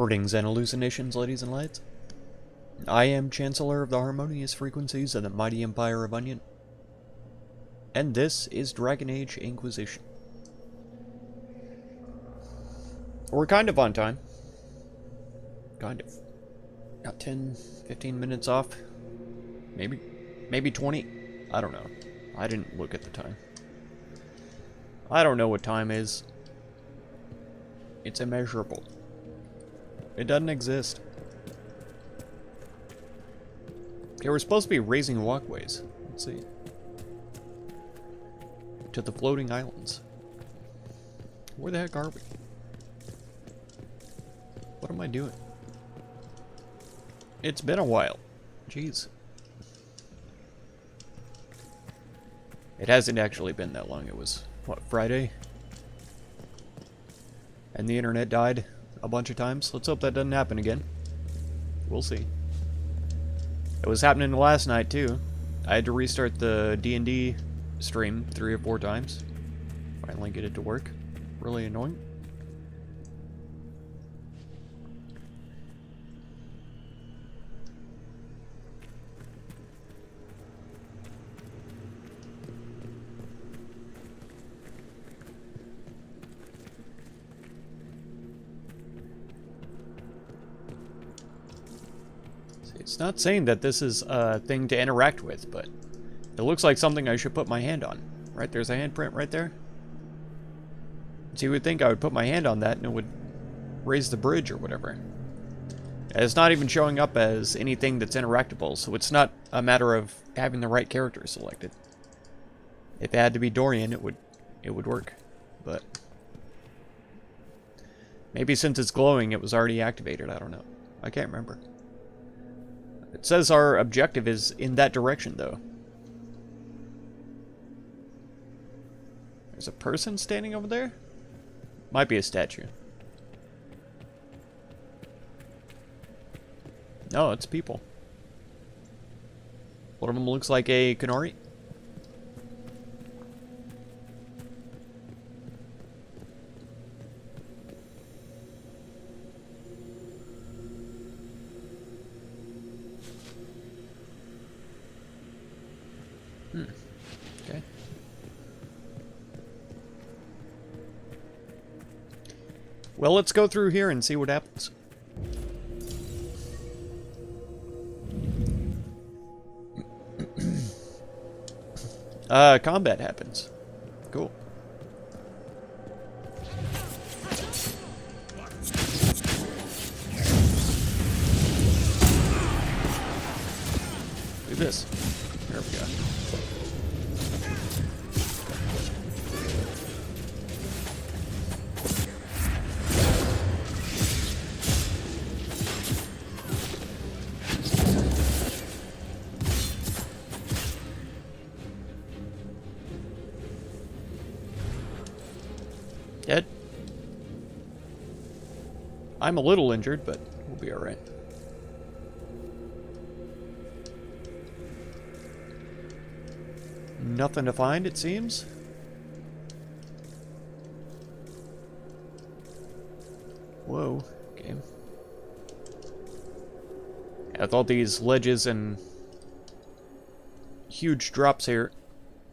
Greetings and hallucinations, ladies and lads. I am Chancellor of the Harmonious Frequencies of the Mighty Empire of Onion. And this is Dragon Age Inquisition. We're kind of on time. Kind of. Got 10, 15 minutes off. Maybe 20. I don't know. I didn't look at the time. I don't know what time is. It's immeasurable. It doesn't exist. Okay, we're supposed to be raising walkways. Let's see. To the floating islands. Where the heck are we? What am I doing? It's been a while. Jeez. It hasn't actually been that long. It was, what, Friday? And the internet died a bunch of times. Let's hope that doesn't happen again. We'll see. It was happening last night, too. I had to restart the D&D stream 3 or 4 times. Finally get it to work. Really annoying. It's not saying that this is a thing to interact with, but it looks like something I should put my hand on. Right, there's a handprint right there. So you would think I would put my hand on that and it would raise the bridge or whatever. And it's not even showing up as anything that's interactable, so it's not a matter of having the right character selected. If it had to be Dorian, it would work, but maybe since it's glowing, it was already activated. I don't know. I can't remember. It says our objective is in that direction, though. There's a person standing over there? Might be a statue. No, it's people. One of them looks like a Canori. Okay. Well, let's go through here and see what happens. Combat happens. Cool. Do this. There we go. Dead? I'm a little injured, but we'll be alright. Nothing to find, it seems. Whoa, okay. With all these ledges and huge drops here,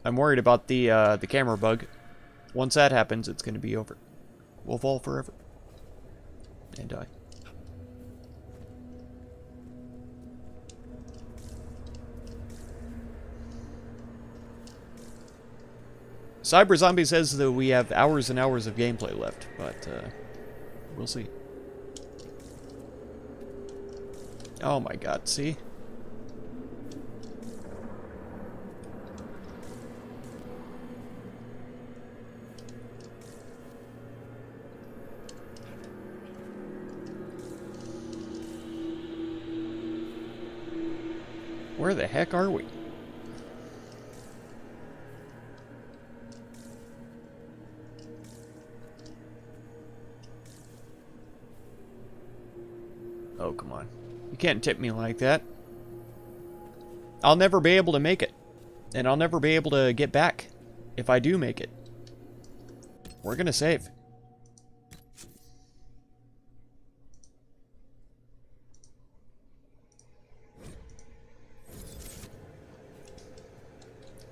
I'm worried about the camera bug. Once that happens, it's going to be over. We'll fall forever. And die. Cyber Zombie says that we have hours and hours of gameplay left, but we'll see. Oh my god, see? Where the heck are we? Oh, come on. You can't tip me like that. I'll never be able to make it. And I'll never be able to get back if I do make it. We're gonna save.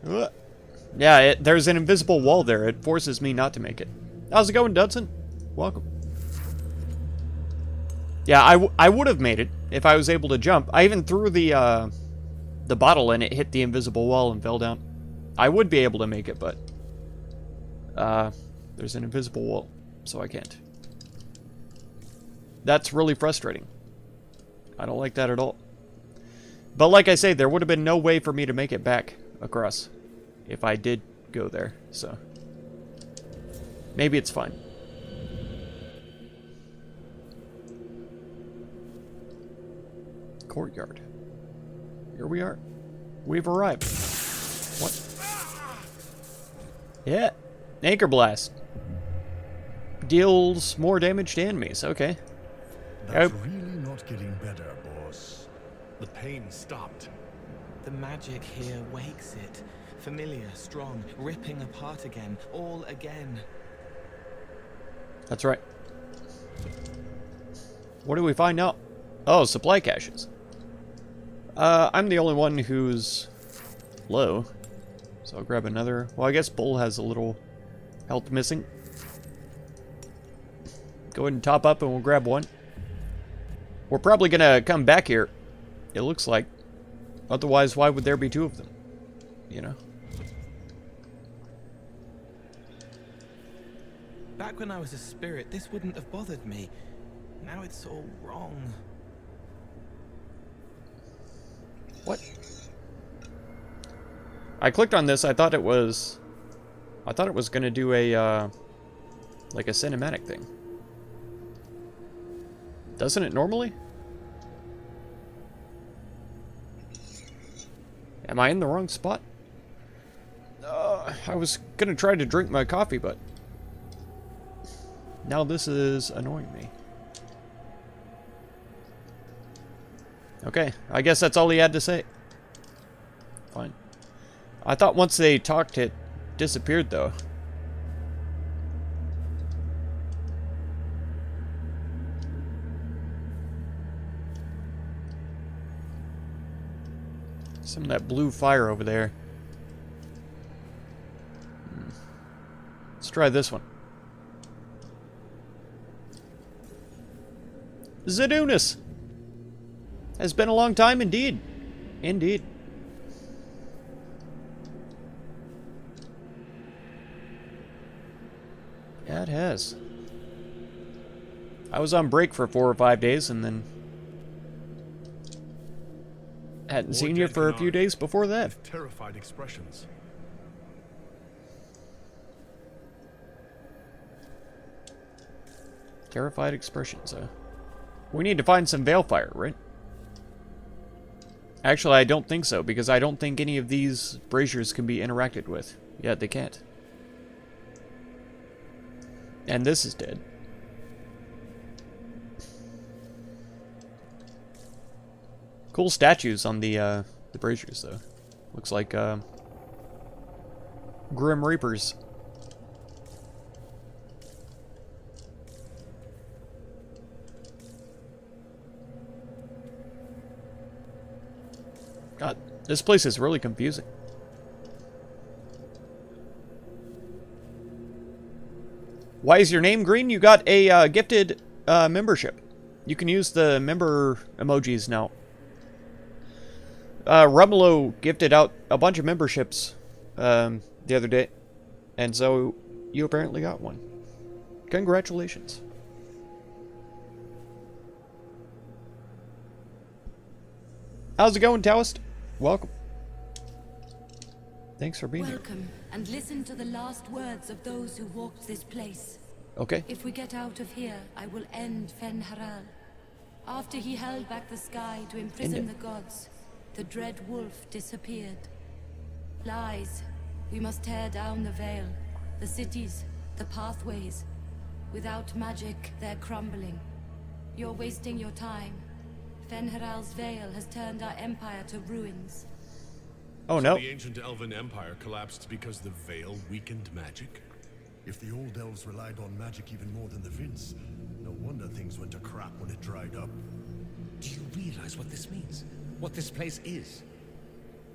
Ugh. Yeah, there's an invisible wall there. It forces me not to make it. How's it going, Dudson? Welcome. Yeah, I would have made it if I was able to jump. I even threw the bottle and it hit the invisible wall and fell down. I would be able to make it, but there's an invisible wall, so I can't. That's really frustrating. I don't like that at all. But like I say, there would have been no way for me to make it back across if I did go there, so maybe it's fine. Courtyard. Here we are. We've arrived. What? Yeah. Anchor blast. Deals more damage to enemies. Okay. That's really not getting better, boss. The pain stopped. The magic here wakes it. Familiar, strong, ripping apart again, all again. That's right. What do we find now? Oh, supply caches. I'm the only one who's low. So I'll grab another. Well, I guess Bull has a little health missing. Go ahead and top up and we'll grab one. We're probably going to come back here, it looks like. Otherwise, why would there be two of them? You know? Back when I was a spirit, this wouldn't have bothered me. Now it's all wrong. What? I clicked on this. I thought it was going to do a like a cinematic thing. Doesn't it normally? Am I in the wrong spot? I was gonna try to drink my coffee, but now this is annoying me. Okay, I guess that's all he had to say. Fine. I thought once they talked it disappeared, though. Some of that blue fire over there. Let's try this one. Zadunas! Has been a long time indeed. Indeed. Yeah, it has. I was on break for 4 or 5 days and then hadn't seen you for a few days before that. Terrified expressions. Terrified expressions, huh? We need to find some Veilfire, right? Actually, I don't think so, because I don't think any of these braziers can be interacted with. Yeah, they can't. And this is dead. Cool statues on the braziers, though. Looks like Grim Reapers. God, this place is really confusing. Why is your name green? You got a gifted membership. You can use the member emojis now. Rumelo gifted out a bunch of memberships the other day, and so you apparently got one. Congratulations. How's it going, Taoist? Welcome. Thanks for being here. Welcome, and listen to the last words of those who walked this place. Okay. If we get out of here, I will end Fenharal. After he held back the sky to imprison the gods, the Dreadwolf disappeared. Lies. We must tear down the veil, the cities, the pathways. Without magic, they're crumbling. You're wasting your time. Fenharal's veil has turned our empire to ruins. Oh So no. the ancient elven empire collapsed because the veil weakened magic? If the old elves relied on magic even more than the Vince, no wonder things went to crap when it dried up. Do you realize what this means? What this place is?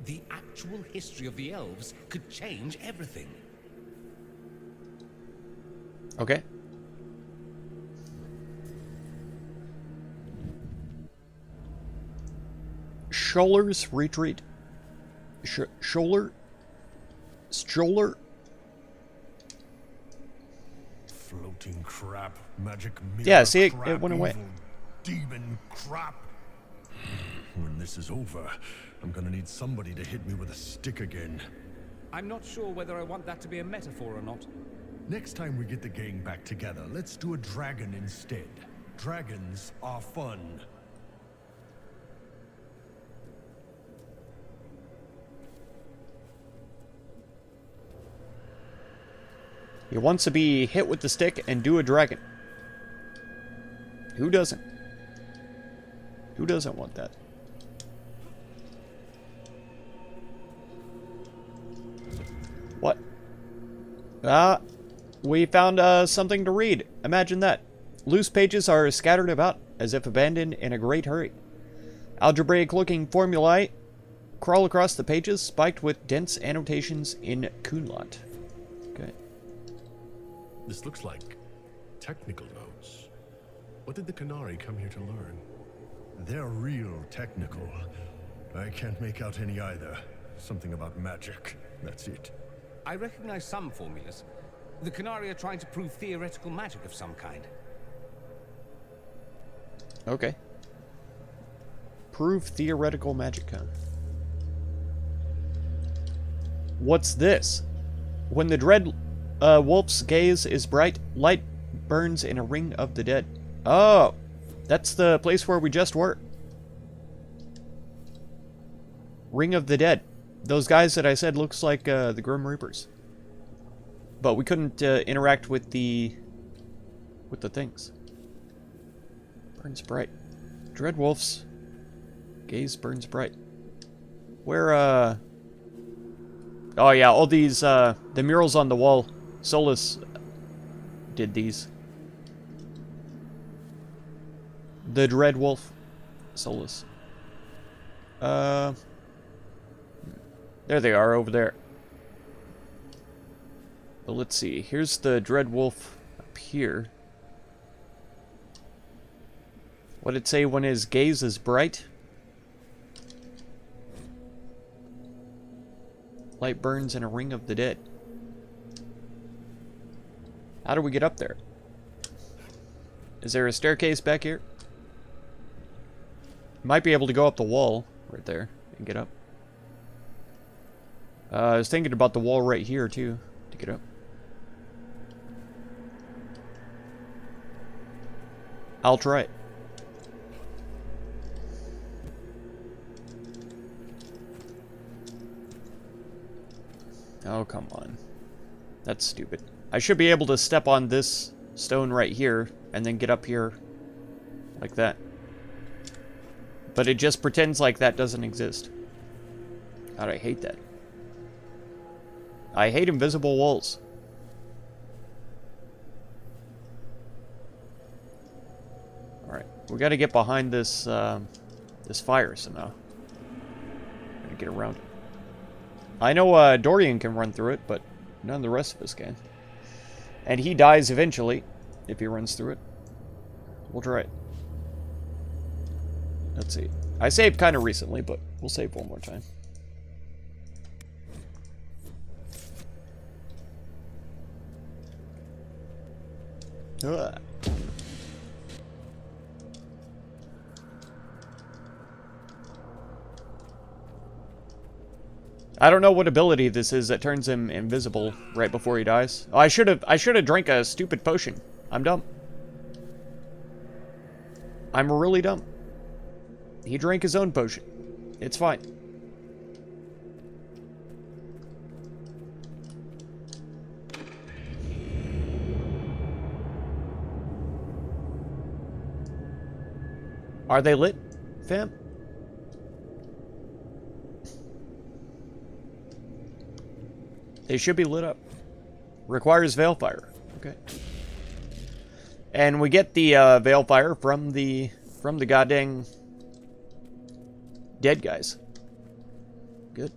The actual history of the elves could change everything. Okay. Scholar's retreat. Scholar? Floating crap, magic mirror. Yeah, see, it crap, went away. evil demon crap. When this is over, I'm gonna need somebody to hit me with a stick again. I'm not sure whether I want that to be a metaphor or not. Next time we get the gang back together, let's do a dragon instead. Dragons are fun. He wants to be hit with the stick and do a dragon. Who doesn't? Who doesn't want that? What? We found something to read. Imagine that. Loose pages are scattered about as if abandoned in a great hurry. Algebraic-looking formulae crawl across the pages, spiked with dense annotations in Kunlat. Okay. This looks like technical notes. What did the Canary come here to learn? They're real technical. I can't make out any either. Something about magic. That's it. I recognize some formulas. The Canary are trying to prove theoretical magic of some kind. Okay. Prove theoretical magic, huh? What's this? When the Dreadwolf's gaze is bright, light burns in a ring of the dead. Oh, that's the place where we just were. Ring of the Dead. Those guys that I said looks like the Grim Reapers. But we couldn't interact with the things. Burns bright. Dreadwolf's gaze burns bright. Where oh yeah, all these the murals on the wall. Solus did these. The Dreadwolf. Solus. There they are over there. Well, let's see. Here's the Dreadwolf up here. What'd it say when his gaze is bright? Light burns in a ring of the dead. How do we get up there? Is there a staircase back here? Might be able to go up the wall right there and get up. I was thinking about the wall right here too to get up. I'll try it. Oh, come on. That's stupid. I should be able to step on this stone right here and then get up here like that. But it just pretends like that doesn't exist. God, I hate that. I hate invisible walls. Alright, we gotta get behind this, this fire somehow. Gotta get around it. I know Dorian can run through it, but none of the rest of us can. And he dies eventually, if he runs through it. We'll try it. Let's see. I saved kind of recently, but we'll save one more time. Ugh. I don't know what ability this is that turns him invisible right before he dies. Oh, I should have drank a stupid potion. I'm dumb. I'm really dumb. He drank his own potion. It's fine. Are they lit, fam? They should be lit up. Requires Veilfire. Okay. And we get the Veilfire from the goddamn dead guys. Good.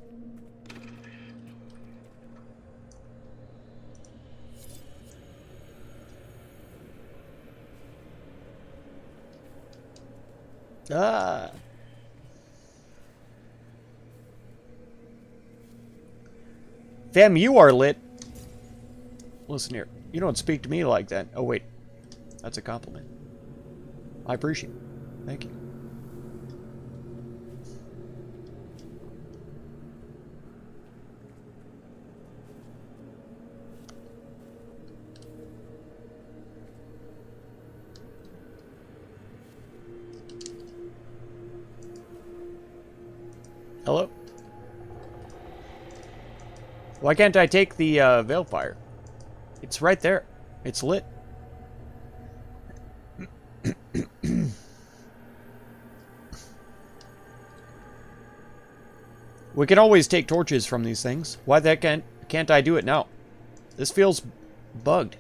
Ah. Fam, you are lit. Listen here. You don't speak to me like that. Oh, wait. That's a compliment. I appreciate it. Thank you. Hello? Why can't I take the Veilfire? It's right there. It's lit. We can always take torches from these things. Why the heck can't I do it now? This feels bugged.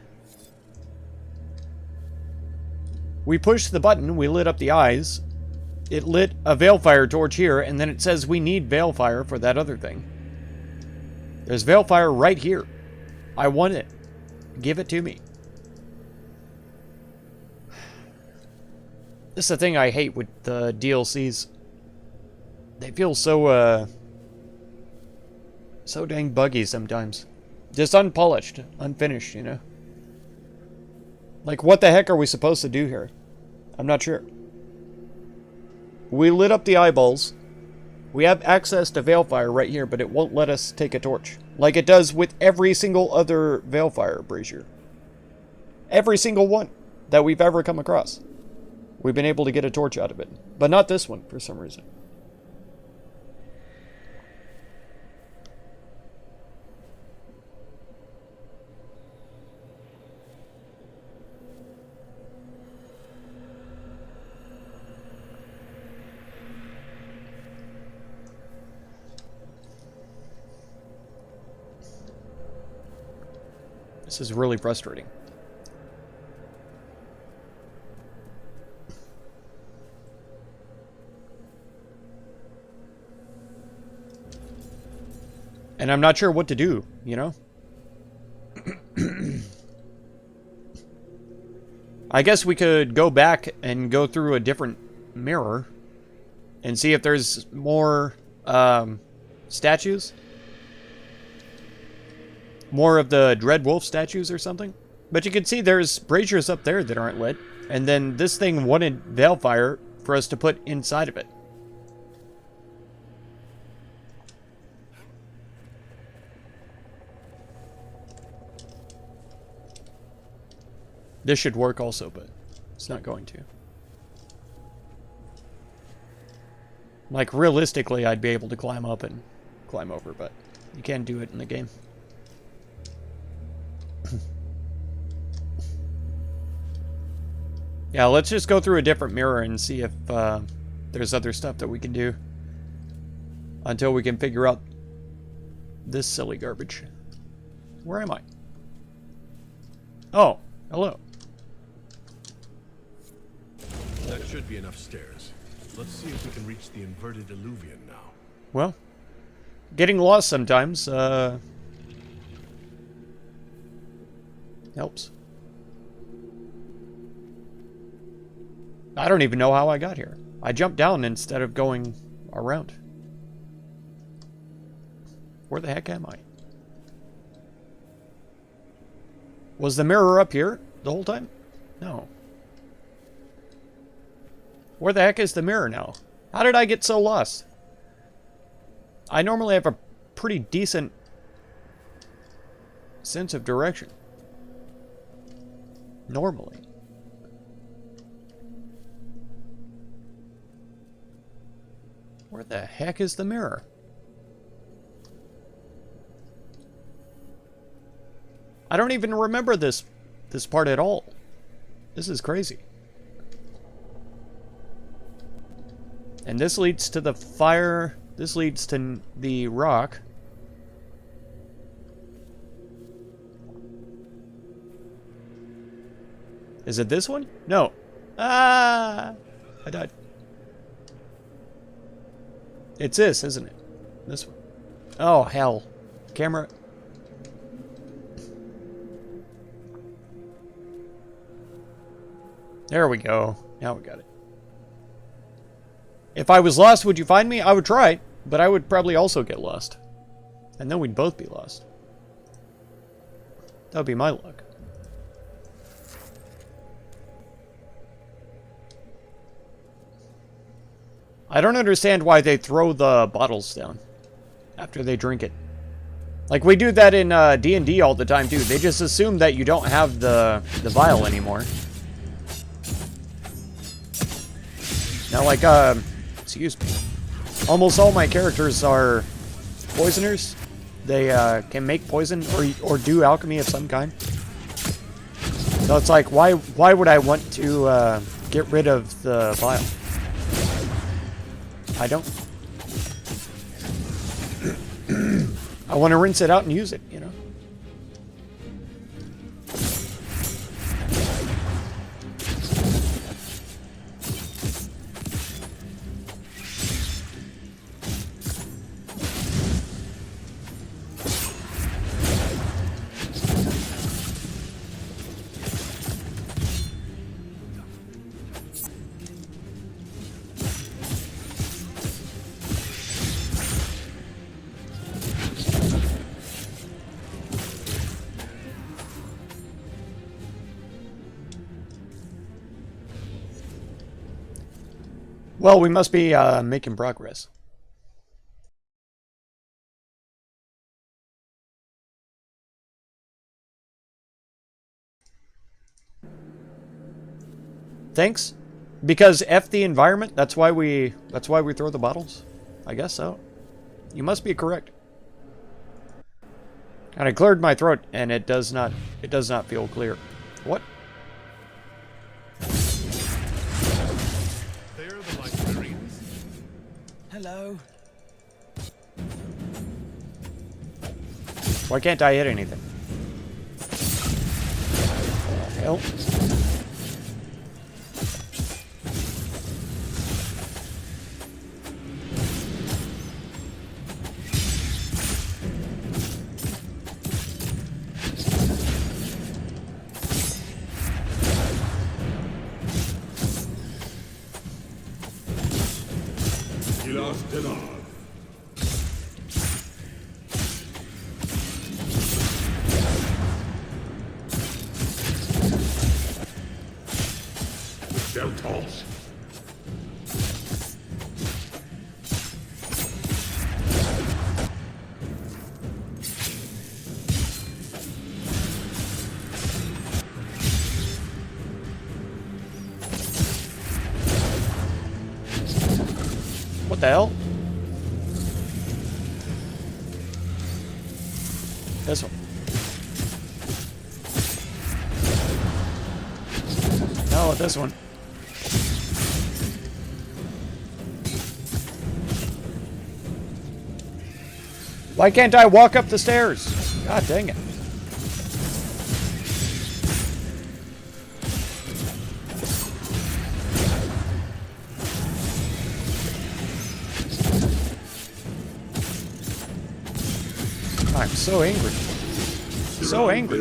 We pushed the button, we lit up the eyes. It lit a Veilfire torch here, and then it says we need Veilfire for that other thing. There's Veilfire right here. I want it. Give it to me. This is the thing I hate with the DLCs. They feel so, so dang buggy sometimes. Just unpolished, unfinished, you know? Like, what the heck are we supposed to do here? I'm not sure. We lit up the eyeballs. We have access to Veilfire right here, but it won't let us take a torch. Like it does with every single other Veilfire brazier. Every single one that we've ever come across. We've been able to get a torch out of it. But not this one, for some reason. This is really frustrating. And I'm not sure what to do, you know? I guess we could go back and go through a different mirror and see if there's more statues. More of the Dreadwolf statues or something. But you can see there's braziers up there that aren't lit. And then this thing wanted Veilfire for us to put inside of it. This should work also, but it's not going to. Like, realistically, I'd be able to climb up and climb over, but you can't do it in the game. Yeah, let's just go through a different mirror and see if there's other stuff that we can do. Until we can figure out this silly garbage. Where am I? Oh, hello. That should be enough stairs. Let's see if we can reach the inverted illuvian now. Well, getting lost sometimes helps. I don't even know how I got here. I jumped down instead of going around. Where the heck am I? Was the mirror up here the whole time? No. Where the heck is the mirror now? How did I get so lost? I normally have a pretty decent sense of direction. Normally. Where the heck is the mirror? I don't even remember this part at all. This is crazy. And this leads to the fire. This leads to the rock. Is it this one? No. Ah! I died. It's this, isn't it? This one. Oh, hell. Camera. There we go. Now we got it. If I was lost, would you find me? I would try, but I would probably also get lost. And then we'd both be lost. That would be my luck. I don't understand why they throw the bottles down after they drink it. Like, we do that in D&D all the time, too. They just assume that you don't have the vial anymore. Now, like, excuse me. Almost all my characters are poisoners. They can make poison or do alchemy of some kind. So it's like, why would I want to get rid of the vial? I don't. I want to rinse it out and use it, you know? Well, we must be making progress. Thanks. Because F the environment, that's why we throw the bottles? I guess so. You must be correct. And I cleared my throat and it does not feel clear. What? Hello. Why can't I hit anything? Hell. What the hell? This one. No, this one. Why can't I walk up the stairs? God dang it. I'm so angry. So angry.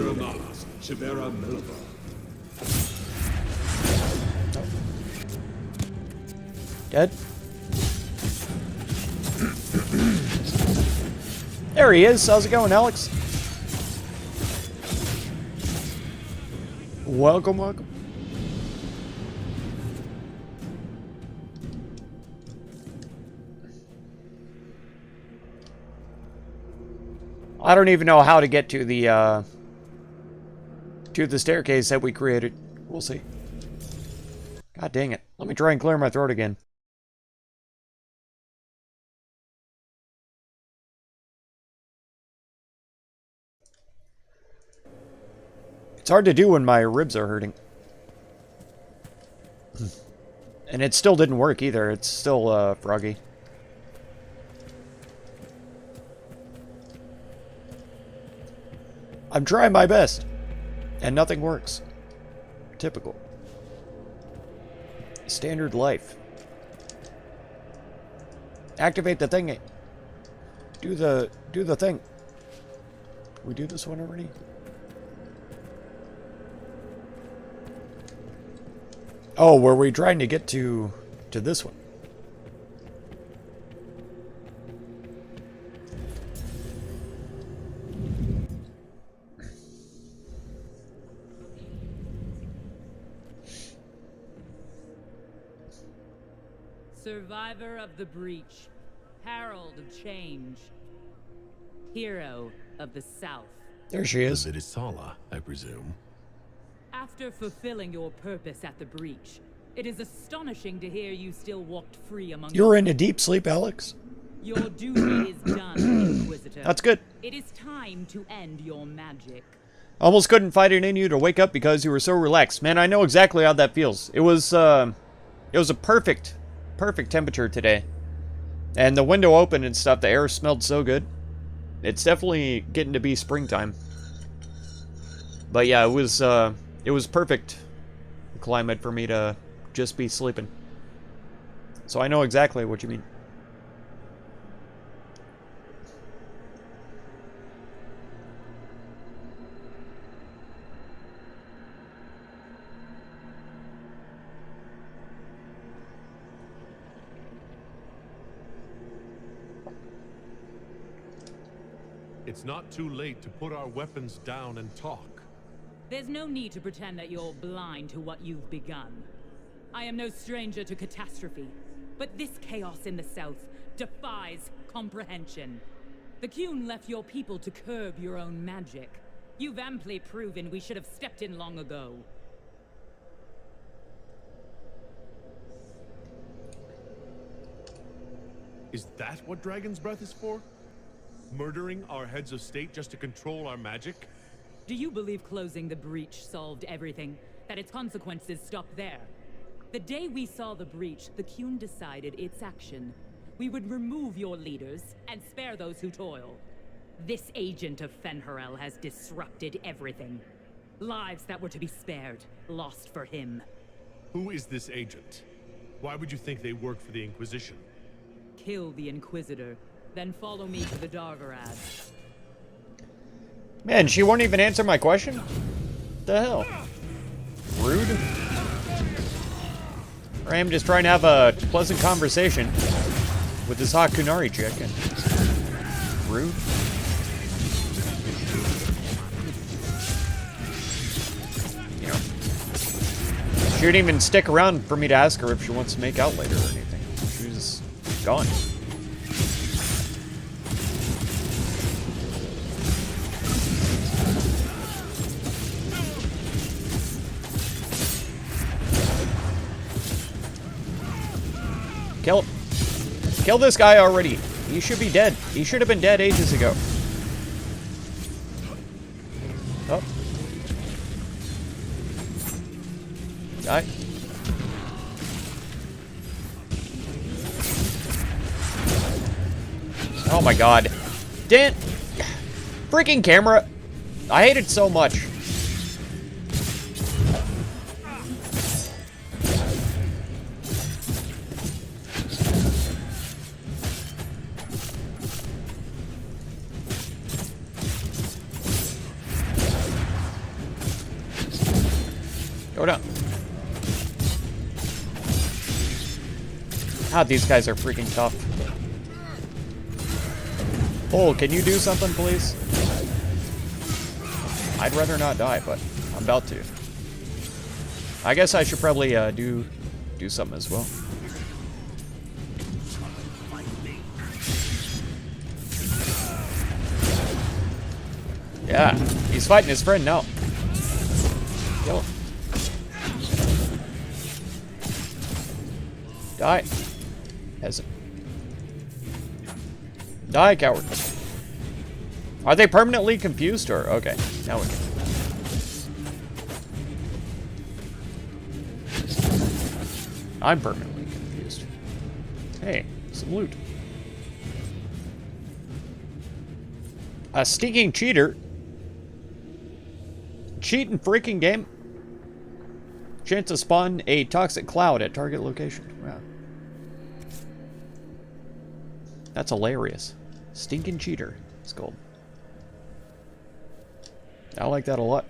Dead? There he is. How's it going, Alex? Welcome, welcome. I don't even know how to get to the staircase that we created. We'll see. God dang it. Let me try and clear my throat again. It's hard to do when my ribs are hurting. And it still didn't work either. It's still froggy. I'm trying my best. And nothing works. Typical. Standard life. Activate the thingy. Do the thing. We do this one already? Oh, were we trying to get to this one? Survivor of the breach. Herald of change. Hero of the South. There she is. The Vidisala, I presume. After fulfilling your purpose at the breach, it is astonishing to hear you still walked free among You were in a deep sleep, Alex. Your duty is done, Inquisitor. That's good. It is time to end your magic. Almost couldn't fight it in you to wake up because you were so relaxed. Man, I know exactly how that feels. It was a perfect temperature today. And the window opened and stuff, the air smelled so good. It's definitely getting to be springtime. But yeah, it was perfect climate for me to just be sleeping. So I know exactly what you mean. It's not too late to put our weapons down and talk. There's no need to pretend that you're blind to what you've begun. I am no stranger to catastrophe, but this chaos in the south defies comprehension. The Qun left your people to curb your own magic. You've amply proven we should have stepped in long ago. Is that what Dragon's Breath is for? Murdering our heads of state just to control our magic? Do you believe closing the breach solved everything? That its consequences stopped there? The day we saw the breach, the Qun decided its action. We would remove your leaders and spare those who toil. This agent of Fenharel has disrupted everything. Lives that were to be spared, lost for him. Who is this agent? Why would you think they work for the Inquisition? Kill the Inquisitor, then follow me to the Dargarad. Man, she won't even answer my question? The hell? Rude. I am just trying to have a pleasant conversation with this hot Kunari chick, and rude. You know, she didn't even stick around for me to ask her if she wants to make out later or anything. She was gone. Kill him. Kill this guy already. He should be dead. He should have been dead ages ago. Oh. Die. Oh my god. Didn't... Freaking camera. I hate it so much. Go down. God, these guys are freaking tough. Bull, can you do something, please? I'd rather not die, but I'm about to. I guess I should probably do something as well. Yeah, he's fighting his friend now. Kill him. Die. Peasant. Die, coward. Are they permanently confused or? Okay, now we can. I'm permanently confused. Hey, some loot. A stinking cheater. Cheat in freaking game. Chance to spawn a toxic cloud at target location. Wow. That's hilarious. Stinking cheater. It's called. I like that a lot.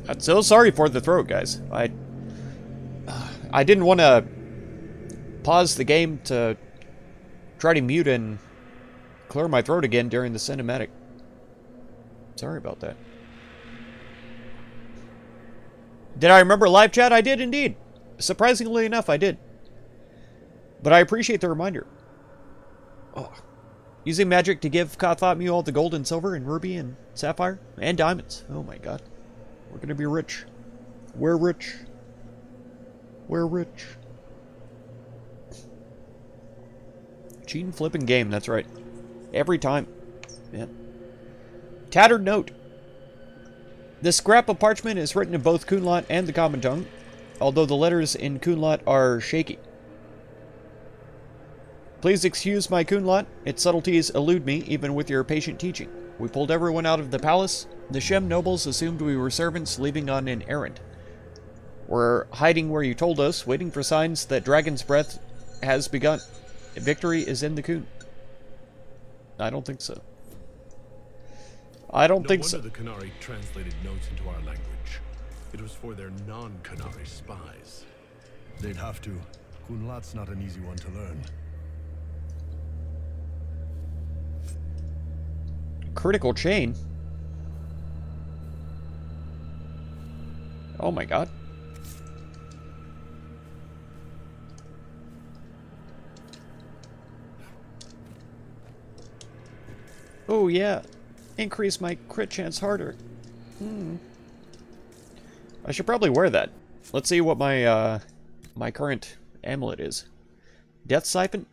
I'm so sorry for the throat, guys. I didn't want to pause the game to try to mute and clear my throat again during the cinematic. Sorry about that. Did I remember live chat? I did indeed. Surprisingly enough, I did. But I appreciate the reminder. Oh. Using magic to give Kathotmu all the gold and silver and ruby and sapphire and diamonds. Oh my god. We're gonna be rich. We're rich. We're rich. Cheating flipping game, that's right. Every time. Man. Tattered note. This scrap of parchment is written in both Kunlat and the common tongue, although the letters in Kunlat are shaky. Please excuse my Kunlat. Its subtleties elude me, even with your patient teaching. We pulled everyone out of the palace. The Shem nobles assumed we were servants leaving on an errand. We're hiding where you told us, waiting for signs that Dragon's Breath has begun. Victory is in the Kun. I don't think so. I don't think so. No wonder the Qunari translated notes into our language. It was for their non-Qunari spies. They'd have to. Kunlat's not an easy one to learn. Critical chain? Oh my god. Oh yeah. Increase my crit chance harder. I should probably wear that. Let's see what my my current amulet is. Death Siphon?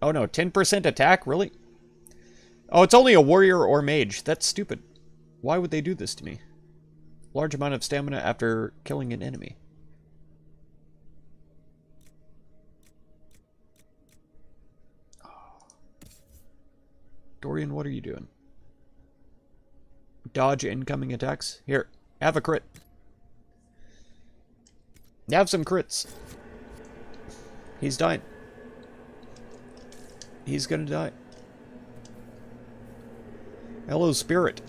Oh no, 10% attack? Really? Oh, it's only a warrior or mage. That's stupid. Why would they do this to me? Large amount of stamina after killing an enemy. Dorian, what are you doing? Dodge incoming attacks. Here, have a crit. Have some crits. He's dying. He's gonna die. Hello, spirit.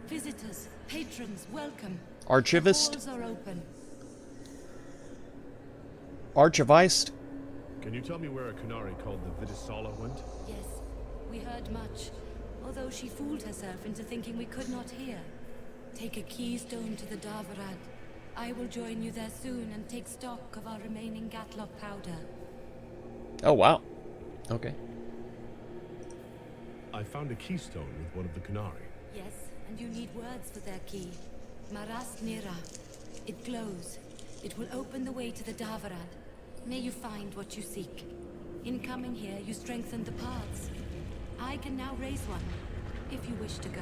Visitors, patrons, welcome. Archivist. The halls are open. Archivist. Can you tell me where a Qunari called the Vidisala went? Yes, we heard much, although she fooled herself into thinking we could not hear. Take a keystone to the Davarad. I will join you there soon and take stock of our remaining Gatlock powder. Oh, wow. Okay. I found a keystone with one of the Qunari. Yes, and you need words for their key. Maras Nira. It glows. It will open the way to the Davarad. May you find what you seek. In coming here, you strengthen the paths. I can now raise one, if you wish to go.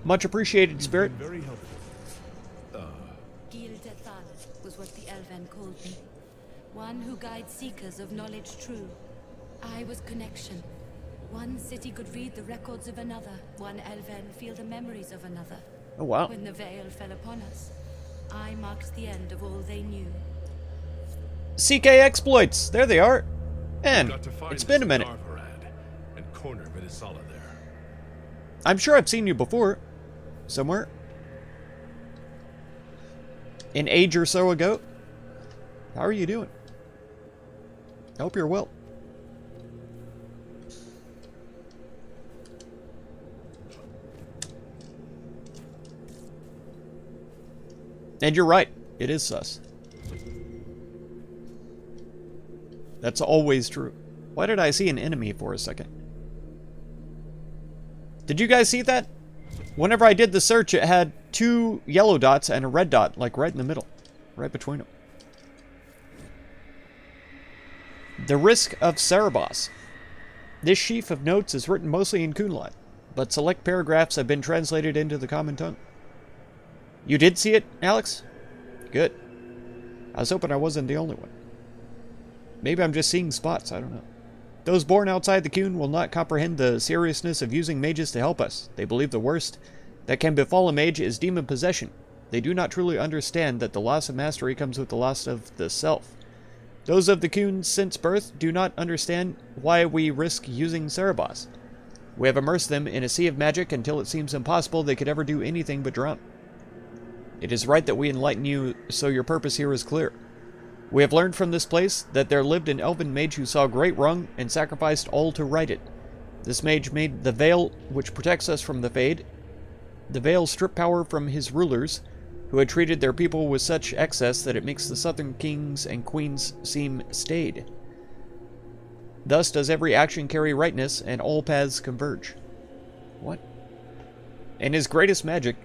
Much appreciated, spirit. Very helpful. Gil Dethal was what the Elven called me. One who guides seekers of knowledge true. I was connection. One city could read the records of another. One Elven feel the memories of another. Oh, wow. When the veil fell upon us, I marked the end of all they knew. CK exploits. There they are. And Got to find it's been a minute. Davarad and corner Vidisala there. I'm sure I've seen you before. Somewhere. An age or so ago. How are you doing? I hope you're well. And you're right. It is sus. That's always true. Why did I see an enemy for a second? Did you guys see that? Whenever I did the search, it had 2 yellow dots and a red dot, like right in the middle. Right between them. The Risk of Cerebos. This sheaf of notes is written mostly in Kunlat, but select paragraphs have been translated into the common tongue. You did see it, Alex? Good. I was hoping I wasn't the only one. Maybe I'm just seeing spots, I don't know. Those born outside the Kun will not comprehend the seriousness of using mages to help us. They believe the worst that can befall a mage is demon possession. They do not truly understand that the loss of mastery comes with the loss of the self. Those of the Kun since birth do not understand why we risk using Cerebos. We have immersed them in a sea of magic until it seems impossible they could ever do anything but drown. It is right that we enlighten you so your purpose here is clear. We have learned from this place that there lived an elven mage who saw great wrong and sacrificed all to right it. This mage made the veil which protects us from the Fade, The Veil stripped power from his rulers, who had treated their people with such excess that it makes the southern kings and queens seem staid. Thus does every action carry rightness, and all paths converge. What? In his greatest magic,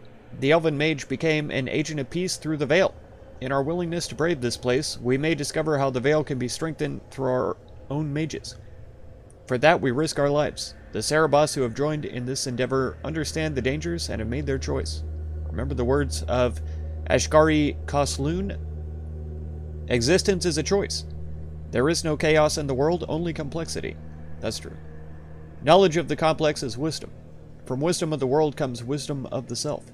the elven mage became an agent of peace through the Veil. In our willingness to brave this place, we may discover how the Veil can be strengthened through our own mages. For that, we risk our lives. The Cerebos who have joined in this endeavor understand the dangers and have made their choice. Remember the words of Ashgari Kosloon? Existence is a choice. There is no chaos in the world, only complexity. That's true. Knowledge of the complex is wisdom. From wisdom of the world comes wisdom of the self.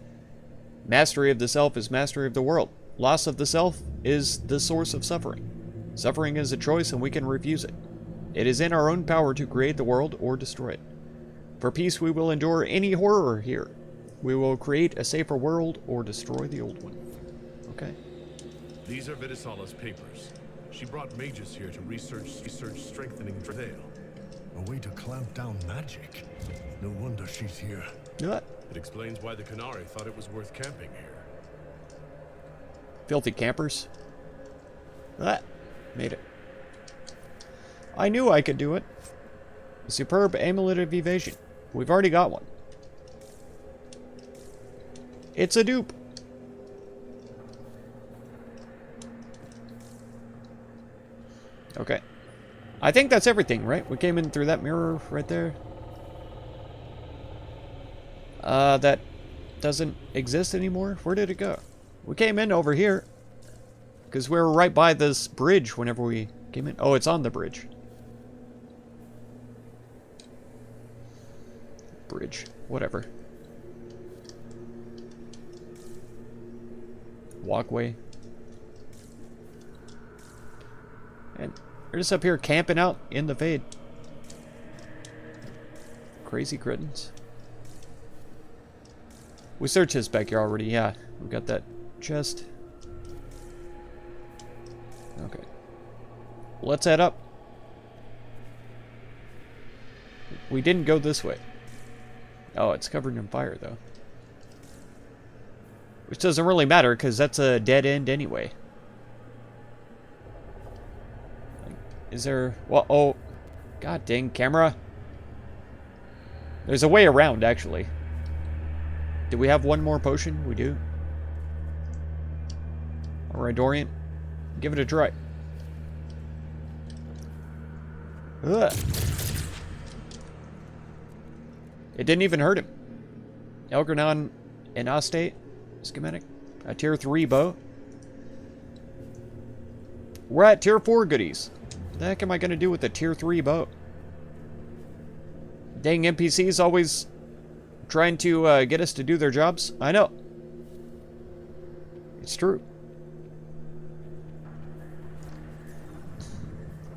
Mastery of the self is mastery of the world. Loss of the self is the source of suffering. Suffering is a choice and we can refuse it. It is in our own power to create the world or destroy it. For peace we will endure any horror here. We will create a safer world or destroy the old one. Okay. These are Vidisala's papers. She brought mages here to research strengthening the Veil. A way to clamp down magic. No wonder she's here. What? It explains why the Canari thought it was worth camping here. Filthy campers. Ah, made it. I knew I could do it. A superb amulet of evasion. We've already got one. It's a dupe. Okay. I think that's everything, right? We came in through that mirror right there. That doesn't exist anymore. Where did it go? We came in over here. Because we were right by this bridge whenever we came in. Oh, it's on the bridge. Bridge. Whatever. Walkway. And they're just up here camping out in the Fade. Crazy crittens. We searched his back here already, yeah. We got that chest. Okay. Let's head up. We didn't go this way. Oh, it's covered in fire, though. Which doesn't really matter, because that's a dead end anyway. Is there... Well, oh. God dang, camera. There's a way around, actually. Do we have one more potion? We do. Alright, Dorian. Give it a try. Ugh. It didn't even hurt him. Elgranon and Ostate schematic. A tier 3 bow. We're at tier 4 goodies. What the heck am I going to do with a tier 3 bow? Dang NPCs always trying to get us to do their jobs. I know. It's true.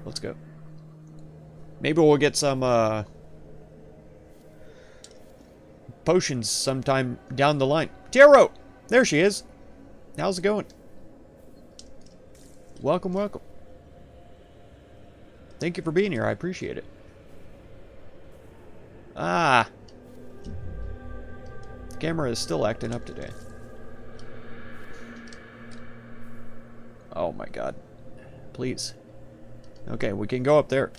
Let's go. Maybe we'll get some potions sometime down the line. Tiro! There she is. How's it going? Welcome, welcome. Thank you for being here. I appreciate it. Ah. The camera is still acting up today. Oh my god. Please. Okay, we can go up there.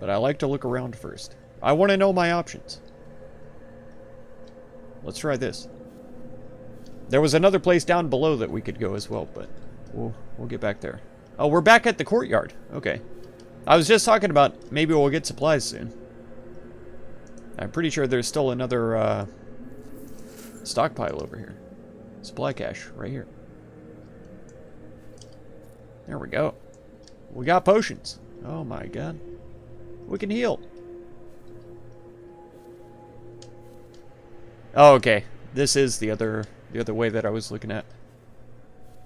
But I like to look around first. I want to know my options. Let's try this. There was another place down below that we could go as well, but we'll get back there. Oh, we're back at the courtyard. Okay. I was just talking about maybe we'll get supplies soon. I'm pretty sure there's still another stockpile over here. Supply cache right here. There we go. We got potions. Oh my god. We can heal. Oh, okay. This is the other way that I was looking at.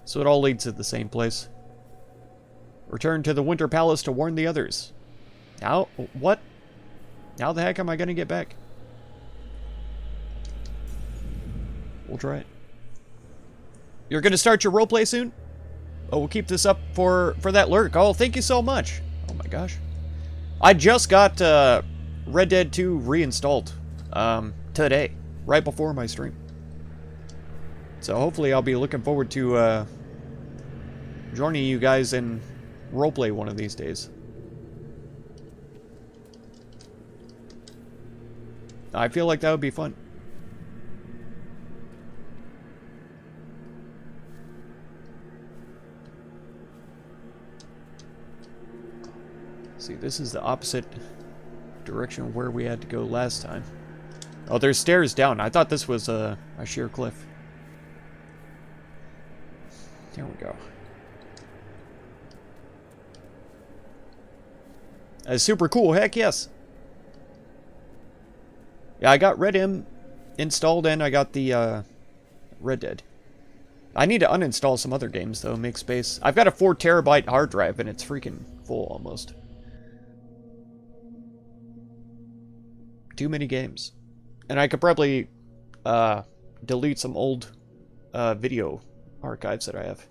So it all leads to the same place. Return to the Winter Palace to warn the others. Now, what? How the heck am I going to get back? We'll try it. You're going to start your roleplay soon? Oh, we'll keep this up for that lurk. Oh, thank you so much. Oh my gosh. I just got Red Dead 2 reinstalled today, right before my stream. So hopefully I'll be looking forward to joining you guys in roleplay one of these days. I feel like that would be fun. See, this is the opposite direction of where we had to go last time. Oh, there's stairs down. I thought this was a sheer cliff. There we go. That's super cool. Heck yes. Yeah, I got Red M installed and I got the Red Dead. I need to uninstall some other games though, make space. I've got a 4 terabyte hard drive and it's freaking full almost. Too many games. And I could probably delete some old video archives that I have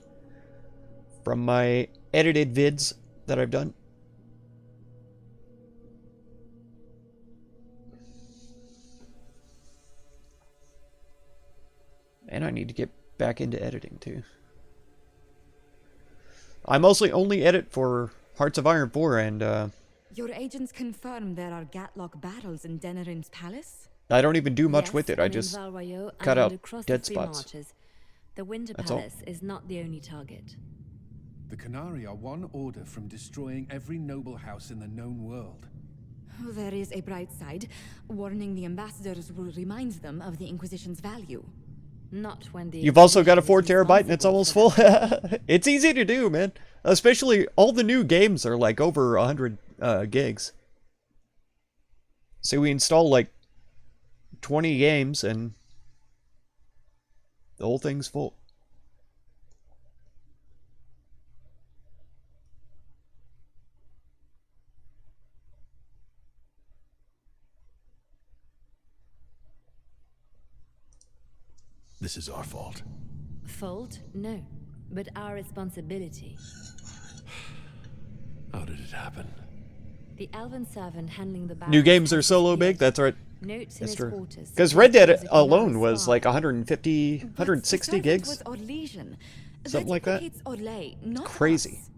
from my edited vids that I've done. And I need to get back into editing too. I mostly only edit for Hearts of Iron 4 and Your agents confirm there are Gatlock battles in Denerim's palace? I don't even do much with it. I and in just Valwayo cut and out across dead the Free spots. Marches. The Winter That's all. Palace is not the only target. The Canari are one order from destroying every noble house in the known world. Oh, there is a bright side. Warning the ambassadors will remind them of the Inquisition's value. Not when the You've also got a 4 Inquisition is terabyte and it's almost full. responsible for that. It's easy to do, man. Especially all the new games are like over 100 gigs. So we install like 20 games and the whole thing's full. This is our fault. Fault? No. But our responsibility. How did it happen? The elven servant handling the New barrels games are has solo big? disappeared. That's right. Notes in That's his true. quarters. Because Red Dead There's a alone command was spy. like 150, 160 gigs. Was Orlesian. Something like that. Orlais, not Crazy. us.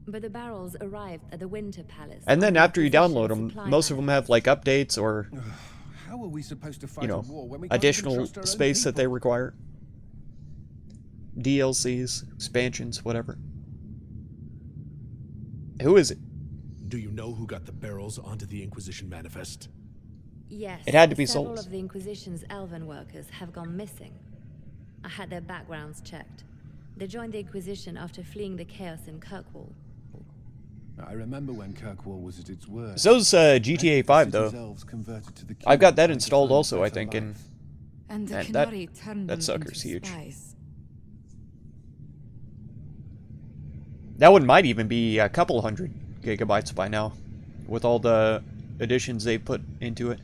But the barrels arrived at the Winter Palace. And then on after you Inquisition download them, supply most of them line. have like updates or, How are we supposed to fight you know, a war when we can't even additional trust our own space that they people? require. DLCs, expansions, whatever. Who is it? Do you know who got the barrels onto the Inquisition manifest? Yes. It had to be several souls. of the Inquisition's elven workers have gone missing. I had their backgrounds checked. They joined the Inquisition after fleeing the chaos in Kirkwall. I remember when Kirkwall was at its worst. So's GTA 5 The city's though. elves converted to the I've got that King, trying to installed find a also, I better think, and life. And the Man, that- Canary turned that them sucker's into huge. spies. that one might even be a couple hundred gigabytes by now, with all the additions they put into it.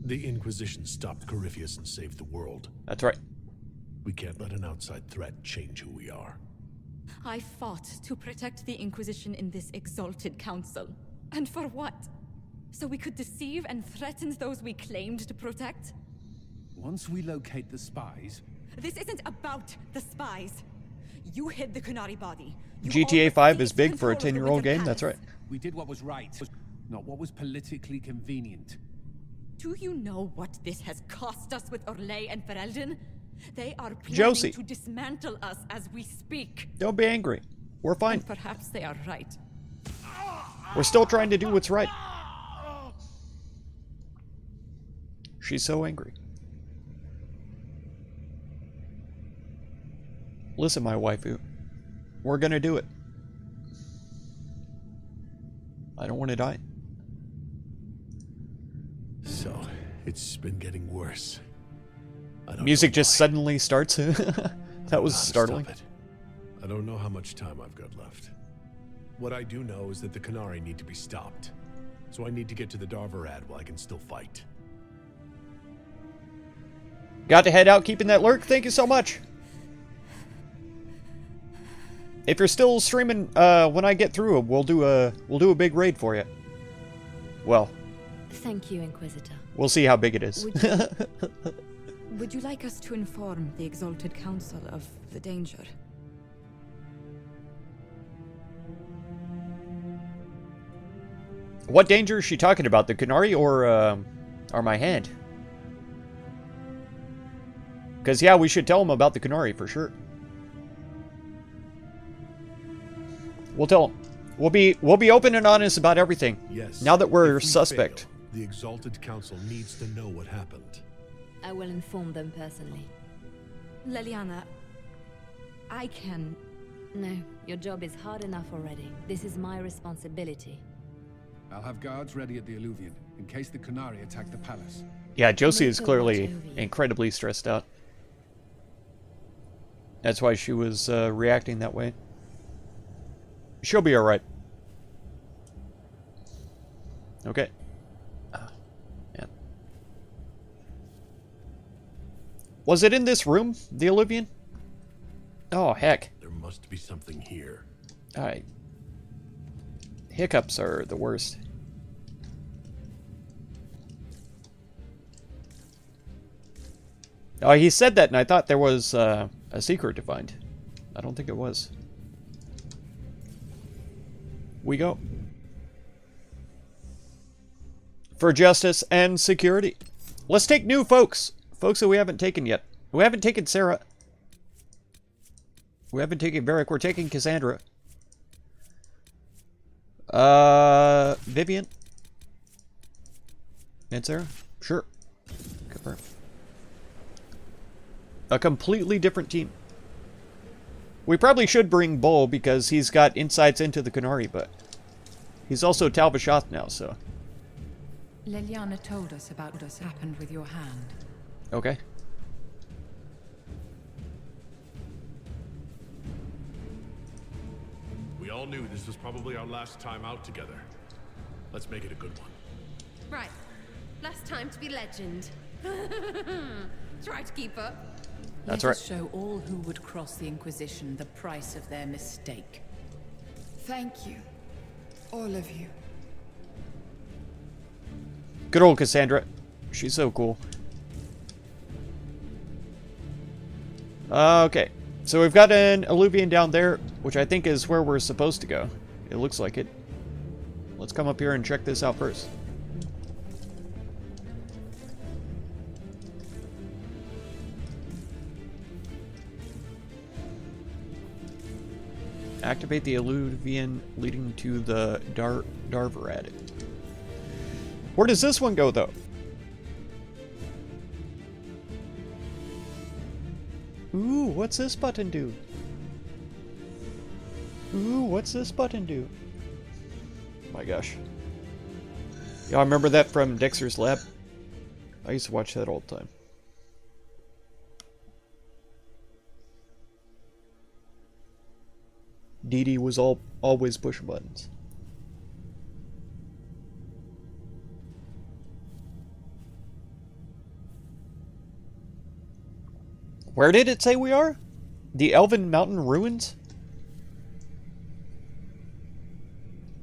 The Inquisition stopped Corypheus and saved the world. That's right. We can't let an outside threat change who we are. I fought to protect the Inquisition in this exalted council. And for what? So we could deceive and threaten those we claimed to protect? Once we locate the spies, This isn't about the spies. You hid the Canary body. You GTA all 5 seized is big for a control of the 10-year-old Winter game, that's right. Palace. we did what was right, not what was politically convenient. Do you know what this has cost us with Orlais and Ferelden? They are planning Josie. to dismantle us as we speak. Don't be angry. We're fine. And perhaps they are right. We're still trying to do what's right. She's so angry. Listen, my waifu. We're gonna do it. I don't want to die. So, it's been getting worse. I don't Music know just why. suddenly starts. That was How to startling. stop it. I don't know how much time I've got left. What I do know is that the Canari need to be stopped. So I need to get to the Darvarad while I can still fight. Got to head out keeping that lurk. Thank you so much. If you're still streaming, when I get through, we'll do a big raid for you. Well, Thank you, Inquisitor. we'll see how big it is. Would you like us to inform the Exalted Council of the danger? What danger is she talking about? The Canary or my hand? Because, yeah, we should tell them about the Canary for sure. We'll tell them. We'll be open and honest about everything. Yes. Now that we're If we suspect. fail, the Exalted Council needs to know what happened. I will inform them personally. Leliana, I can... No, your job is hard enough already. This is my responsibility. I'll have guards ready at the Alluvion, in case the Canary attack the palace. Yeah, Josie is Make the clearly watch over you. incredibly stressed out. That's why she was reacting that way. She'll be alright. Okay. Man. Was it in this room, the Alluvion? Oh, heck. There must be something here. Alright. Hiccups are the worst. Oh, he said that, and I thought there was a secret to find. I don't think it was. We go. For justice and security. Let's take new folks. Folks that we haven't taken yet. We haven't taken Sarah. We haven't taken Varric. We're taking Cassandra. Vivian. And Sarah? Sure. Confirm. A completely different team. We probably should bring Bull because he's got insights into the Canary, but he's also Tal Vashoth now, so. Leliana told us about what has happened with your hand. Okay. We all knew this was probably our last time out together. Let's make it a good one. Right. Last time to be legend. Try to keep up. That's Let right. us show all who would cross the Inquisition the price of their mistake. Thank you. All of you. Good old Cassandra. She's so cool. Okay. So we've got an Alluvion down there, which I think is where we're supposed to go. It looks like it. Let's come up here and check this out first. Activate the Alluvion leading to the Darvarad. Where does this one go, though? Ooh, what's this button do? Ooh, what's this button do? My gosh. Y'all remember that from Dexter's Lab? I used to watch that all the time. Dee Dee was always pushing buttons. Where did it say we are? The Elven Mountain Ruins?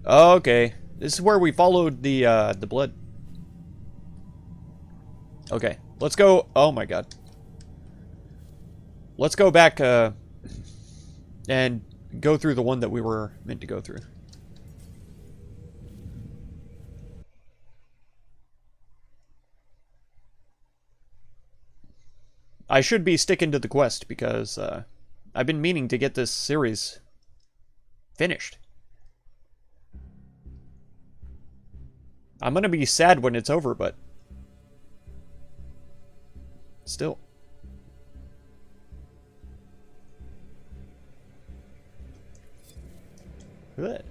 Okay. This is where we followed the blood. Okay. Let's go. Oh my god. Let's go back and go through the one that we were meant to go through. I should be sticking to the quest because I've been meaning to get this series finished. I'm gonna be sad when it's over, but still. Good.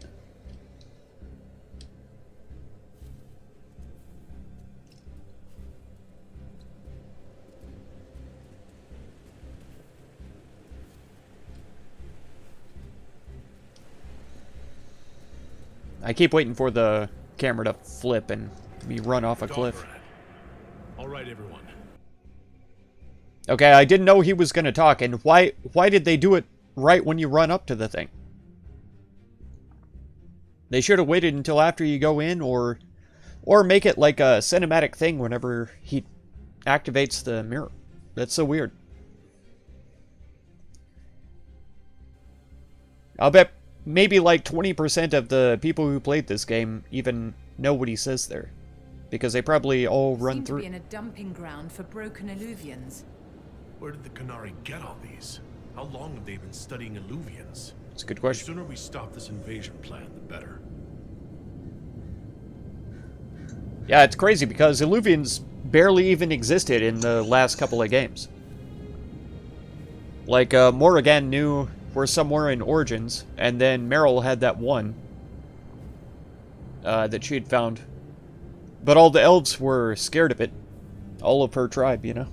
I keep waiting for the camera to flip and me run off a cliff. All right, everyone. Okay, I didn't know he was going to talk, and why did they do it right when you run up to the thing? They should have waited until after you go in, or make it like a cinematic thing whenever he activates the mirror. That's so weird. I'll bet maybe like 20% of the people who played this game even know what he says there, because they probably all run through. Seem to be in a dumping ground for broken Illuvians. Where did the Qunari get all these? How long have they been studying Illuvians? It's a good question. The sooner we stop this invasion plan, the better. Yeah, it's crazy because Illuvians barely even existed in the last couple of games. Like, Morrigan knew we're somewhere in Origins, and then Meryl had that one that she had found. But all the elves were scared of it. All of her tribe, you know?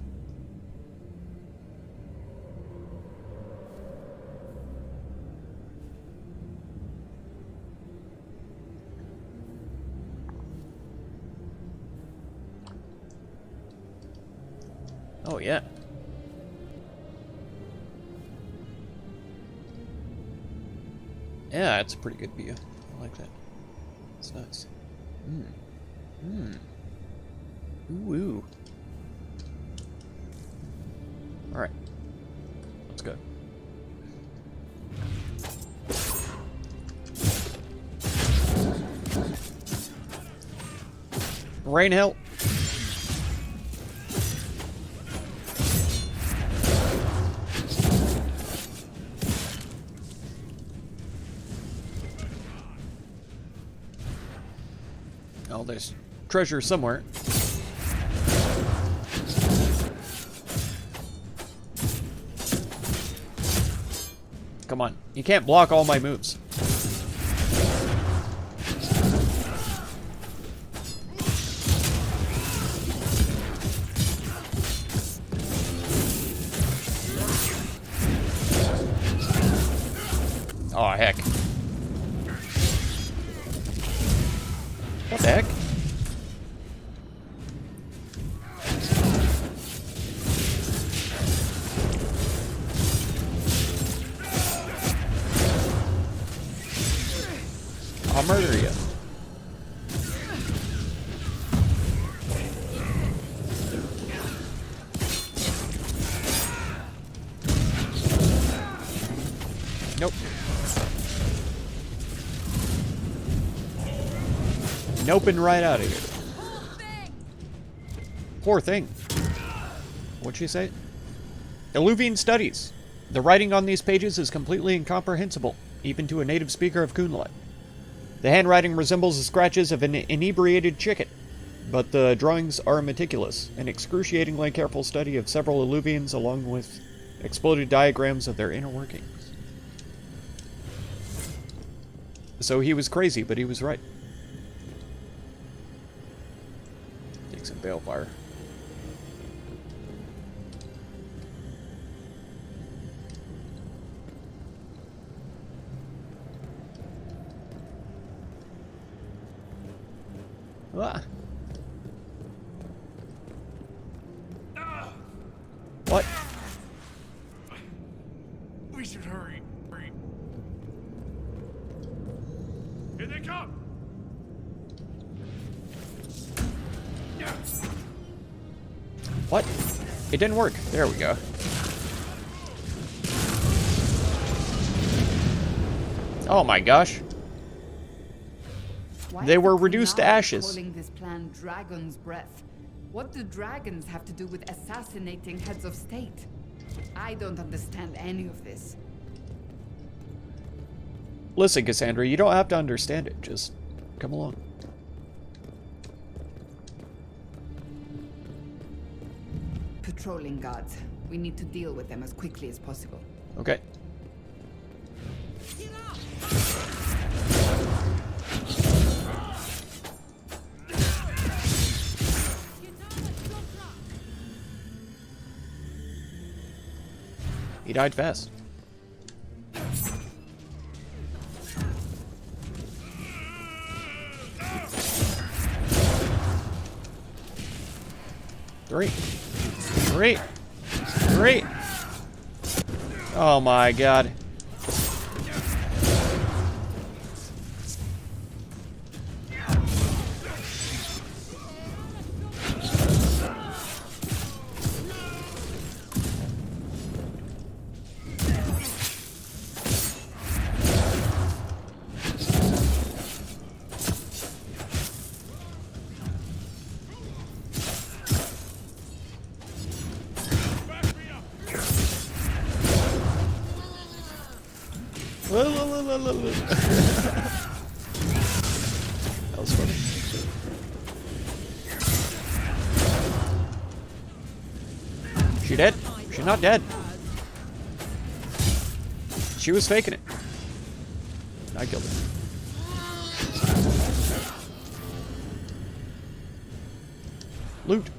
Oh, yeah. Yeah, it's a pretty good view. I like that. It's nice. Ooh. Alright. Let's go. Rain help. Oh, there's treasure somewhere. Come on. You can't block all my moves. Oh, heck. What the heck? I'll murder you. Nope. Noping right out of here. Poor thing. What'd she say? Illuvian studies. The writing on these pages is completely incomprehensible, even to a native speaker of Kunlun. The handwriting resembles the scratches of an inebriated chicken, but the drawings are meticulous, an excruciatingly careful study of several Illuvians along with exploded diagrams of their inner workings. So he was crazy, but he was right. Take some balefire. Ah. What? We should hurry. Here they come. What? It didn't work. There we go. Oh my gosh. They were reduced to ashes. Calling this plan Dragon's Breath. What do dragons have to do with assassinating heads of state? I don't understand any of this. Listen, Cassandra, you don't have to understand it. Just come along. Patrolling guards. We need to deal with them as quickly as possible. Okay. He died fast. Three. Oh my god. That was funny. She dead? She's not dead. She was faking it. I killed her. Loot.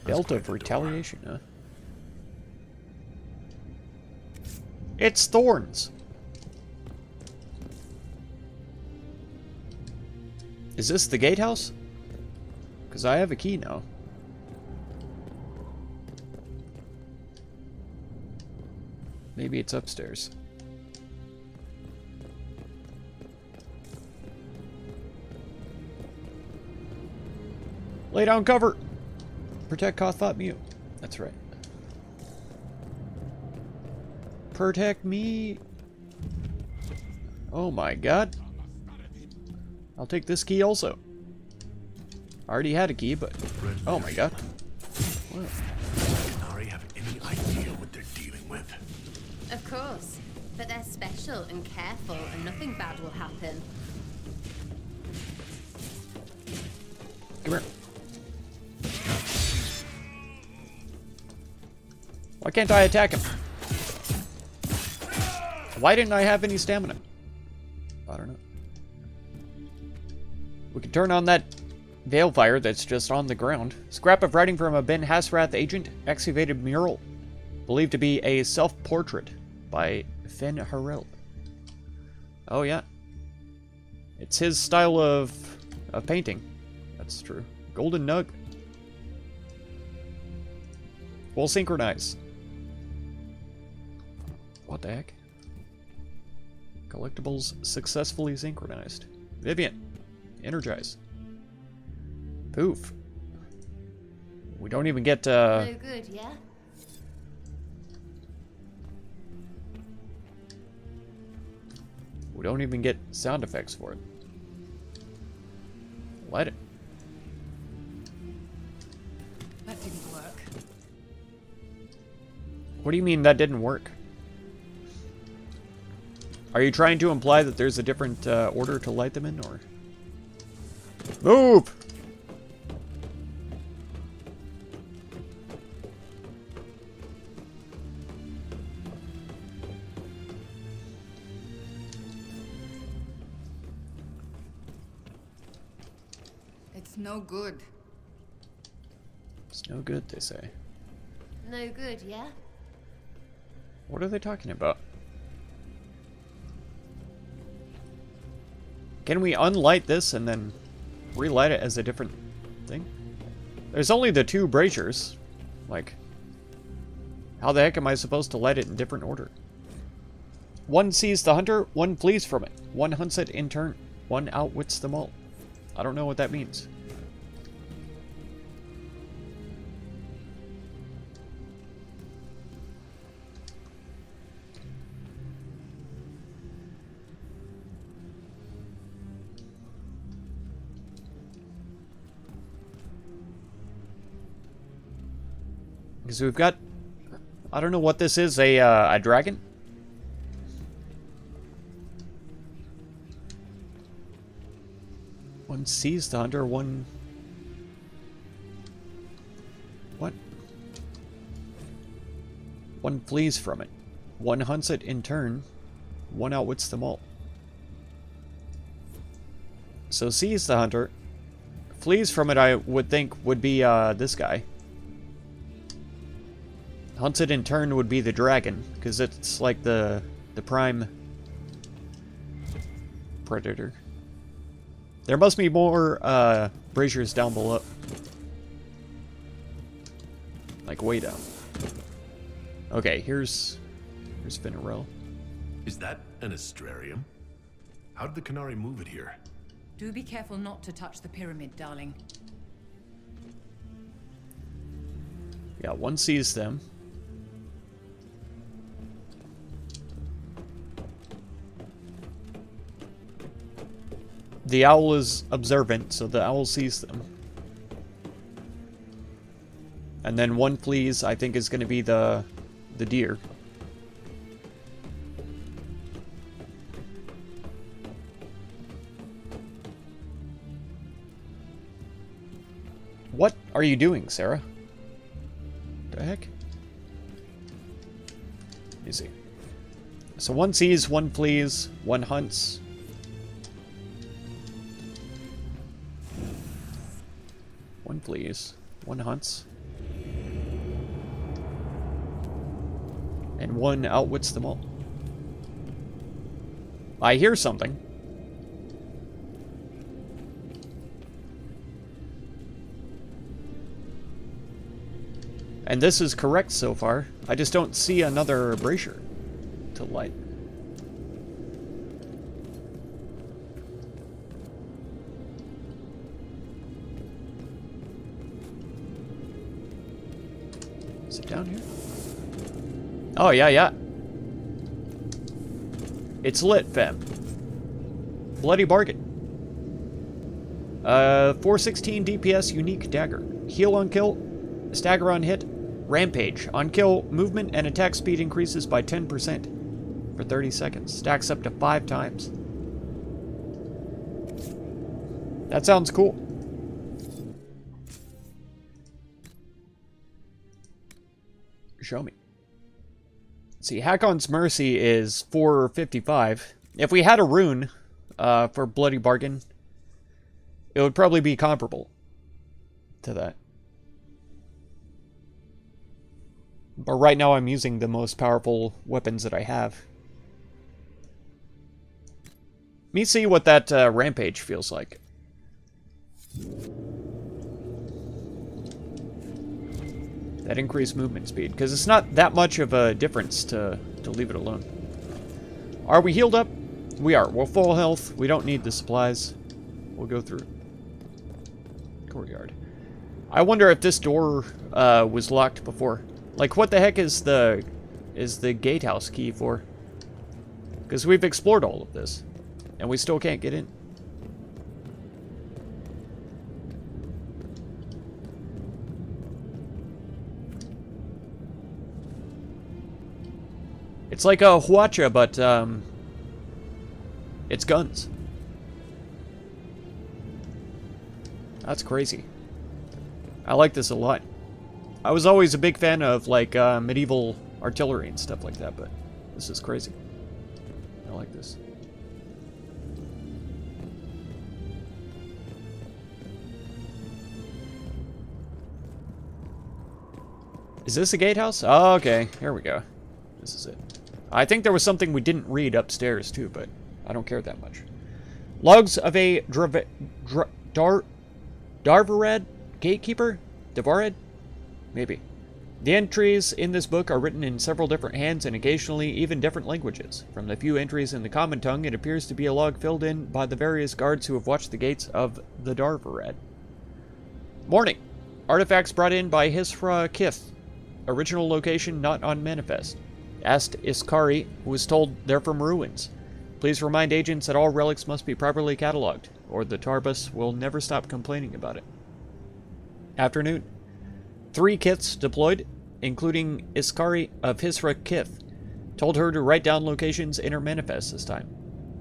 Belt of retaliation, huh? It's thorns. Is this the gatehouse? Because I have a key now. Maybe it's upstairs. Lay down cover. Protect Kothot Mew. That's right. Protect me. Oh my god. I'll take this key also. I already had a key, but... Oh my god. What? Does Qunari have any idea what they're dealing with? Of course. But they're special and careful, and nothing bad will happen. Come here. Why can't I attack him? Why didn't I have any stamina? I don't know. We can turn on that veil fire that's just on the ground. Scrap of writing from a Ben Hasrath agent. Excavated mural. Believed to be a self-portrait by Fen Harel. Oh yeah. It's his style of painting. That's true. Golden Nug. We'll synchronize. What the heck? Collectibles successfully synchronized. Vivian, energize. Poof. We don't even get No good, yeah? we don't even get sound effects for it. Light it. That didn't work. What do you mean that didn't work? Are you trying to imply that there's a different order to light them in, or? Move! It's no good. It's no good, they say. No good, yeah? What are they talking about? Can we unlight this and then relight it as a different thing? There's only the two braziers. Like, how the heck am I supposed to light it in different order? One sees the hunter, one flees from it. One hunts it in turn. One outwits them all. I don't know what that means. Because we've got, I don't know what this is, a dragon? One sees the hunter, one... What? One flees from it. One hunts it in turn. One outwits them all. So sees the hunter. Flees from it, I would think, would be this guy. Hunts it in turn would be the dragon, because it's like the prime predator. There must be more braziers down below. Like way down. Okay, here's Finarel. Is that an astrarium? How did the Qunari move it here? Do be careful not to touch the pyramid, darling. Yeah, one sees them. The owl is observant, so the owl sees them. And then one flees, I think, is going to be the the deer. What are you doing, Sarah? The heck? Let me see. So one sees, one flees, one hunts. One flees, one hunts. And one outwits them all. I hear something. And this is correct so far. I just don't see another brazier to light. Is it down here? Oh, yeah. It's lit, fam. Bloody bargain. 416 DPS unique dagger. Heal on kill, stagger on hit, rampage. On kill, movement and attack speed increases by 10% for 30 seconds. Stacks up to 5 times. That sounds cool. Show me. See, Hakon's Mercy is 455. If we had a rune for Bloody Bargain, it would probably be comparable to that. But right now I'm using the most powerful weapons that I have. Let me see what that rampage feels like. That increased movement speed, because it's not that much of a difference to leave it alone. Are we healed up? We are. We're full health. We don't need the supplies. We'll go through. Courtyard. I wonder if this door was locked before. Like, what the heck is the gatehouse key for? Because we've explored all of this, and we still can't get in. It's like a Huacha, but it's guns. That's crazy. I like this a lot. I was always a big fan of like medieval artillery and stuff like that, but this is crazy. I like this. Is this a gatehouse? Oh, okay. Here we go. This is it. I think there was something we didn't read upstairs too, but I don't care that much. Logs of a Darvarad gatekeeper? Davarad? Maybe. The entries in this book are written in several different hands and occasionally even different languages. From the few entries in the common tongue, it appears to be a log filled in by the various guards who have watched the gates of the Darvarad. Morning. Artifacts brought in by Hisra Kith. Original location not on manifest. Asked Iskari, who was told they're from ruins. Please remind agents that all relics must be properly cataloged, or the Tarbus will never stop complaining about it. Afternoon. 3 Kiths deployed, including Iskari of Hisra Kith. Told her to write down locations in her manifest this time.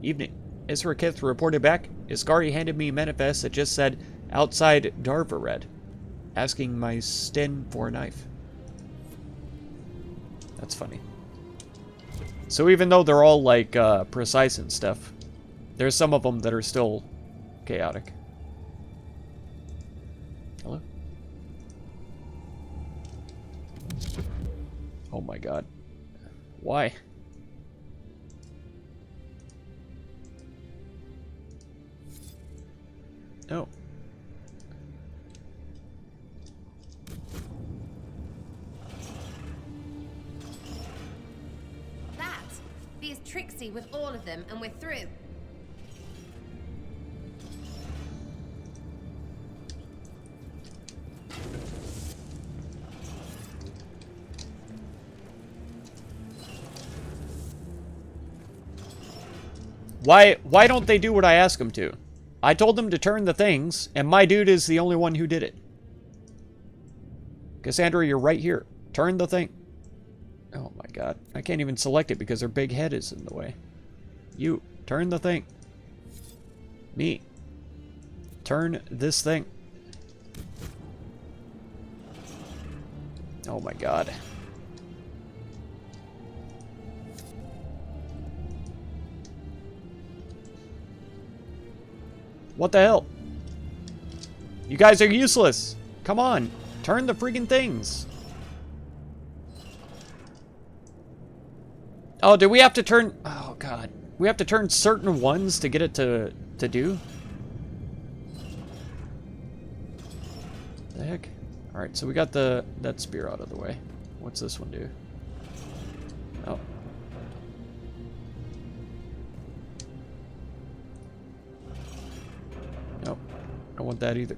Evening. Hisra Kith reported back. Iskari handed me manifest that just said, outside Darvarad, asking my Sten for a knife. That's funny. So even though they're all, like, precise and stuff, there's some of them that are still chaotic. Hello? Oh my god. Why? No. Be as tricksy with all of them, and we're through. Why don't they do what I ask them to? I told them to turn the things, and my dude is the only one who did it. Cassandra, you're right here. Turn the thing. Oh my god. I can't even select it because her big head is in the way. You, turn the thing. Me. Turn this thing. Oh my god. What the hell? You guys are useless. Come on. Turn the freaking things. Oh, do we have to turn... Oh, God. We have to turn certain ones to get it to do? The heck? Alright, so we got that spear out of the way. What's this one do? Oh. Nope. I don't want that either.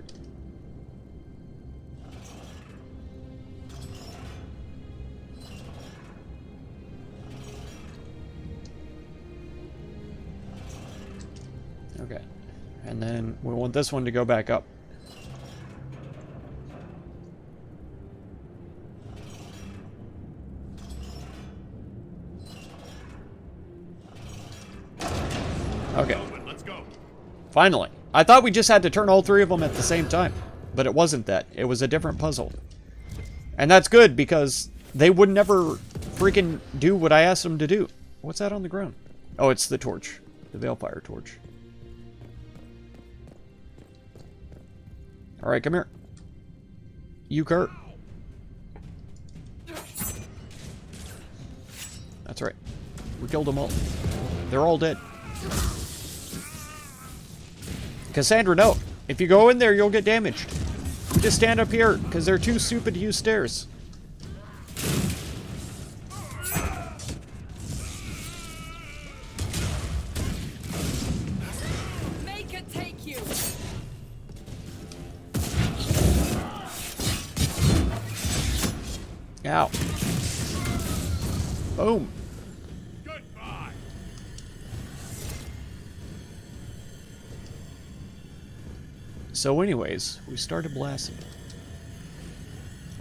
Okay. And then we want this one to go back up. Okay. Let's go. Finally. I thought we just had to turn all three of them at the same time. But it wasn't that. It was a different puzzle. And that's good because they would never freaking do what I asked them to do. What's that on the ground? Oh, it's the torch. The Veilfire torch. Alright, come here. You, Kurt. That's right. We killed them all. They're all dead. Cassandra, no. If you go in there, you'll get damaged. You just stand up here, because they're too stupid to use stairs. Make it take you. Ow. Boom. Goodbye. So anyways, we started blasting.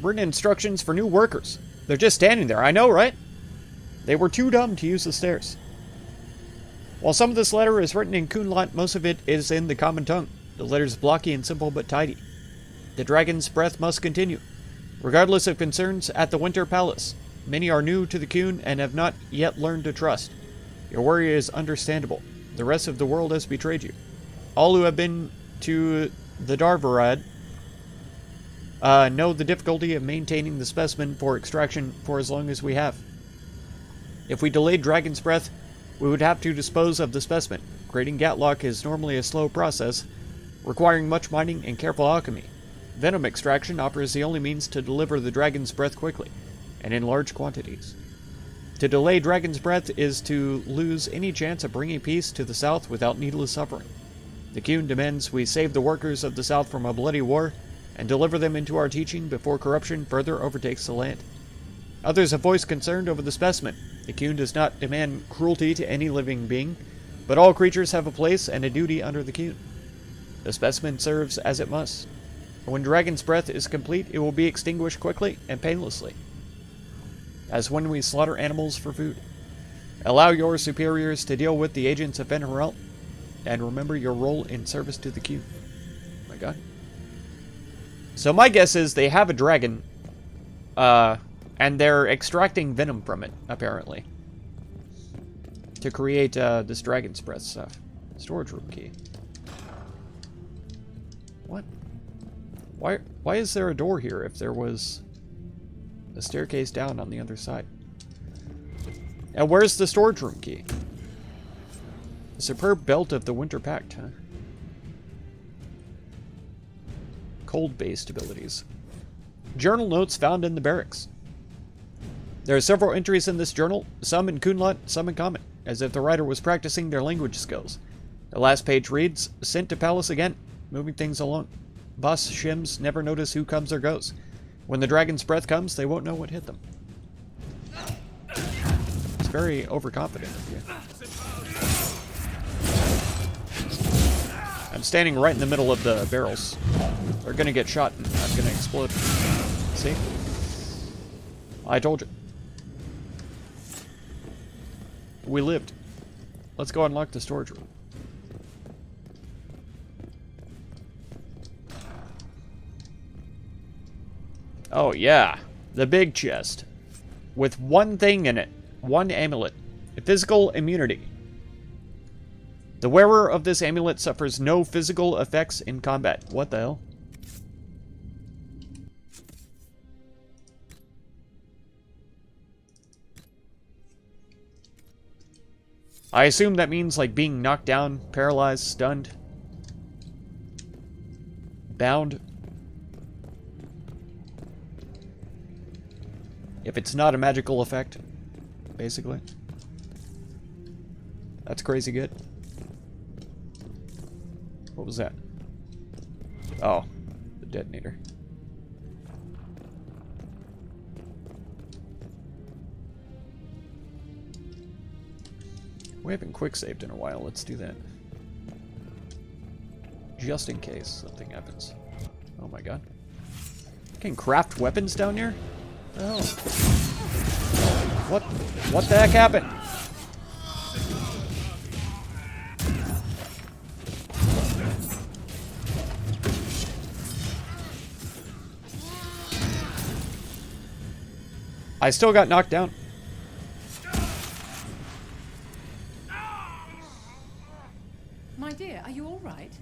Written instructions for new workers. They're just standing there, I know, right? They were too dumb to use the stairs. While some of this letter is written in Kunlat, most of it is in the common tongue. The letter's blocky and simple but tidy. The dragon's breath must continue. Regardless of concerns at the Winter Palace, many are new to the Kun and have not yet learned to trust. Your worry is understandable. The rest of the world has betrayed you. All who have been to the Darvarad know the difficulty of maintaining the specimen for extraction for as long as we have. If we delayed Dragon's Breath, we would have to dispose of the specimen. Creating Gatlock is normally a slow process, requiring much mining and careful alchemy. Venom extraction offers the only means to deliver the Dragon's Breath quickly, and in large quantities. To delay Dragon's Breath is to lose any chance of bringing peace to the South without needless suffering. The Kun demands we save the workers of the South from a bloody war, and deliver them into our teaching before corruption further overtakes the land. Others have voiced concern over the specimen. The Kun does not demand cruelty to any living being, but all creatures have a place and a duty under the Kun. The specimen serves as it must. When Dragon's Breath is complete, it will be extinguished quickly and painlessly, as when we slaughter animals for food. Allow your superiors to deal with the agents of Fen'Harel, and remember your role in service to the Kun. Oh my god. So my guess is they have a dragon, and they're extracting venom from it, apparently, to create this Dragon's Breath stuff. Storage room key. What? Why is there a door here if there was a staircase down on the other side? And where's the storage room key? The superb belt of the Winter Pact, huh? Cold-based abilities. Journal notes found in the barracks. There are several entries in this journal, some in Kunlat, some in Common, as if the writer was practicing their language skills. The last page reads, "Sent to palace again, moving things along. Boss shims never notice who comes or goes. When the Dragon's Breath comes, they won't know what hit them." It's very overconfident of you. I'm standing right in the middle of the barrels. They're gonna get shot and I'm gonna explode. See? I told you. We lived. Let's go unlock the storage room. Oh, yeah. The big chest. With one thing in it. One amulet. Physical immunity. The wearer of this amulet suffers no physical effects in combat. What the hell? I assume that means like being knocked down, paralyzed, stunned, bound. If it's not a magical effect, basically. That's crazy good. What was that? Oh, the detonator. We haven't quick-saved in a while. Let's do that. Just in case something happens. Oh my god. You can craft weapons down here? Oh. What the heck happened? I still got knocked down. My dear, are you all right?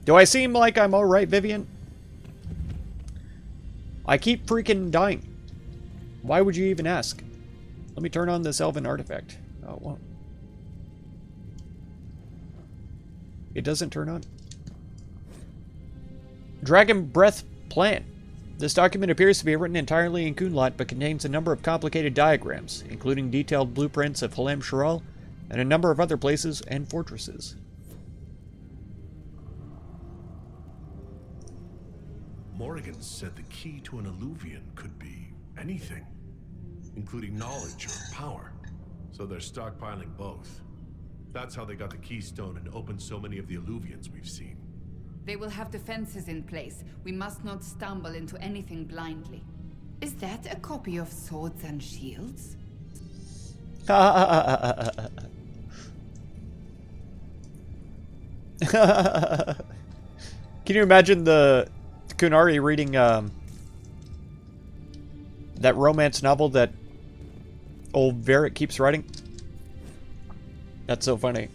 Do I seem like I'm alright, Vivian? I keep freaking dying. Why would you even ask? Let me turn on this elven artifact. Oh, it won't. It doesn't turn on. Dragon Breath Plan. This document appears to be written entirely in Kunlat, but contains a number of complicated diagrams, including detailed blueprints of Halem Sharal and a number of other places and fortresses. Morrigan said the key to an Illuvian could be anything, including knowledge or power. So they're stockpiling both. That's how they got the keystone and opened so many of the Illuvians we've seen. They will have defenses in place. We must not stumble into anything blindly. Is that a copy of Swords and Shields? Can you imagine the Kunari reading that romance novel that old Varric keeps writing? That's so funny.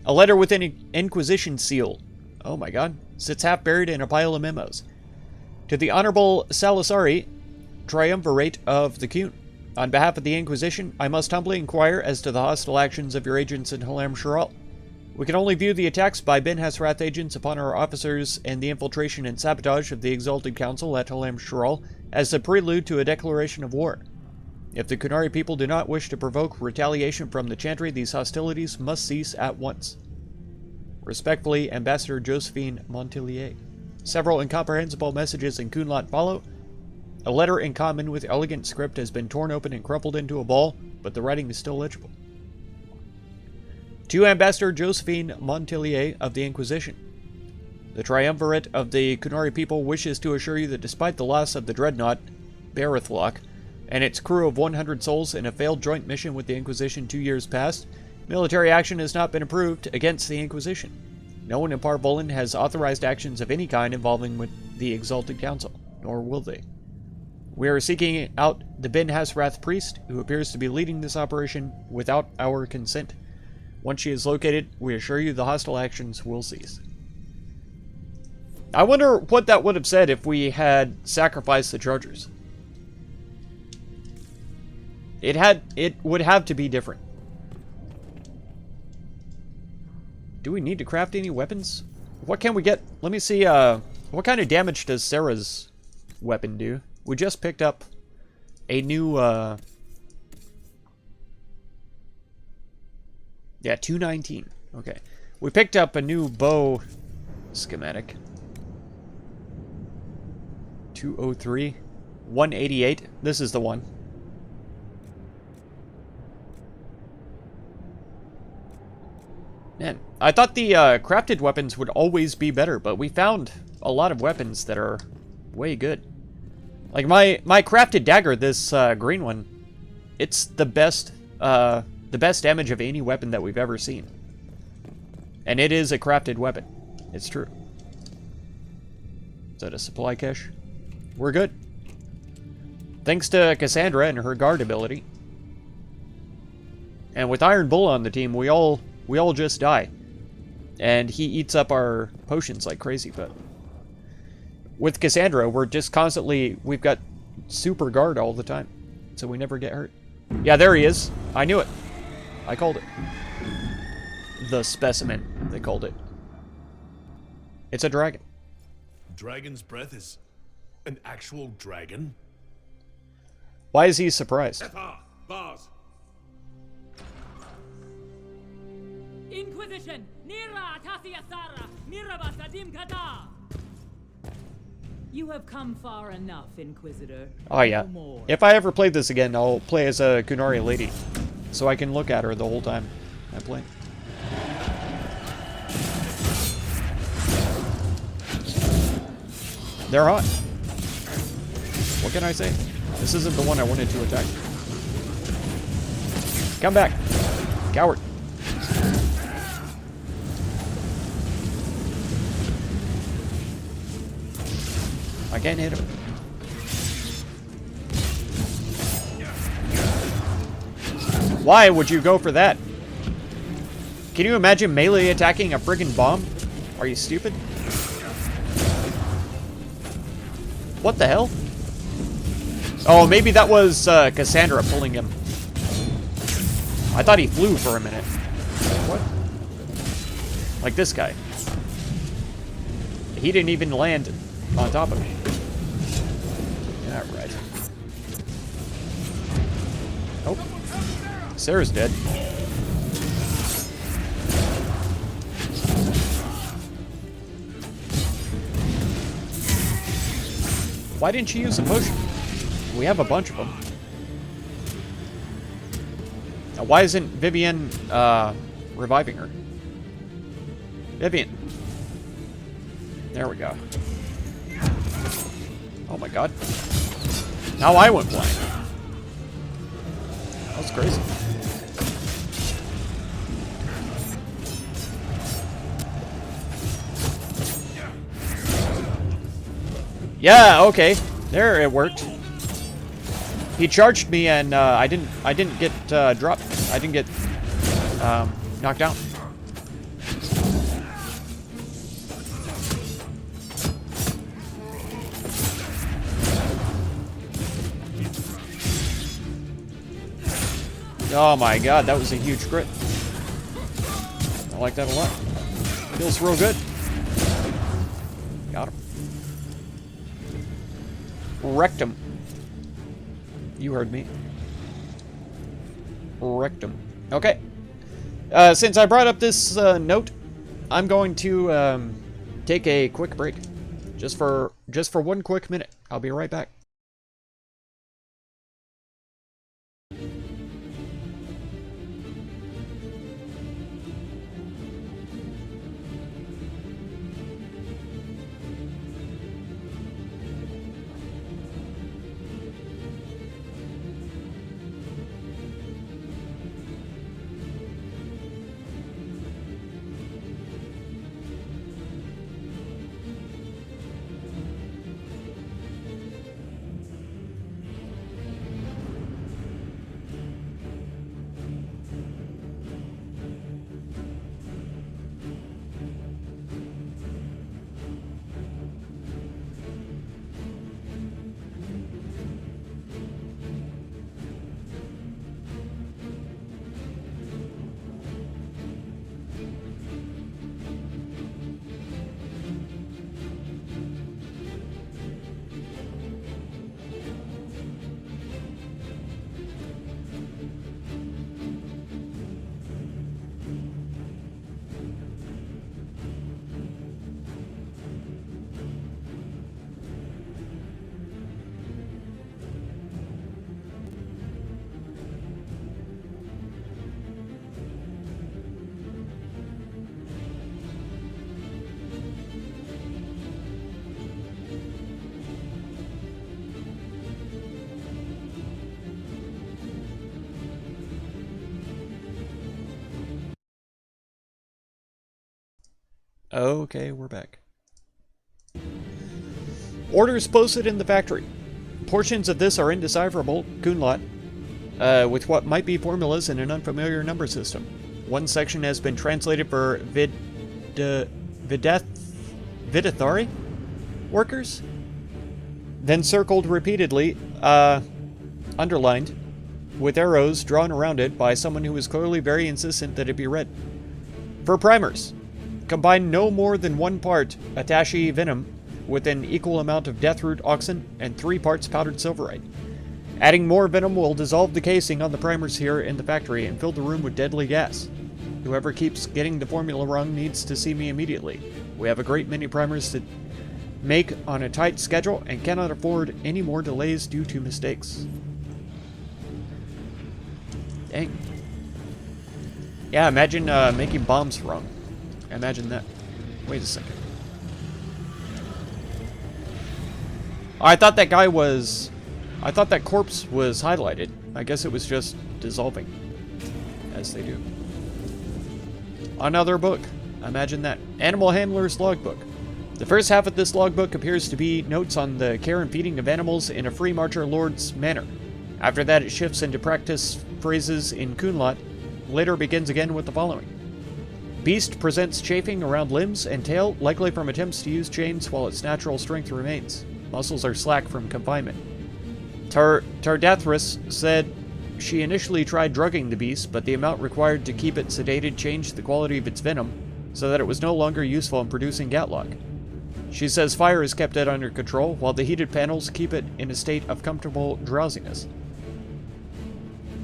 A letter with an Inquisition seal. Oh my god. Sits half buried in a pile of memos. To the Honorable Salisari, Triumvirate of the Kun. On behalf of the Inquisition, I must humbly inquire as to the hostile actions of your agents in Halem Sharal. We can only view the attacks by Ben Hasrath agents upon our officers and the infiltration and sabotage of the Exalted Council at Halem Sharal as a prelude to a declaration of war. If the Kunari people do not wish to provoke retaliation from the Chantry, these hostilities must cease at once. Respectfully, Ambassador Josephine Montelier. Several incomprehensible messages in Kunlat follow. A letter in common with elegant script has been torn open and crumpled into a ball, but the writing is still legible. To Ambassador Josephine Montelier of the Inquisition. The Triumvirate of the Kunari people wishes to assure you that despite the loss of the Dreadnought, Barithlock, and its crew of 100 souls in a failed joint mission with the Inquisition 2 years past, military action has not been approved against the Inquisition. No one in Parvolan has authorized actions of any kind involving with the Exalted Council, nor will they. We are seeking out the Ben Hasrath priest, who appears to be leading this operation without our consent. Once she is located, we assure you the hostile actions will cease. I wonder what that would have said if we had sacrificed the Chargers. It would have to be different. Do we need to craft any weapons? What can we get? Let me see, what kind of damage does Sarah's weapon do? We just picked up a new, yeah, 219. Okay. We picked up a new bow schematic. 203. 188. This is the one. Man, I thought the crafted weapons would always be better, but we found a lot of weapons that are way good. Like my crafted dagger, this green one, it's the best damage of any weapon that we've ever seen. And it is a crafted weapon. It's true. Is that a supply cache? We're good. Thanks to Cassandra and her guard ability. And with Iron Bull on the team, we all just die. And he eats up our potions like crazy, but with Cassandra, we're just constantly, we've got super guard all the time. So we never get hurt. Yeah, there he is. I knew it. I called it. The specimen, they called it. It's a dragon. Dragon's breath is an actual dragon? Why is he surprised? Bars. Inquisition! Nira Tasiasara! Miraba Sadim Kata! You have come far enough, Inquisitor. Oh yeah. No more. If I ever play this again, I'll play as a Kunaria lady. So I can look at her the whole time I play. They're hot. What can I say? This isn't the one I wanted to attack. Come back. Coward. I can't hit him. Why would you go for that? Can you imagine melee attacking a friggin' bomb? Are you stupid? What the hell? Oh, maybe that was Cassandra pulling him. I thought he flew for a minute. What? Like this guy. He didn't even land on top of me. Alright. Oh. Sarah's dead. Why didn't you use a potion? We have a bunch of them. Now, why isn't Vivienne reviving her? Vivienne. There we go. Oh my god. Now I went blind. That was crazy. Yeah, okay. There, it worked. He charged me and I didn't get dropped. I didn't get knocked down. Oh my god, that was a huge crit. I like that a lot. Feels real good. Got him. Wrecked him. You heard me. Wrecked him. Okay. Since I brought up this note, I'm going to take a quick break. Just for 1 quick minute. I'll be right back. Okay, we're back. Orders posted in the factory. Portions of this are indecipherable, Kunlot, with what might be formulas in an unfamiliar number system. One section has been translated for Vidathari workers, then circled repeatedly, underlined, with arrows drawn around it by someone who was clearly very insistent that it be read. For primers, combine no more than 1 part Atashi venom with an equal amount of deathroot oxen and 3 parts powdered silverite. Adding more venom will dissolve the casing on the primers here in the factory and fill the room with deadly gas. Whoever keeps getting the formula wrong needs to see me immediately. We have a great many primers to make on a tight schedule and cannot afford any more delays due to mistakes. Dang. Yeah, imagine making bombs wrong. Imagine that. Wait a second. I thought that guy was... I thought that corpse was highlighted. I guess it was just dissolving. As they do. Another book. Imagine that. Animal Handler's Logbook. The first half of this logbook appears to be notes on the care and feeding of animals in a free marcher lord's manner. After that it shifts into practice phrases in Kunlot. Later begins again with the following. Beast presents chafing around limbs and tail, likely from attempts to use chains while its natural strength remains. Muscles are slack from confinement. Tardathris said she initially tried drugging the beast, but the amount required to keep it sedated changed the quality of its venom, so that it was no longer useful in producing Gatlock. She says fire has kept it under control, while the heated panels keep it in a state of comfortable drowsiness.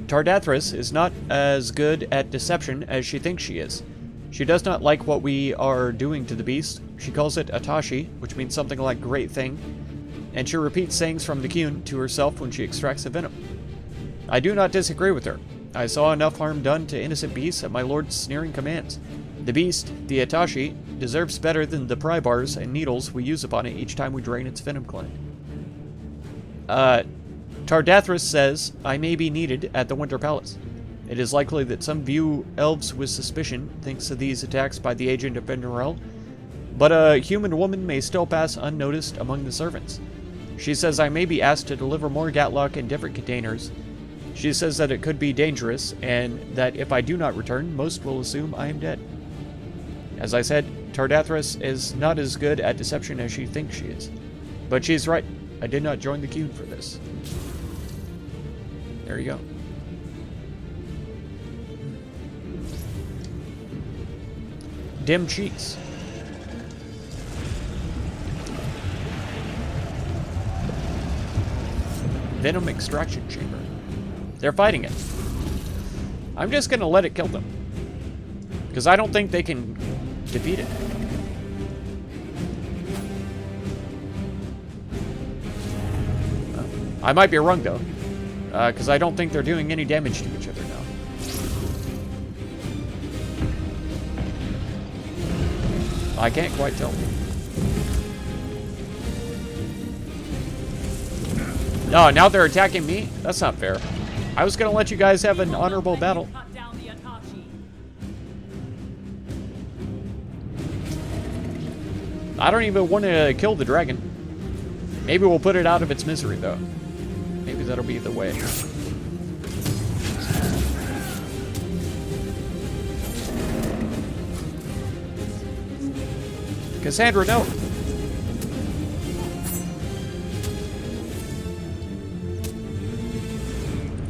Tardathris is not as good at deception as she thinks she is. She does not like what we are doing to the beast. She calls it Atashi, which means something like great thing, and she repeats sayings from the Kyun to herself when she extracts the venom. I do not disagree with her. I saw enough harm done to innocent beasts at my lord's sneering commands. The beast, the Atashi, deserves better than the pry bars and needles we use upon it each time we drain its venom gland. Tardathris says I may be needed at the Winter Palace. It is likely that some view elves with suspicion thanks to these attacks by the agent of Fenrirel, but a human woman may still pass unnoticed among the servants. She says I may be asked to deliver more Gatlock in different containers. She says that it could be dangerous, and that if I do not return, most will assume I am dead. As I said, Tardathris is not as good at deception as she thinks she is. But she's right. I did not join the Kyun for this. There you go. Dim cheeks. Venom extraction chamber. They're fighting it. I'm just gonna let it kill them. Because I don't think they can defeat it. I might be wrong though. Because I don't think they're doing any damage to each other now. I can't quite tell. No, now they're attacking me? That's not fair. I was gonna let you guys have an honorable battle. I don't even want to kill the dragon. Maybe we'll put it out of its misery, though. Maybe that'll be the way. Cassandra, no!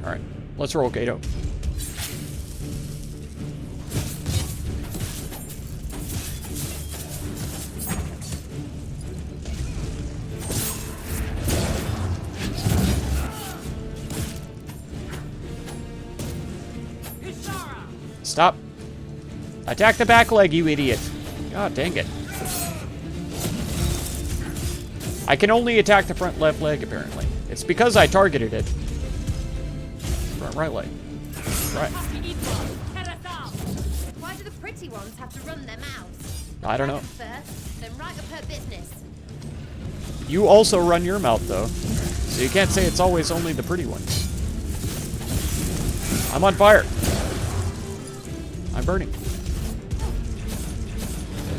Alright, let's roll Gato. Stop. Attack the back leg, you idiot. God dang it. I can only attack the front left leg, apparently. It's because I targeted it. Front right leg. Right. Why do the pretty ones have to run their mouths? I don't know. First, then right up her business. You also run your mouth, though. So you can't say it's always only the pretty ones. I'm on fire. I'm burning.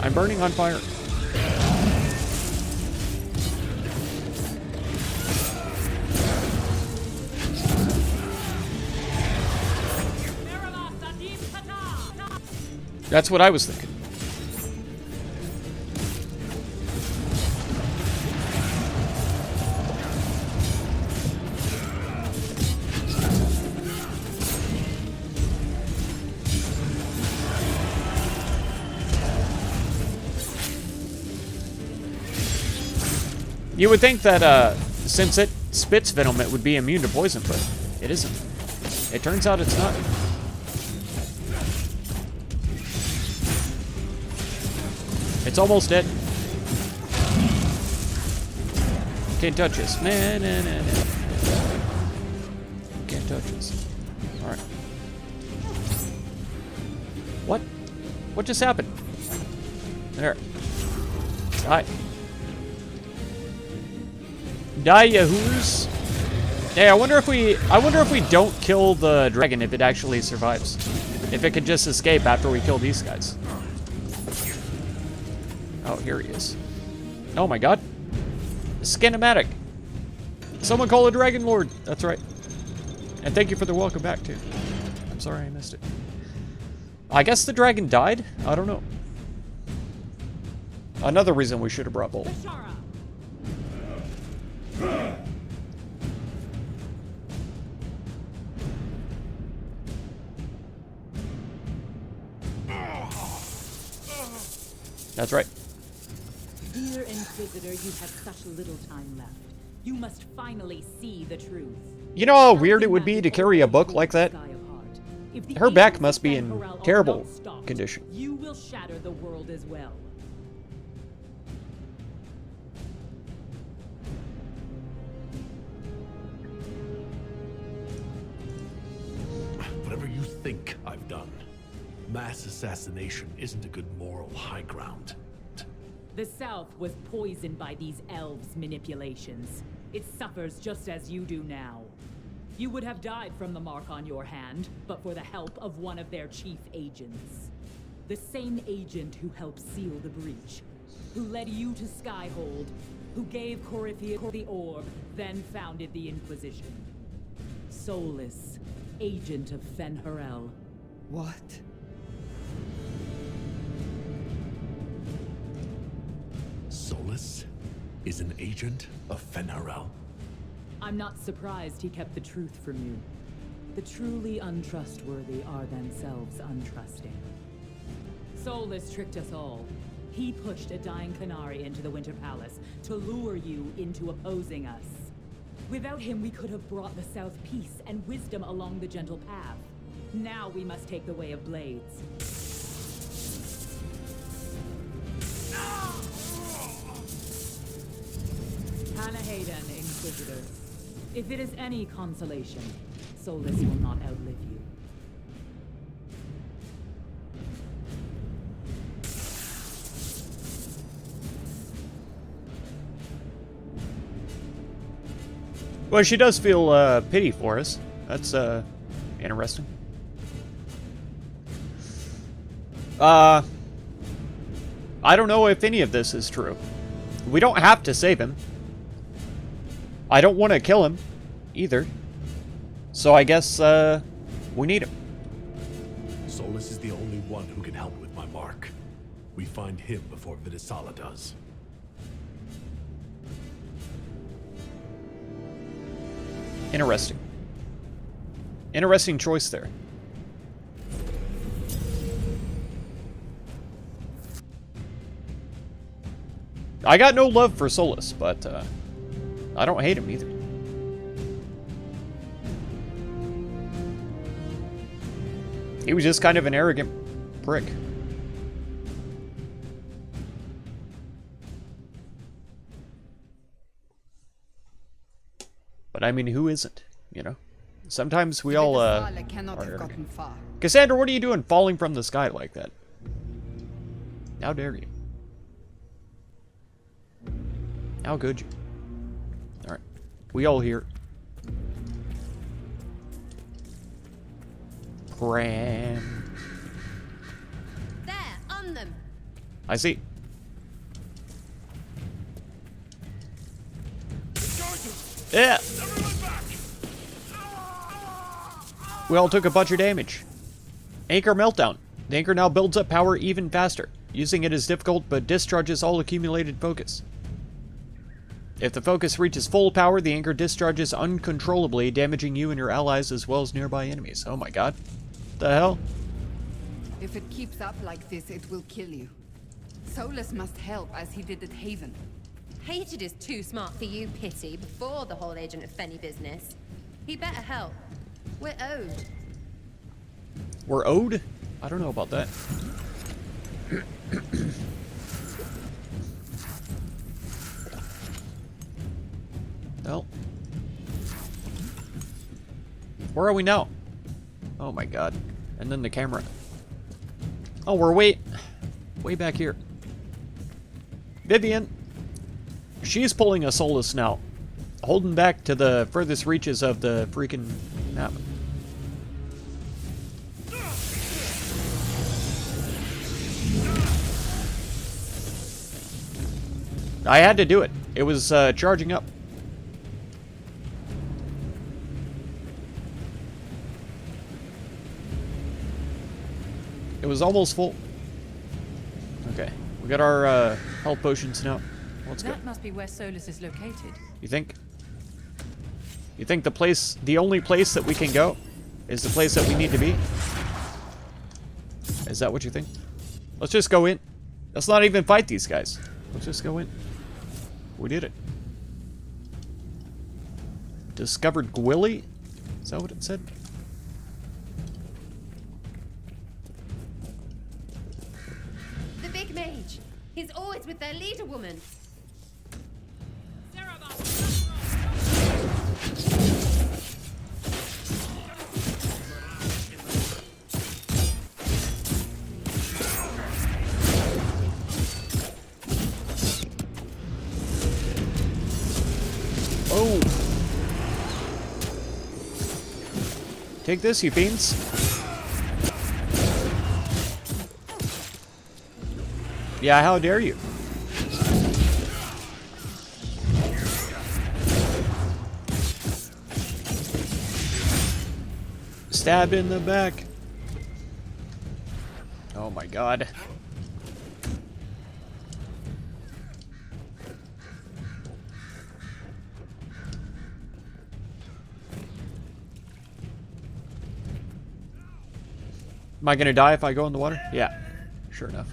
I'm burning on fire. That's what I was thinking. You would think that, since it spits venom, it would be immune to poison, but it isn't. It turns out it's not. It's almost dead. Can't touch us. Nah, nah, nah, nah. Can't touch us. Alright. What? What just happened? There. Die. Die, yahoos. Hey, I wonder if we don't kill the dragon, if it actually survives. If it could just escape after we kill these guys. Oh, here he is. Oh my god. Schematic. Someone call a Dragon Lord. That's right. And thank you for the welcome back, too. I'm sorry I missed it. I guess the dragon died? I don't know. Another reason we should have brought Bolt. That's right. Dear Inquisitor, you have such little time left. You must finally see the truth. You know how weird it would be to carry a book like that? Her back must be in terrible condition. You will shatter the world as well. Whatever you think I've done, mass assassination isn't a good moral high ground. The South was poisoned by these elves' manipulations. It suffers just as you do now. You would have died from the mark on your hand, but for the help of one of their chief agents. The same agent who helped seal the breach, who led you to Skyhold, who gave Corypheus the orb, then founded the Inquisition. Soulless, agent of Fen'Harel. What? Solus is an agent of Fen'Harel. I'm not surprised he kept the truth from you. The truly untrustworthy are themselves untrusting. Solus tricked us all. He pushed a dying Canary into the Winter Palace to lure you into opposing us. Without him, we could have brought the South peace and wisdom along the gentle path. Now we must take the way of blades. Hanahadan, Inquisitor. If it is any consolation, Solus will not outlive you. Well, she does feel pity for us. That's interesting. I don't know if any of this is true. We don't have to save him. I don't want to kill him either. So I guess we need him. Solus is the only one who can help with my mark. We find him before Vidisala does. Interesting. Interesting choice there. I got no love for Solus, but I don't hate him either. He was just kind of an arrogant prick. But I mean, who isn't? You know? Sometimes we all cannot have gotten far. Cassandra, what are you doing falling from the sky like that? How dare you? How could you? Alright. We all here. Cram. There, on them. I see. Yeah. We all took a bunch of damage. Anchor meltdown. The anchor now builds up power even faster. Using it is difficult, but discharges all accumulated focus. If the focus reaches full power, the anchor discharges uncontrollably, damaging you and your allies as well as nearby enemies. Oh my god. The hell? If it keeps up like this, it will kill you. Solus must help as he did at Haven. Hated is too smart for you, Pity, before the whole Agent of Fenny business. He better help. We're owed. We're owed? I don't know about that. Well. Where are we now? Oh my god. And then the camera. Oh, we're way back here. Vivian. She's pulling a Solus now. Holding back to the furthest reaches of the freaking map. I had to do it. It was charging up. It was almost full. Okay, we got our health potions now. Let's go. That must be where Solus is located. You think? You think the only place that we can go is the place that we need to be? Is that what you think? Let's just go in. Let's not even fight these guys. Let's just go in. We did it. Discovered Gwilly? Is that what it said? The big mage. He's always with their leader woman. Oh! Take this, you fiends. Yeah, how dare you? Stab in the back. Oh my god. Am I gonna die if I go in the water? Yeah, sure enough.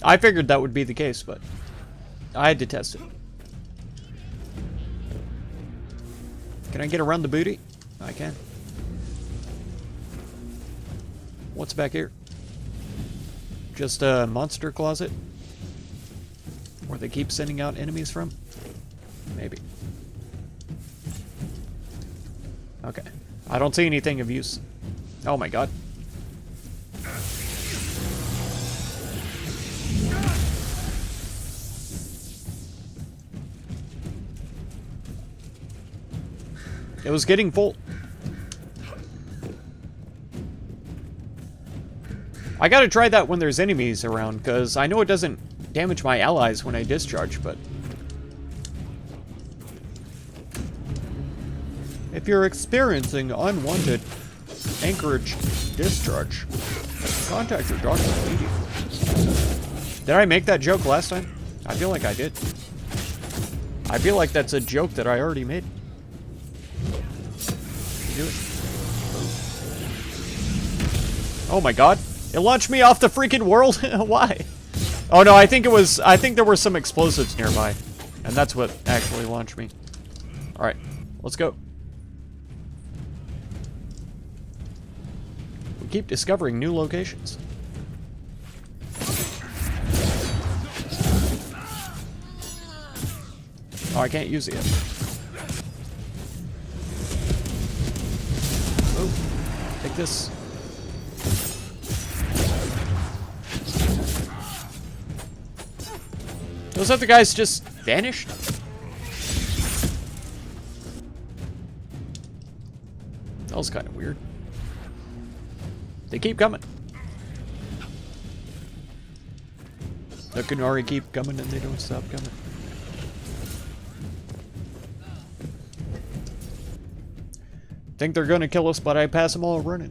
I figured that would be the case, but I had to test it. Can I get around the booty? I can. What's back here? Just a monster closet? Where they keep sending out enemies from? Maybe. Okay. I don't see anything of use. Oh my god. It was getting full. I gotta try that when there's enemies around, because I know it doesn't damage my allies when I discharge, but... If you're experiencing unwanted anchorage discharge, contact your doctor immediately. Did I make that joke last time? I feel like I did. I feel like that's a joke that I already made. Do it. Oh my god. It launched me off the freaking world? Why? Oh no, I think there were some explosives nearby. And that's what actually launched me. Alright, let's go. We keep discovering new locations. Oh, I can't use it yet. Oh, take this. Those other guys just vanished? That was kind of weird. They keep coming. The Kunari keep coming and they don't stop coming. Think they're gonna kill us, but I pass them all running.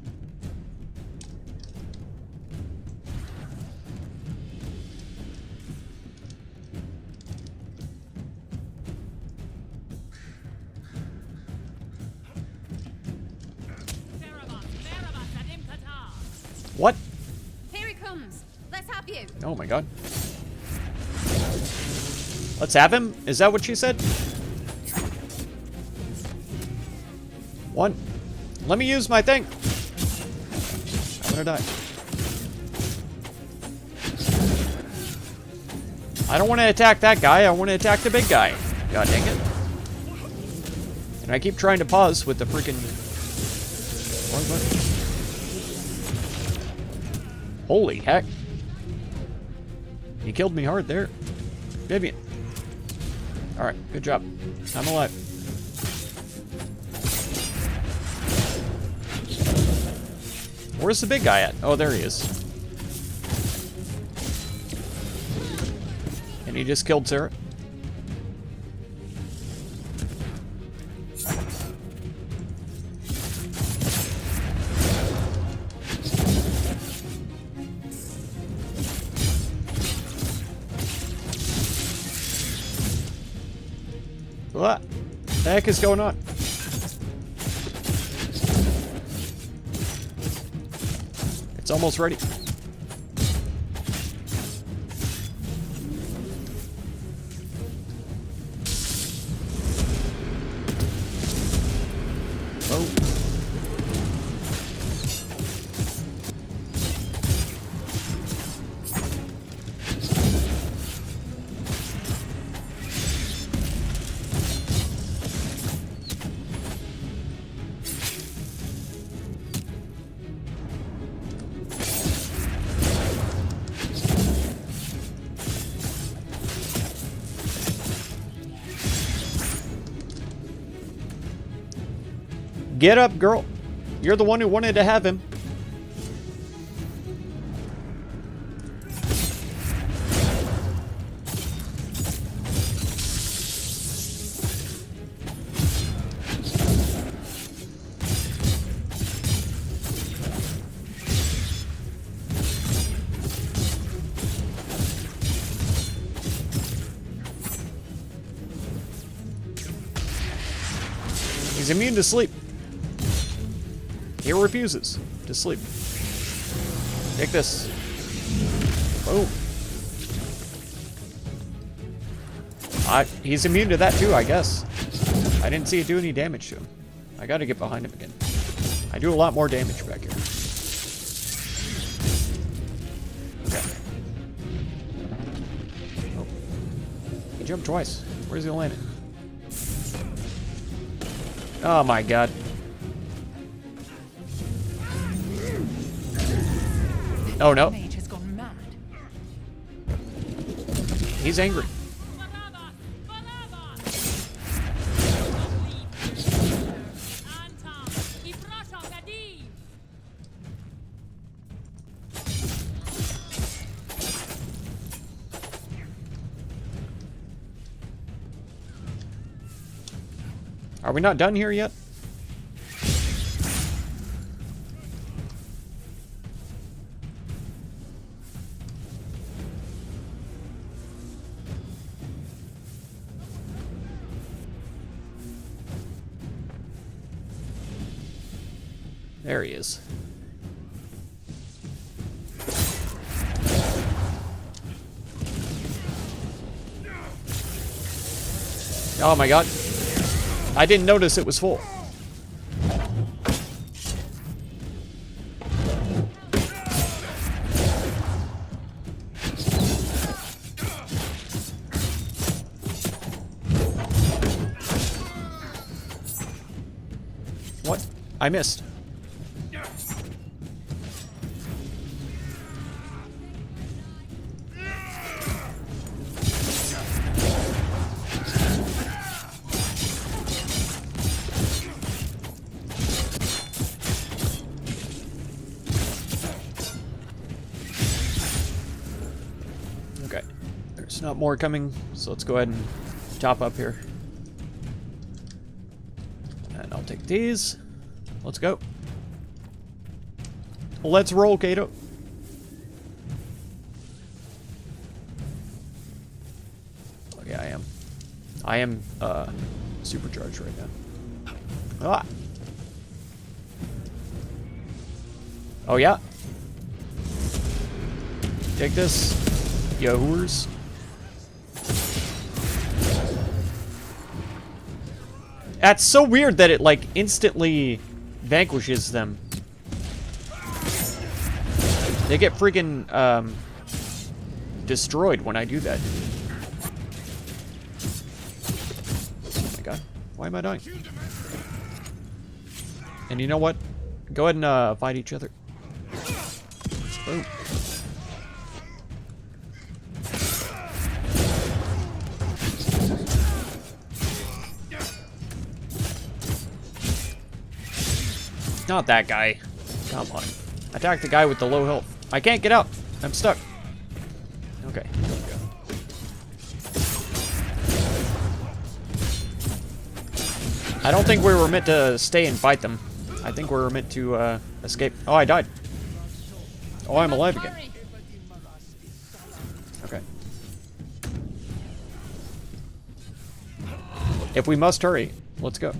What? Here he comes. Let's have you. Oh my god. Let's have him? Is that what she said? One. Let me use my thing. I'm gonna die. I don't want to attack that guy. I want to attack the big guy. God dang it. And I keep trying to pause with the freaking... wrong button. Holy heck. He killed me hard there. Vivian. Alright, good job. I'm alive. Where's the big guy at? Oh, there he is. And he just killed Sarah. What the heck is going on? It's almost ready. Oh. Get up, girl. You're the one who wanted to have him. He's immune to sleep. He refuses to sleep. Take this. Boom. He's immune to that too, I guess. I didn't see it do any damage to him. I gotta get behind him again. I do a lot more damage back here. Okay. Oh. He jumped twice. Where's he landing? Oh my god. Oh no. He's angry. Are we not done here yet? There he is. Oh my god. I didn't notice it was full. What? I missed. Okay. Not more coming, so let's go ahead and top up here. And I'll take these. Let's go. Let's roll, Kato. Oh, yeah, I am. I am supercharged right now. Ah. Oh, yeah. Take this, yo-hoers. That's so weird that it, like, instantly vanquishes them. They get freaking, destroyed when I do that. Oh my god. Why am I dying? And you know what? Go ahead and, fight each other. Boom. Not that guy. Come on. Attack the guy with the low health. I can't get out. I'm stuck. Okay. There we go. I don't think we were meant to stay and fight them. I think we were meant to escape. Oh, I died. Oh, I'm alive again. Okay. If we must hurry, let's go.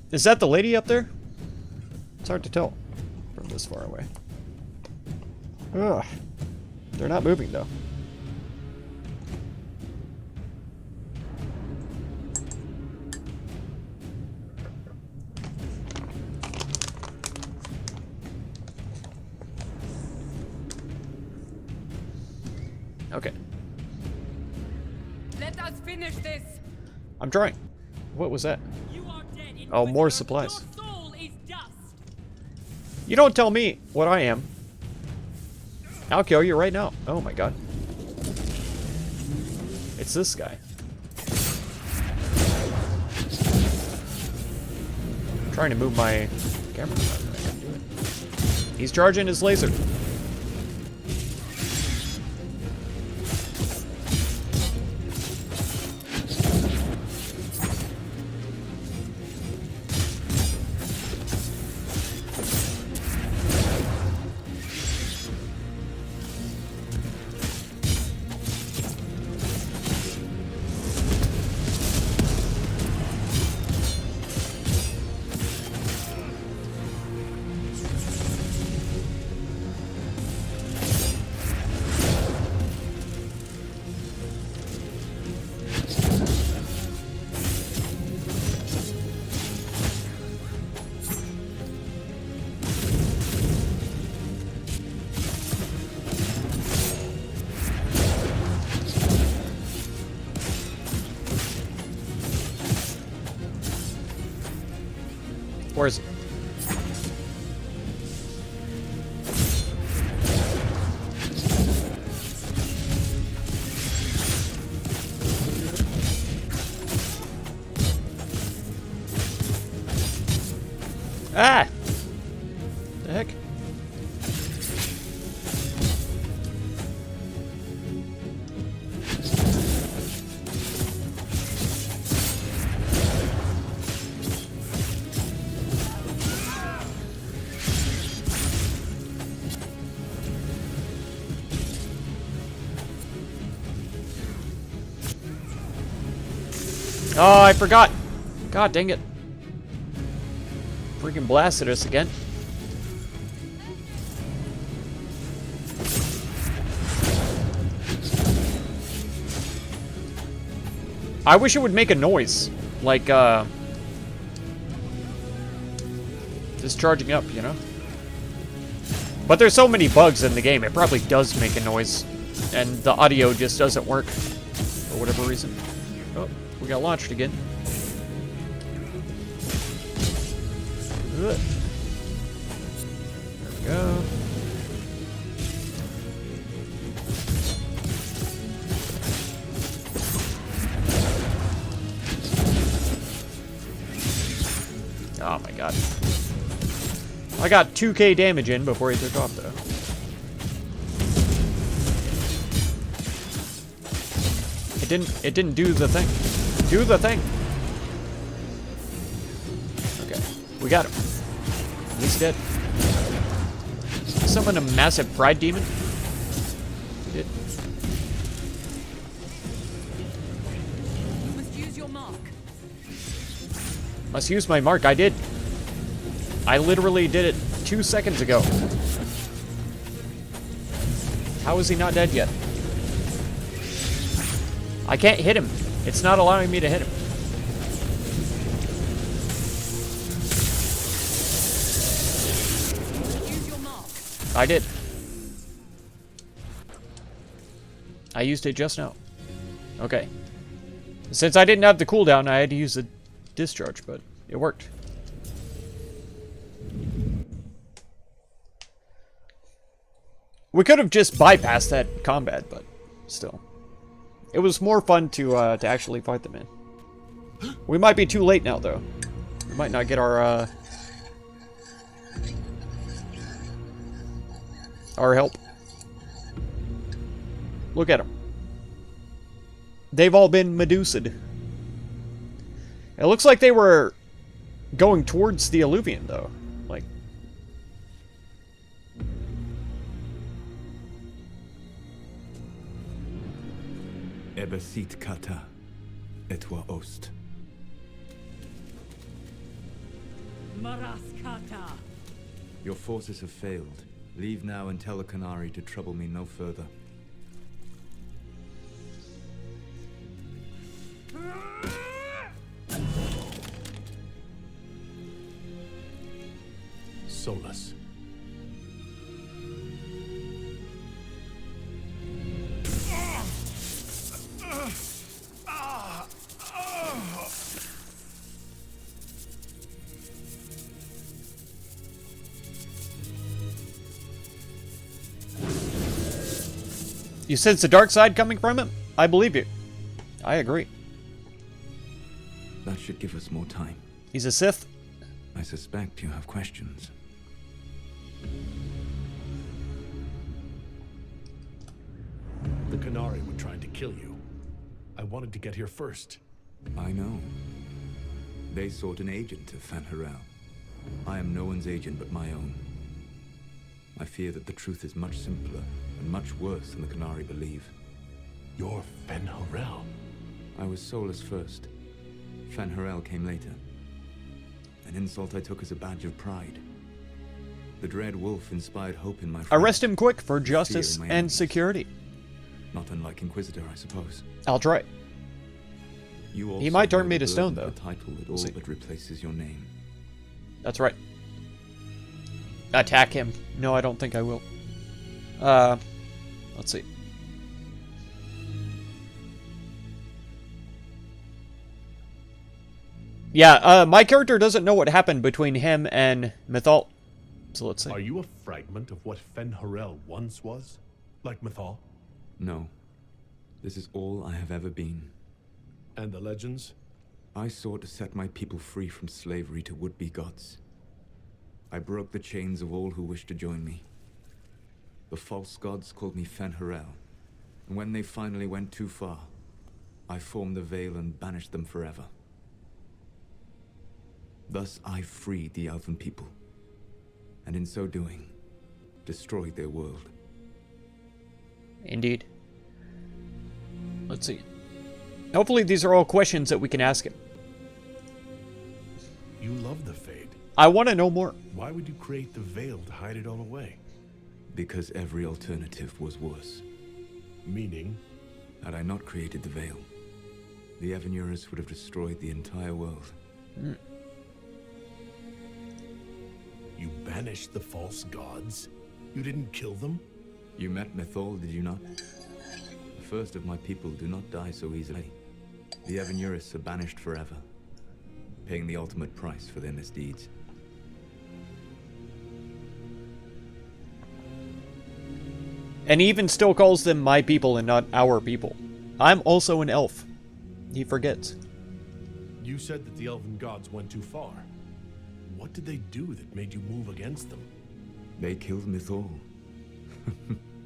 Is that the lady up there? It's hard to tell from this far away. Ugh. They're not moving, though. Okay. Let us finish this. I'm trying. What was that? Oh, more supplies. You don't tell me what I am. I'll kill you right now. Oh my god. It's this guy. I'm trying to move my camera. I can't do it. He's charging his laser. Where is it? Ah! The heck? Oh, I forgot. God dang it. Freaking blasted us again. I wish it would make a noise. Like, just charging up, you know? But there's so many bugs in the game, it probably does make a noise. And the audio just doesn't work. For whatever reason. Oh, we got launched again. There we go. god. I got 2k damage in before he took off, though. It didn't do the thing. Do the thing! Okay. We got him. He's dead. Summon a massive pride demon? We did. You must use your mark. Must use my mark. I did. I literally did it 2 seconds ago. How is he not dead yet? I can't hit him. It's not allowing me to hit him. Use your mark. I did. I used it just now. Okay. Since I didn't have the cooldown, I had to use the discharge, but it worked. We could have just bypassed that combat, but still. It was more fun to actually fight them in. We might be too late now, though. We might not get our help. Look at them. They've all been Medusa'd. It looks like they were going towards the Alluvion, though. Like... Ebesit kata, etwa ost. Maraskata. Your forces have failed. Leave now and tell the Canary to trouble me no further. Solus. You sense the dark side coming from him? I believe you. I agree. That should give us more time. He's a Sith. I suspect you have questions. The Canary were trying to kill you. I wanted to get here first. I know. They sought an agent of Fen'Harel. I am no one's agent but my own. I fear that the truth is much simpler and much worse than the Canary believe. You're Fen'Harel. I was Solus first. Fen'Harel came later. An insult I took as a badge of pride. The Dreadwolf inspired hope in my friends. Arrest him quick for justice and security. Not unlike Inquisitor, I suppose. I'll try. You also he might turn hold me the to stone, burden though. of a title that all but replaces your name. That's right. Attack him. No, I don't think I will. Let's see. Yeah, my character doesn't know what happened between him and Mythal. So let's see. Are you a fragment of what Fen'Harel once was? Like Mythal? No. This is all I have ever been. And the legends? I sought to set my people free from slavery to would-be gods. I broke the chains of all who wished to join me. The false gods called me Fen'Harel, and when they finally went too far, I formed the Veil and banished them forever. Thus I freed the Elven people, and in so doing, destroyed their world. Indeed. Let's see. Hopefully these are all questions that we can ask him. You love the Fade. I want to know more. Why would you create the Veil to hide it all away? Because every alternative was worse. Meaning? Had I not created the Veil, the Evanurus would have destroyed the entire world. You banished the false gods? You didn't kill them? You met Mythal, did you not? The first of my people do not die so easily. The Evanurus are banished forever, paying the ultimate price for their misdeeds. And he even still calls them my people and not our people. I'm also an elf. He forgets. You said that the elven gods went too far. What did they do that made you move against them? They killed Mythal.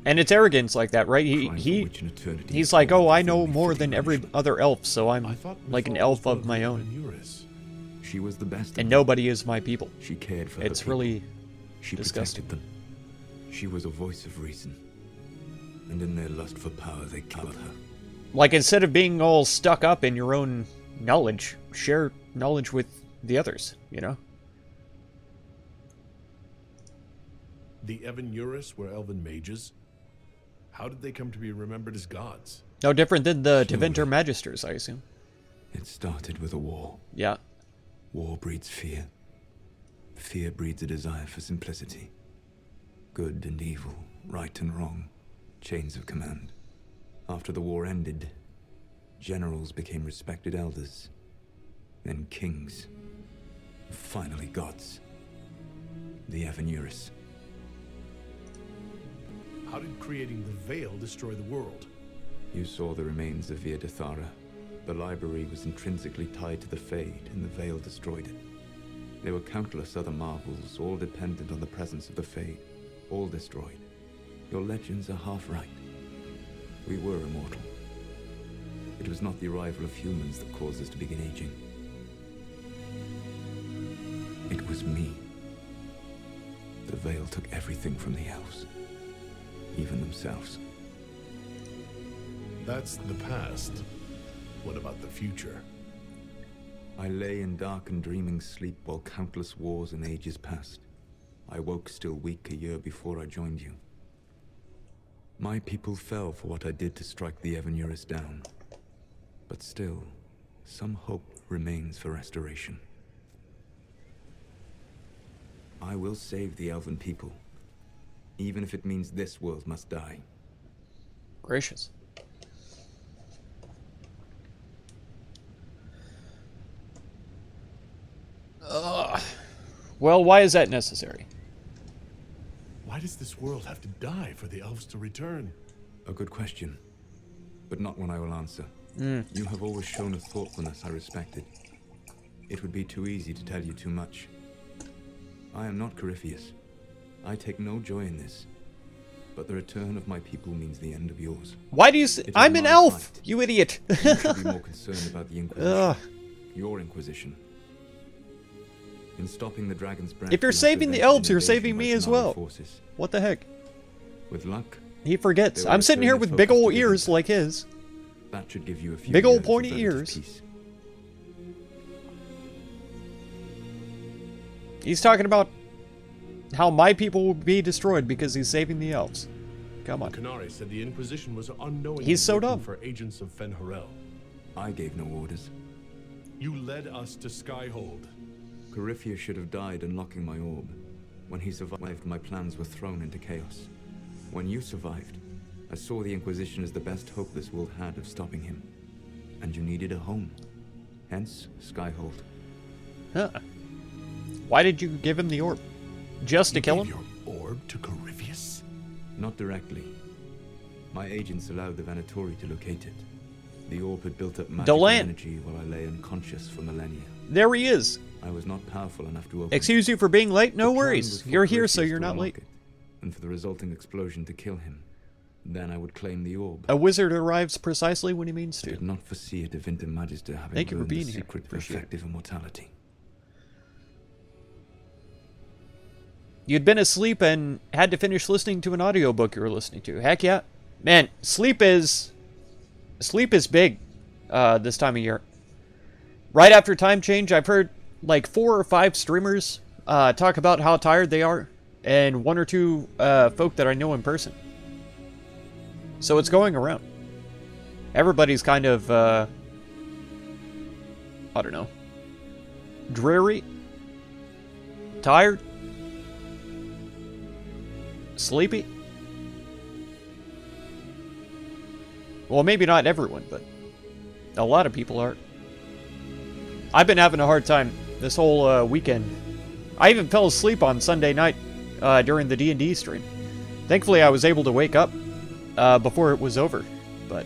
And it's arrogance like that, right? He's like, oh, I know more than every other elf, so I'm like an elf of my own. She was the best. And nobody is my people. She cared for It's her people. really She disgusting. protected them. She was a voice of reason. And in their lust for power, they killed her. Like, instead of being all stuck up in your own knowledge, share knowledge with the others, you know? The Evan Eurus were elven mages? How did they come to be remembered as gods? No different than the Tevinter Magisters, I assume. It started with a war. Yeah. War breeds fear. Fear breeds a desire for simplicity. Good and evil, right and wrong, chains of command. After the war ended, generals became respected elders, then kings, finally gods. The Evan Eurus. How did creating the Veil destroy the world? You saw the remains of Via Dethara. The library was intrinsically tied to the Fade, and the Veil destroyed it. There were countless other marvels, all dependent on the presence of the Fade, all destroyed. Your legends are half right. We were immortal. It was not the arrival of humans that caused us to begin aging. It was me. The Veil took everything from the elves, even themselves. That's the past. What about the future? I lay in dark and dreaming sleep while countless wars and ages passed. I woke still weak a year before I joined you. My people fell for what I did to strike the Evan Eurus down. But still, some hope remains for restoration. I will save the elven people, even if it means this world must die. Gracious. Well, why is that necessary? Why does this world have to die for the elves to return? A good question, but not one I will answer. You have always shown a thoughtfulness I respected. It would be too easy to tell you too much. I am not Corypheus. I take no joy in this. But the return of my people means the end of yours. Why do you say... I'm an elf, you idiot! You should be more concerned about the Inquisition. Your Inquisition. In stopping the dragon's breath... If you're saving the elves, you're saving me as well. Forces. What the heck? With luck... He forgets. I'm sitting here with big ol' ears like his. That should give you a few big ol' years pointy of ears. Peace. He's talking about how my people will be destroyed because he's saving the elves. Come on. Canary said the Inquisition was unknowingly He's so working dumb. for agents of Fen'Harel. I gave no orders. You led us to Skyhold. Corypheus should have died unlocking my orb. When he survived, my plans were thrown into chaos. When you survived, I saw the Inquisition as the best hope this world had of stopping him. And you needed a home. Hence, Skyhold. Huh. Why did you give him the orb? Just to kill him? Your orb to Corypheus? Not directly. My agents allowed the Venatori to locate it. The orb had built up magical energy while I lay unconscious for millennia. There he is. I was not powerful enough to open Excuse you for being late? No The plan worries. was for You're here, Corypheus so you're to not unlock late. it, and for the resulting explosion to kill him. Then I would claim the orb. A wizard arrives precisely when he means I to. did not foresee a Divinity Magister having Thank you for learned being the here. secret for Appreciate it. effective immortality. You'd been asleep and had to finish listening to an audiobook you were listening to. Heck yeah. Man, sleep is big this time of year. Right after time change, I've heard like 4 or 5 streamers talk about how tired they are, and 1 or 2 folk that I know in person. So it's going around. Everybody's kind of, I don't know, dreary, tired, sleepy. Well, maybe not everyone, but a lot of people are. I've been having a hard time this whole weekend. I even fell asleep on Sunday night during the D&D stream. Thankfully, I was able to wake up before it was over, but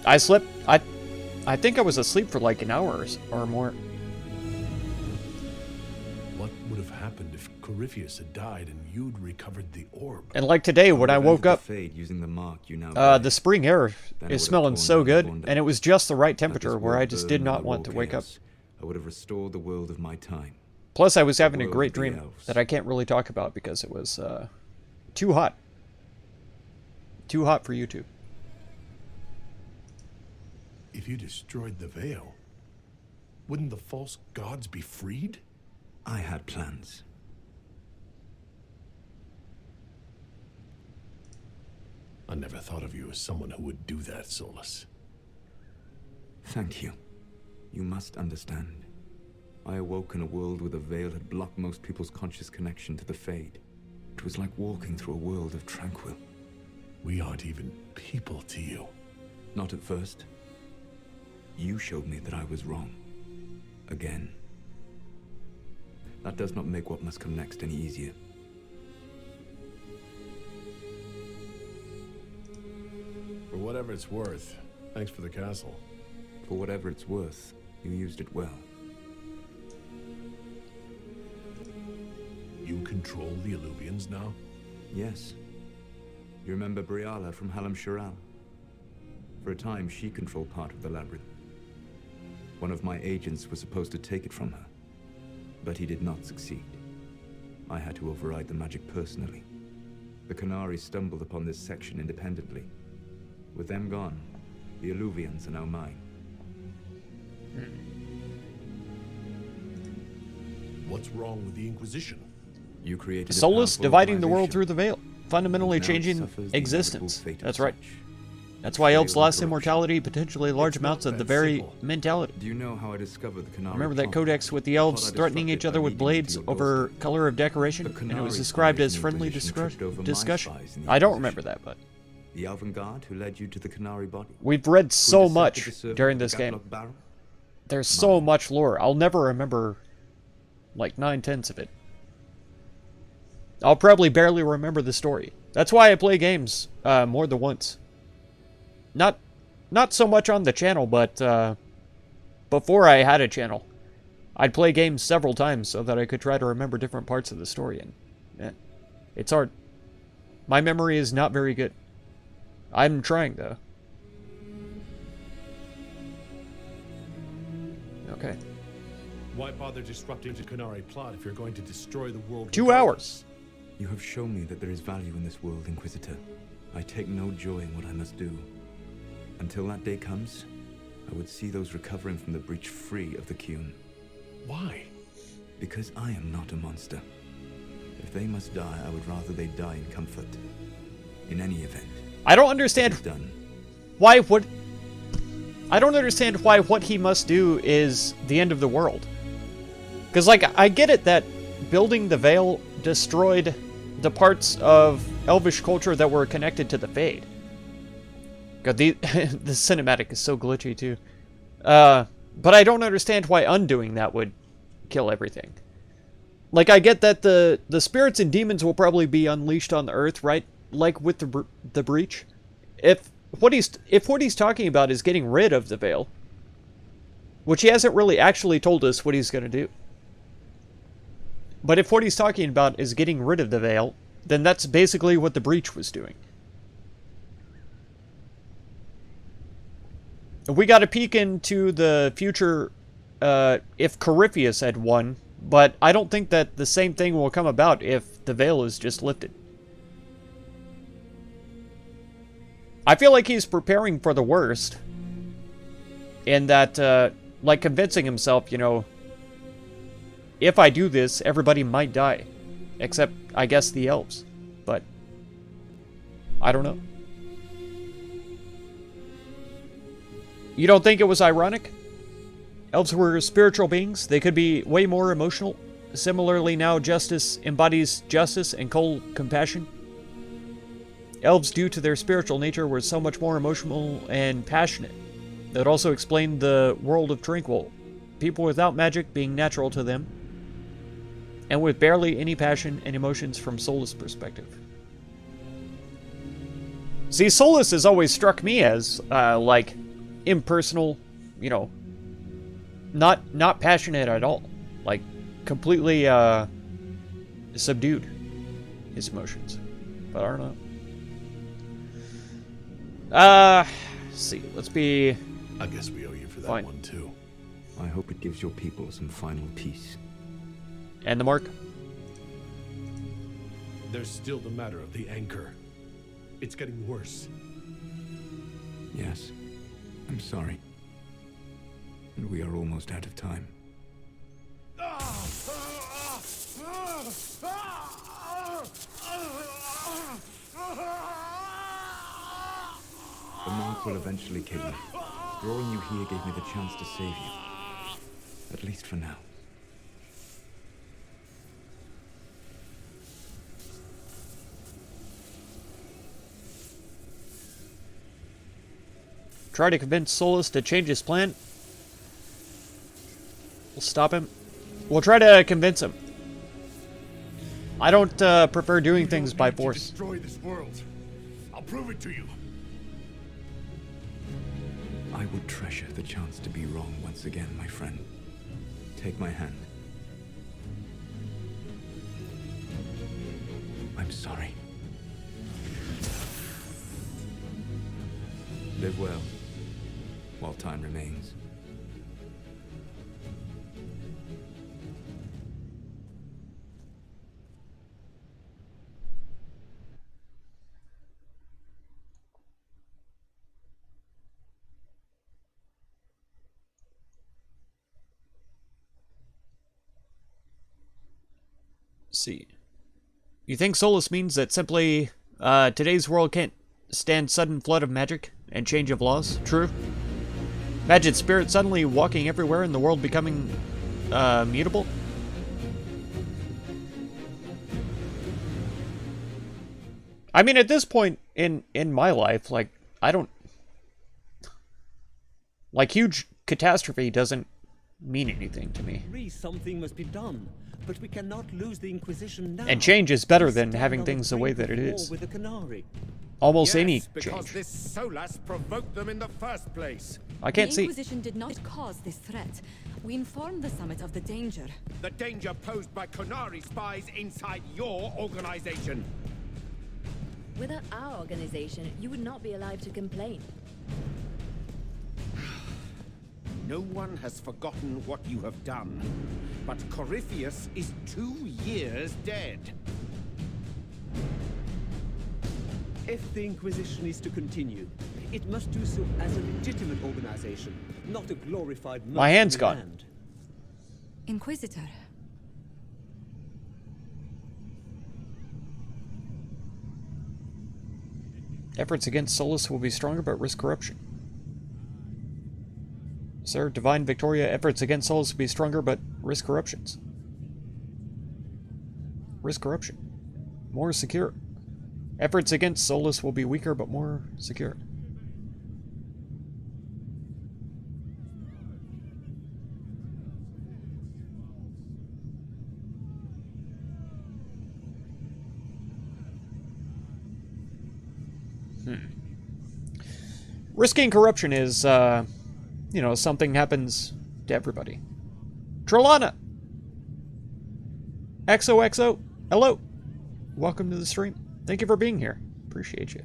I slept. I think I was asleep for like an hour or more. have happened if Corypheus had died and you'd recovered the orb? And like today, when I woke up, using the mark you now the spring air is smelling so good, and it was just the right temperature where I just did not want to wake up. I would have restored the world of my time. Plus, I was having a great dream that I can't really talk about because it was too hot. Too hot for YouTube. If you destroyed the veil, wouldn't the false gods be freed? I had plans. I never thought of you as someone who would do that, Solus. Thank you. You must understand. I awoke in a world where the veil had blocked most people's conscious connection to the Fade. It was like walking through a world of tranquil. We aren't even people to you. Not at first. You showed me that I was wrong. Again. That does not make what must come next any easier. For whatever it's worth, thanks for the castle. For whatever it's worth, you used it well. You control the Illuvians now? Yes. You remember Briala from Halam Shiral? For a time, she controlled part of the labyrinth. One of my agents was supposed to take it from her, but he did not succeed. I had to override the magic personally. The Qunari stumbled upon this section independently. With them gone, the Illuvians are now mine. What's wrong with the Inquisition? You created Solus dividing the world through the veil, fundamentally changing existence. That's right. That's why elves lost immortality, potentially large amounts of the very mentality. Do you know how I discovered the Qunari? Remember that codex with the elves threatening each other with blades over color of decoration? And it was described as friendly discussion. I don't remember that, but... The Elven Guard who led you to the Qunari body. We've read so much during this game. There's so much lore. I'll never remember, like, 9/10 of it. I'll probably barely remember the story. That's why I play games more than once. Not so much on the channel, but before I had a channel, I'd play games several times so that I could try to remember different parts of the story. And it's hard. My memory is not very good. I'm trying, though. Okay. Why bother disrupting the Qunari plot if you're going to destroy the world? 2 hours. You have shown me that there is value in this world, Inquisitor. I take no joy in what I must do. Until that day comes, I would see those recovering from the breach free of the Qun. Why? Because I am not a monster. If they must die, I would rather they die in comfort. In any event. I don't understand why what he must do is the end of the world. Because, like, I get it that building the veil destroyed the parts of elvish culture that were connected to the Fade. God, the cinematic is so glitchy, too. But I don't understand why undoing that would kill everything. Like, I get that the spirits and demons will probably be unleashed on the earth, right? Like with the breach. If what he's talking about is getting rid of the veil, which he hasn't really actually told us what he's going to do. But if what he's talking about is getting rid of the veil, then that's basically what the breach was doing. We got a peek into the future if Corypheus had won, but I don't think that the same thing will come about if the veil is just lifted. I feel like he's preparing for the worst. In that, like, convincing himself, you know, if I do this, everybody might die. Except, I guess, the elves. But, I don't know. You don't think it was ironic? Elves were spiritual beings. They could be way more emotional. Similarly, now justice embodies justice and cold compassion. Elves, due to their spiritual nature, were so much more emotional and passionate. That also explained the world of Dreadwolf. People without magic being natural to them, and with barely any passion and emotions from Solus' perspective. See, Solus has always struck me as, like, impersonal, you know, not passionate at all. Like, completely, subdued his emotions. But I don't know. Let's see. Let's be... I guess we owe you for that fine. one, too. I hope it gives your people some final peace. And the mark? There's still the matter of the anchor. It's getting worse. Yes, I'm sorry. And we are almost out of time. The mark will eventually kill you. Drawing you here gave me the chance to save you. At least for now. Try to convince Solus to change his plan. We'll stop him. We'll try to convince him. I don't prefer doing things by force. Destroy this world. I'll prove it to you. I would treasure the chance to be wrong once again, my friend. Take my hand. I'm sorry. Live well, while time remains. See. You think Solus means that simply today's world can't stand sudden flood of magic and change of laws? True. Imagine spirit suddenly walking everywhere and the world becoming mutable? I mean, at this point in my life, like, I don't... Like, huge catastrophe doesn't mean anything to me. Something must be done. But we cannot lose the Inquisition now. And change is better than having things the way that it is. With the Canary. Almost any because change. this Solas provoked them in the first place. I can't see. The Inquisition did not cause this threat. We informed the Summit of the danger. The danger posed by Canary spies inside your organization. Without our organization, you would not be allowed to complain. No one has forgotten what you have done, but Corypheus is 2 years dead. If the Inquisition is to continue, it must do so as a legitimate organization, not a glorified... My hand's gone. Inquisitor. Efforts against Solus will be stronger but risk corruption. Sir, Divine Victoria, efforts against Solus will be stronger but risk corruptions. Risk corruption. More secure. Efforts against Solus will be weaker but more secure. Risking corruption is, you know, something happens to everybody. Trelana! XOXO, hello! Welcome to the stream. Thank you for being here. Appreciate you.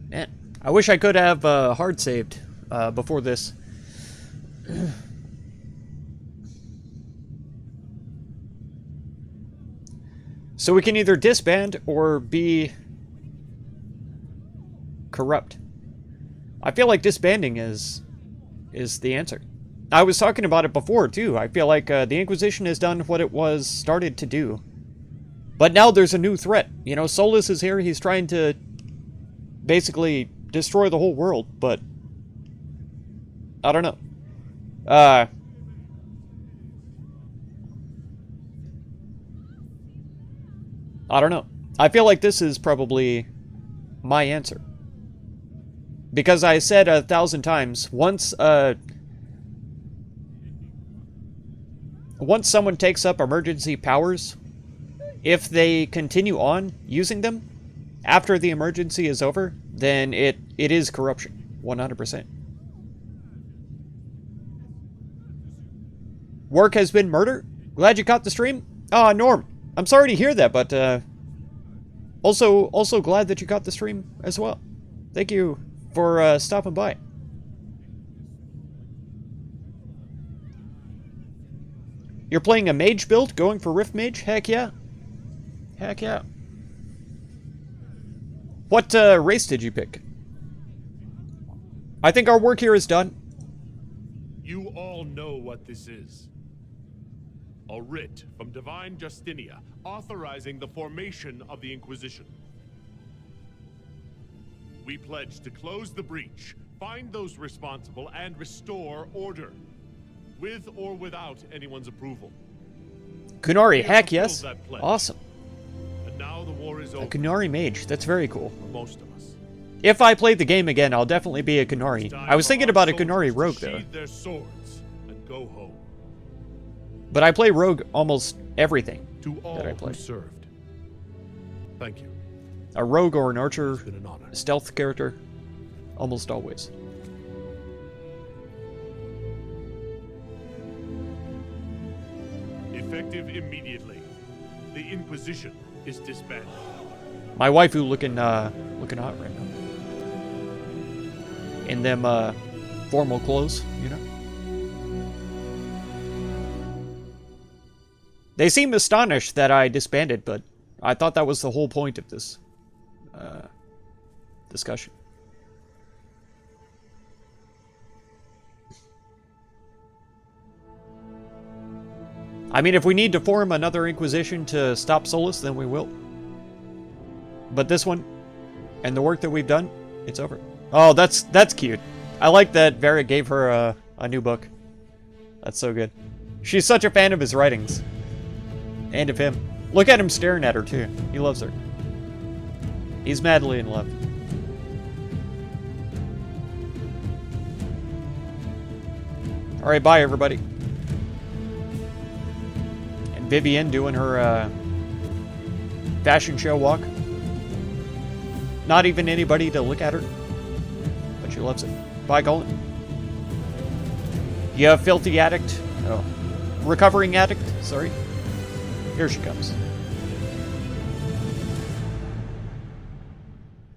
Man, I wish I could have hard saved before this. So we can either disband or be corrupt. I feel like disbanding is the answer. I was talking about it before too. I feel like the Inquisition has done what it was started to do. But now there's a new threat. You know, Solus is here. He's trying to basically destroy the whole world, but I don't know. I don't know. I feel like this is probably my answer. Because I said 1,000 times, once someone takes up emergency powers, if they continue on using them, after the emergency is over, then it is corruption. 100%. Work has been murder? Glad you caught the stream? Ah, Norm, I'm sorry to hear that, but also glad that you caught the stream as well. Thank you for stopping by. You're playing a mage build, going for Rift Mage? Heck yeah. Heck yeah. What race did you pick? I think our work here is done. You all know what this is. A writ from Divine Justinia authorizing the formation of the Inquisition. We pledge to close the breach, find those responsible, and restore order. With or without anyone's approval. Kunari, heck yes. Awesome. And now the war is over. A Kunari mage, that's very cool. For most of us. If I played the game again, I'll definitely be a Kunari. I was thinking about a Kunari rogue though. Sheathe their swords and go home. But I play rogue almost everything To all that I play. who served. Thank you. A rogue or an archer, It's been an honor. stealth character, almost always. Effective immediately. The Inquisition is disbanded. My waifu looking hot right now. In them formal clothes, you know. They seem astonished that I disbanded, but I thought that was the whole point of this discussion. I mean, if we need to form another Inquisition to stop Solus, then we will. But this one, and the work that we've done, it's over. Oh, that's cute. I like that Vera gave her a new book. That's so good. She's such a fan of his writings. And of him. Look at him staring at her, too. He loves her. He's madly in love. Alright, bye, everybody. Vivienne doing her fashion show walk. Not even anybody to look at her, but she loves it. Bye, Colin. You filthy addict. Oh, recovering addict. Sorry. Here she comes.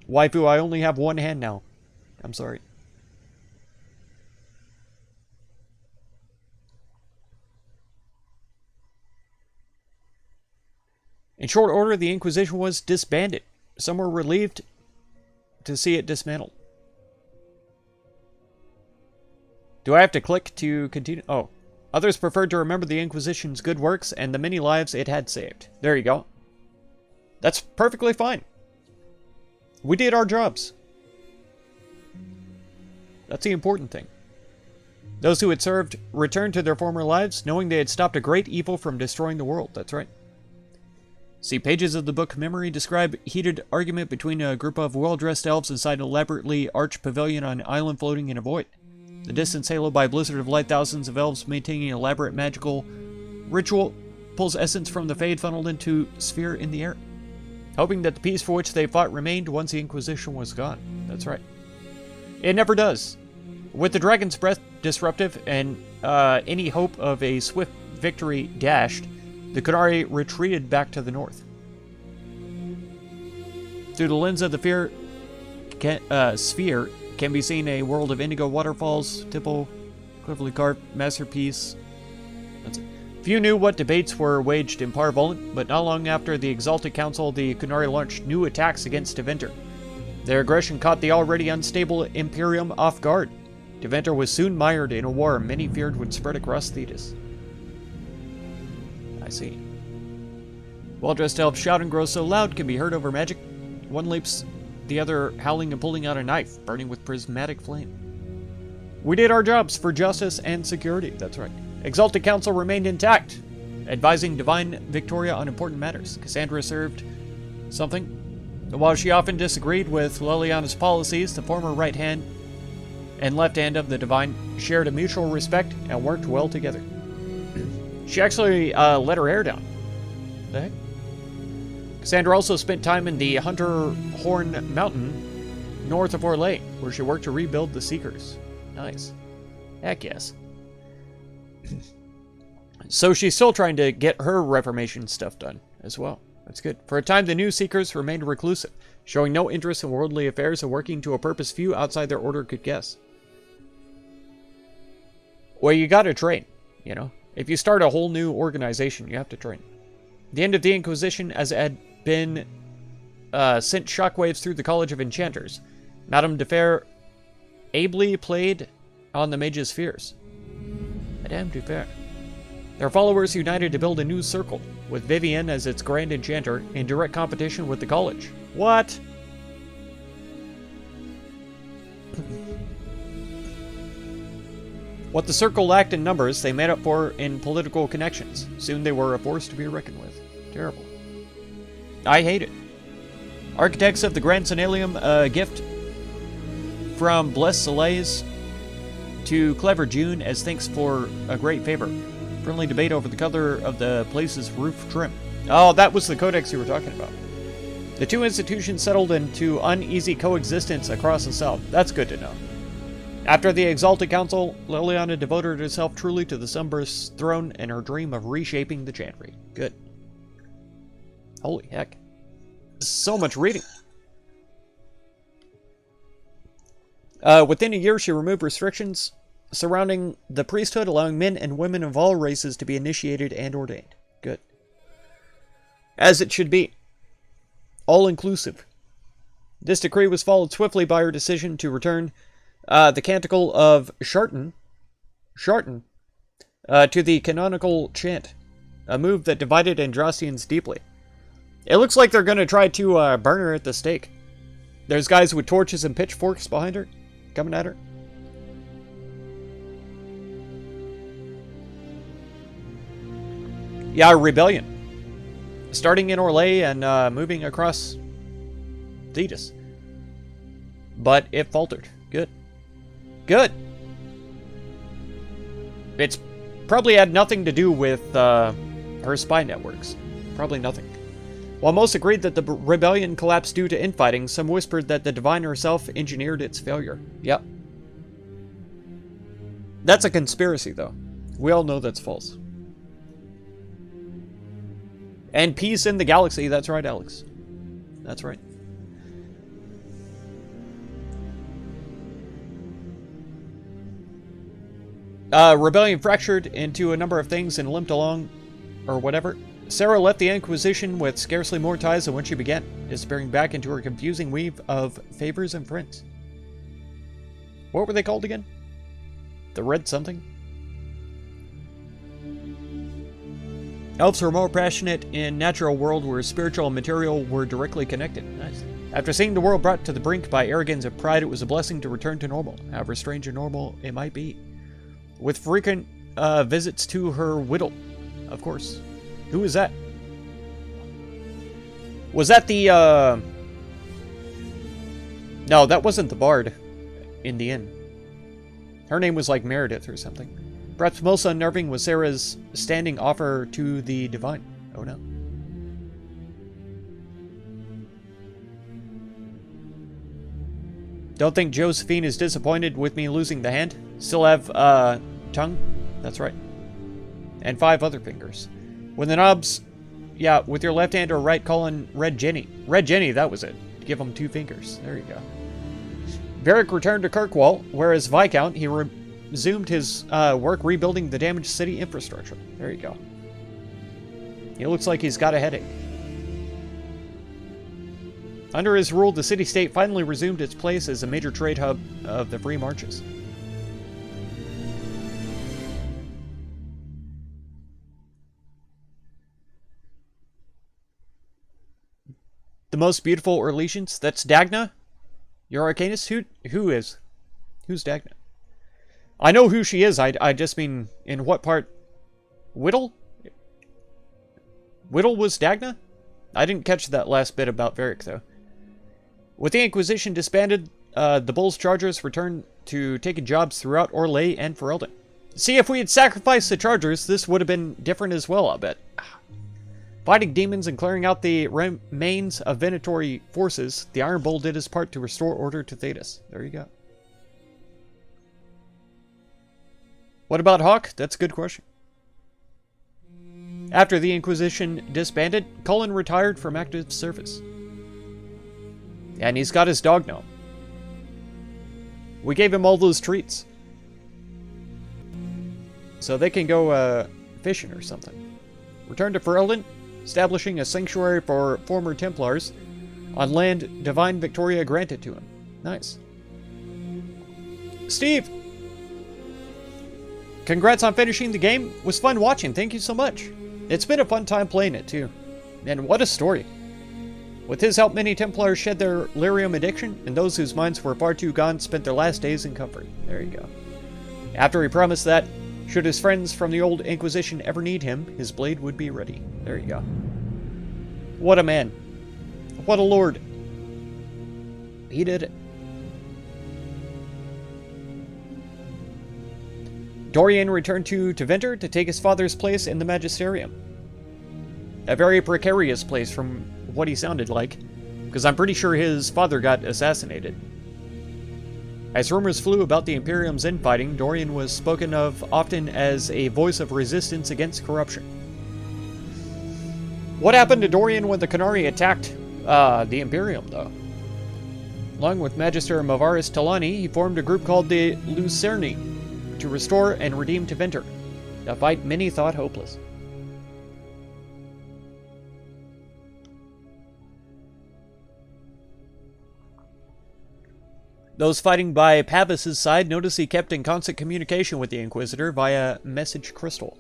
Waifu, I only have one hand now. I'm sorry. In short order, the Inquisition was disbanded. Some were relieved to see it dismantled. Do I have to click to continue? Oh. Others preferred to remember the Inquisition's good works and the many lives it had saved. There you go. That's perfectly fine. We did our jobs. That's the important thing. Those who had served returned to their former lives, knowing they had stopped a great evil from destroying the world. That's right. See, pages of the book Memory describe heated argument between a group of well-dressed elves inside an elaborately arched pavilion on an island floating in a void. The distance haloed by a blizzard of light, thousands of elves maintaining an elaborate magical ritual pulls essence from the fade funneled into sphere in the air, hoping that the peace for which they fought remained once the Inquisition was gone. That's right. It never does. With the Dragon's Breath disruptive and any hope of a swift victory dashed, the Kunari retreated back to the north. Through the lens of the sphere can be seen a world of indigo waterfalls, temple, cleverly carved masterpiece. That's it. Few knew what debates were waged in Parvolent, but not long after the Exalted Council, the Kunari launched new attacks against Deventer. Their aggression caught the already unstable Imperium off guard. Deventer was soon mired in a war many feared would spread across Thetis. I see. Well-dressed elves shout and grow so loud can be heard over magic. One leaps, the other howling and pulling out a knife, burning with prismatic flame. We did our jobs for justice and security, that's right. Exalted Council remained intact, advising Divine Victoria on important matters. Cassandra served something. While she often disagreed with Leliana's policies, the former right hand and left hand of the Divine shared a mutual respect and worked well together. She actually let her hair down. The heck? Cassandra also spent time in the Hunter Horn Mountain north of Orlais, where she worked to rebuild the Seekers. Nice. Heck yes. So she's still trying to get her Reformation stuff done as well. That's good. For a time, the new Seekers remained reclusive, showing no interest in worldly affairs and working to a purpose few outside their order could guess. Well, you gotta train, you know? If you start a whole new organization, you have to train. The end of the Inquisition, as it had been sent shockwaves through the College of Enchanters. Madame de Fer ably played on the mage's fears. Madame de Fer. Their followers united to build a new circle, with Vivienne as its Grand Enchanter, in direct competition with the College. What? What the circle lacked in numbers, they made up for in political connections. Soon they were a force to be reckoned with. Terrible. I hate it. Architects of the Grand Senalium, a gift from Blessed Soleils to Clever June as thanks for a great favor. Friendly debate over the color of the place's roof trim. Oh, that was the codex you were talking about. The two institutions settled into uneasy coexistence across the south. That's good to know. After the Exalted Council, Liliana devoted herself truly to the Sunburst throne and her dream of reshaping the Chantry. Good. Holy heck. So much reading. Within a year, she removed restrictions surrounding the priesthood, allowing men and women of all races to be initiated and ordained. Good. As it should be. All-inclusive. This decree was followed swiftly by her decision to return the Canticle of Shartan to the canonical chant, a move that divided Andrastians deeply. It looks like they're going to try to burn her at the stake. There's guys with torches and pitchforks behind her, coming at her. Yeah, rebellion. Starting in Orlais and moving across Thetis. But it faltered. Good. Good. It's probably had nothing to do with her spy networks. Probably nothing. While most agreed that the rebellion collapsed due to infighting, some whispered that the Divine herself engineered its failure. Yep. That's a conspiracy, though. We all know that's false. And peace in the galaxy. That's right, Alex. That's right. Rebellion fractured into a number of things and limped along, or whatever. Sarah left the Inquisition with scarcely more ties than when she began, disappearing back into her confusing weave of favors and friends. What were they called again? The Red something? Elves were more passionate in natural world where spiritual and material were directly connected. Nice. After seeing the world brought to the brink by arrogance and pride, it was a blessing to return to normal, however strange and normal it might be. With frequent visits to her whittle, of course. Who was that? Was that the, No, that wasn't the bard in the inn. Her name was like Meredith or something. Perhaps most unnerving was Sarah's standing offer to the Divine. Oh no. Don't think Josephine is disappointed with me losing the hand. Still have, tongue? That's right. And 5 other fingers. When the knobs... Yeah, with your left hand or right, call in Red Jenny. Red Jenny, that was it. Give him 2 fingers. There you go. Varric returned to Kirkwall, where as Viscount, he resumed his work rebuilding the damaged city infrastructure. There you go. He looks like he's got a headache. Under his rule, the city-state finally resumed its place as a major trade hub of the Free Marches. The most beautiful Orlesians? That's Dagna? Your Arcanist? Who is? Who's Dagna? I know who she is. I just mean, in what part? Whittle? Whittle was Dagna? I didn't catch that last bit about Varric, though. With the Inquisition disbanded, the Bull's Chargers returned to taking jobs throughout Orlais and Ferelden. See, if we had sacrificed the Chargers, this would have been different as well, I'll bet. Fighting demons and clearing out the remains of Venatori forces, the Iron Bull did his part to restore order to Thetis. There you go. What about Hawk? That's a good question. After the Inquisition disbanded, Cullen retired from active service. And he's got his dog now. We gave him all those treats. So they can go fishing or something. Return to Ferelden, establishing a sanctuary for former Templars on land Divine Victoria granted to him. Nice. Steve! Congrats on finishing the game. It was fun watching. Thank you so much. It's been a fun time playing it, too. And what a story. With his help, many Templars shed their lyrium addiction, and those whose minds were far too gone spent their last days in comfort. There you go. After he promised that, should his friends from the old Inquisition ever need him, his blade would be ready. There you go. What a man. What a lord. He did it. Dorian returned to Tevinter to take his father's place in the Magisterium. A very precarious place from what he sounded like, because I'm pretty sure his father got assassinated. As rumors flew about the Imperium's infighting, Dorian was spoken of often as a voice of resistance against corruption. What happened to Dorian when the Qunari attacked the Imperium, though? Along with Magister Mavaris Talani, he formed a group called the Lucerni to restore and redeem Tevinter, a fight many thought hopeless. Those fighting by Pavis's side noticed he kept in constant communication with the Inquisitor via message crystal.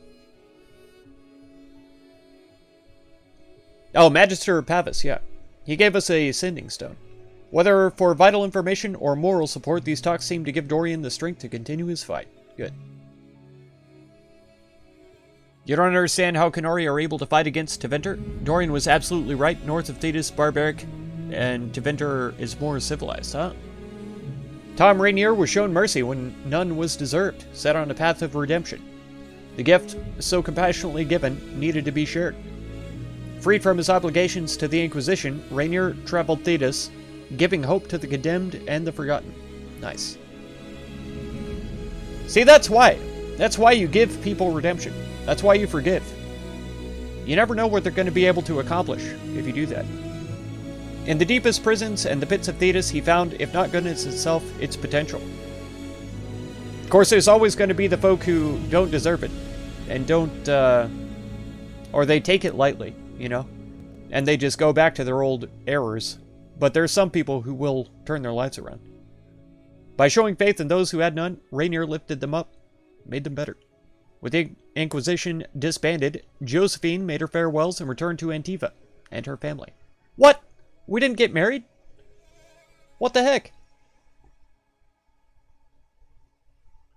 Oh, Magister Pavis, yeah. He gave us a sending stone. Whether for vital information or moral support, these talks seemed to give Dorian the strength to continue his fight. Good. You don't understand how Qunari are able to fight against Tevinter? Dorian was absolutely right. North of Thetis, barbaric, and Tevinter is more civilized, huh? Tom Rainier was shown mercy when none was deserved, set on a path of redemption. The gift, so compassionately given, needed to be shared. Freed from his obligations to the Inquisition, Rainier traveled Thetis, giving hope to the condemned and the forgotten. Nice. See, that's why. That's why you give people redemption. That's why you forgive. You never know what they're going to be able to accomplish if you do that. In the deepest prisons and the pits of Thetis, he found, if not goodness itself, its potential. Of course, there's always going to be the folk who don't deserve it, and don't, or they take it lightly, you know, and they just go back to their old errors. But there's some people who will turn their lives around. By showing faith in those who had none, Rainier lifted them up, made them better. With the Inquisition disbanded, Josephine made her farewells and returned to Antiva and her family. What? We didn't get married? What the heck?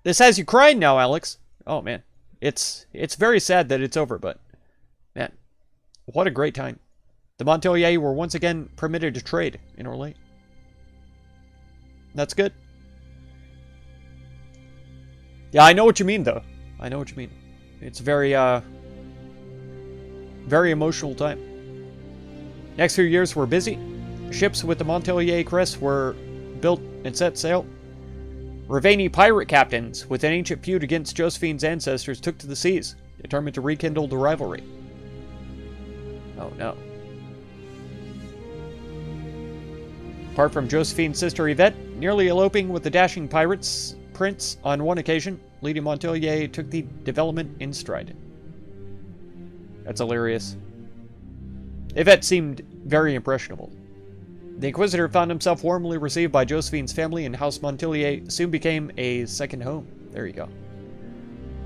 This has you crying now, Alex. Oh, man. It's very sad that it's over, but... man, what a great time. The Montelier were once again permitted to trade in Orlais. That's good. Yeah, I know what you mean, though. I know what you mean. It's very emotional time. Next few years were busy. Ships with the Montelier crest were built and set sail. Ravani pirate captains with an ancient feud against Josephine's ancestors took to the seas, determined to rekindle the rivalry. Oh no. Apart from Josephine's sister Yvette, nearly eloping with the dashing pirates, Prince, on one occasion, Lady Montelier took the development in stride. That's hilarious. Yvette seemed very impressionable. The Inquisitor found himself warmly received by Josephine's family, and House Montelier soon became a second home. There you go.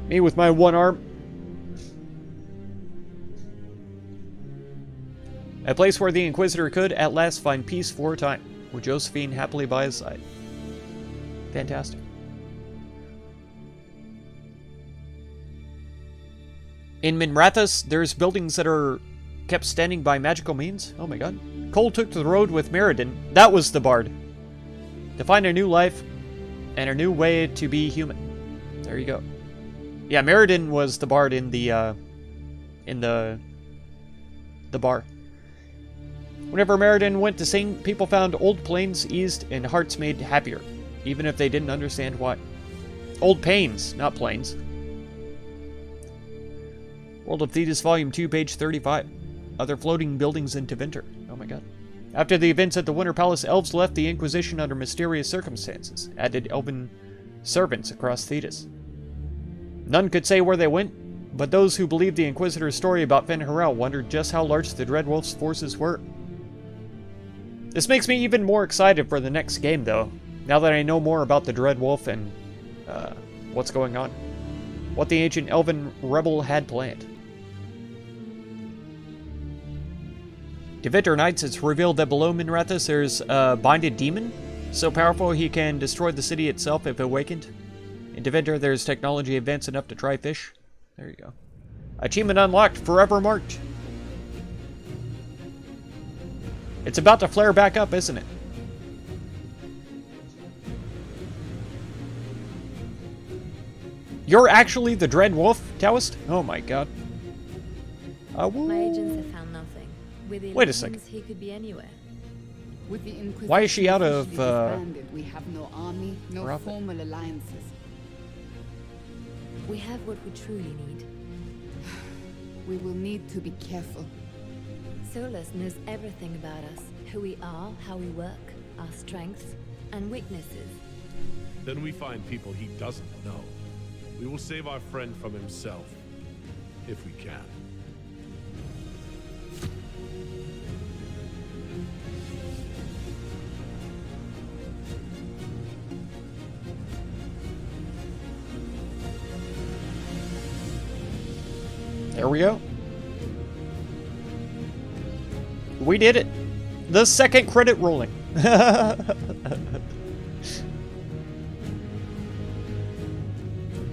Me with my one arm. A place where the Inquisitor could, at last, find peace for a time, with Josephine happily by his side. Fantastic. In Minrathous, there's buildings that are kept standing by magical means. Oh my god. Cole took to the road with Meriden. That was the bard. To find a new life and a new way to be human. There you go. Yeah, Meriden was the bard in the the bar. Whenever Meriden went to sing, people found old pains eased and hearts made happier, even if they didn't understand why. Old pains, not planes. World of Thetis, Volume 2, page 35. Other floating buildings in Tevinter. Oh my god. After the events at the Winter Palace, elves left the Inquisition under mysterious circumstances, added elven servants across Thetis. None could say where they went, but those who believed the Inquisitor's story about Fen Harel wondered just how large the Dreadwolf's forces were. This makes me even more excited for the next game, though, now that I know more about the Dreadwolf and what's going on. What the ancient elven rebel had planned. Tevinter Knights, it's revealed that below Minrathous there's a binded demon, so powerful he can destroy the city itself if awakened. In Tevinter there's technology advanced enough to try fish. There you go. Achievement unlocked, Forever Marked. It's about to flare back up, isn't it? You're actually the Dreadwolf, Taoist? Oh my god. My agents have found nothing. With the Wait a second. He could be anywhere. With the Inquisition Why is she out of, disbanded, we have no army, no Rapid? formal alliances. We have what we truly need. We will need to be careful. Solus knows everything about us. Who we are, how we work, our strengths and weaknesses. Then we find people he doesn't know. We will save our friend from himself. If we can. There we go. We did it. The second credit rolling.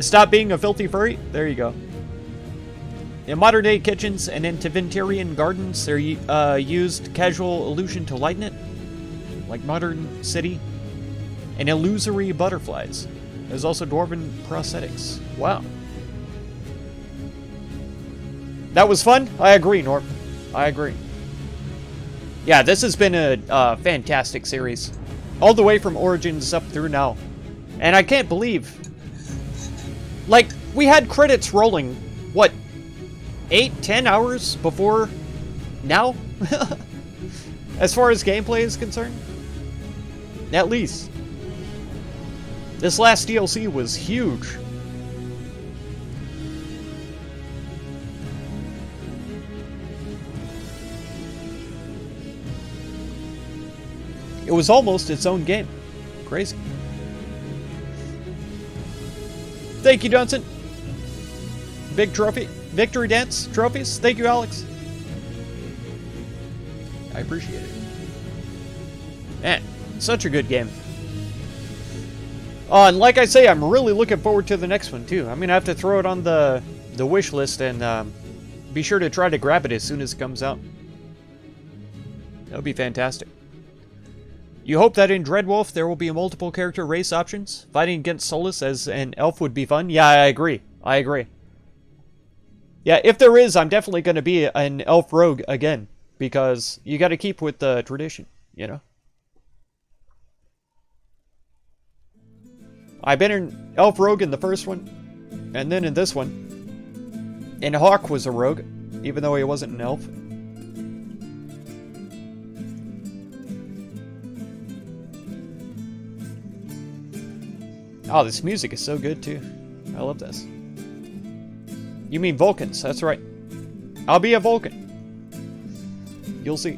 Stop being a filthy furry. There you go. In modern day kitchens and in Tevintirian gardens, they're used casual illusion to lighten it, like modern city, and illusory butterflies. There's also dwarven prosthetics. Wow. That was fun? I agree, Norm. I agree. Yeah, this has been a fantastic series. All the way from Origins up through now. And I can't believe... Like, we had credits rolling, what, 8-10 hours before now? As far as gameplay is concerned? At least. This last DLC was huge. It was almost its own game. Crazy. Thank you, Johnson. Big trophy. Victory dance trophies. Thank you, Alex. I appreciate it. Man, such a good game. And like I say, I'm really looking forward to the next one, too. I'm going to have to throw it on the wish list and be sure to try to grab it as soon as it comes out. That would be fantastic. You hope that in Dreadwolf there will be multiple character race options? Fighting against Solus as an elf would be fun? Yeah, I agree. I agree. Yeah, if there is, I'm definitely going to be an elf rogue again. Because you got to keep with the tradition, you know? I've been an elf rogue in the first one. And then in this one. And Hawk was a rogue. Even though he wasn't an elf. Oh, this music is so good, too. I love this. You mean Vulcans, that's right. I'll be a Vulcan. You'll see.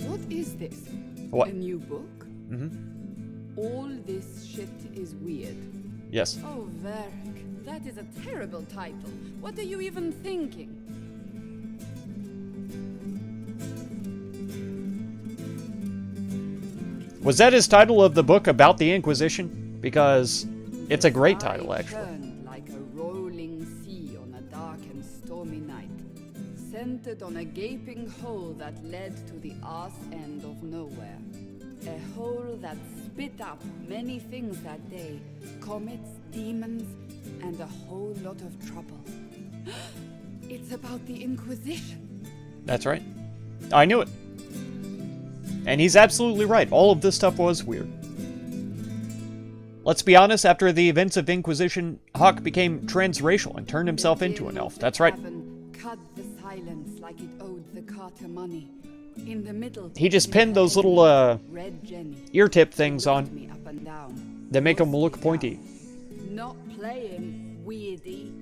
What is this? What? A new book? Mm-hmm. All this shit is weird. Yes. Oh, Varric, that is a terrible title. What are you even thinking? Was that his title of the book about the Inquisition? Because it's a great title, actually. Turned like a rolling sea on a dark and stormy night, centered on a gaping hole that led to the arse end of nowhere. A hole that spit up many things that day. Comets, demons, and a whole lot of trouble. It's about the Inquisition. That's right. I knew it. And he's absolutely right. All of this stuff was weird. Let's be honest, after the events of Inquisition, Hawk became transracial and turned himself into an elf. That's right. Cut the silence like it owed the Carter money. In the middle, He just pinned those little ear tip things on that make him look pointy. Not playing, weirdy,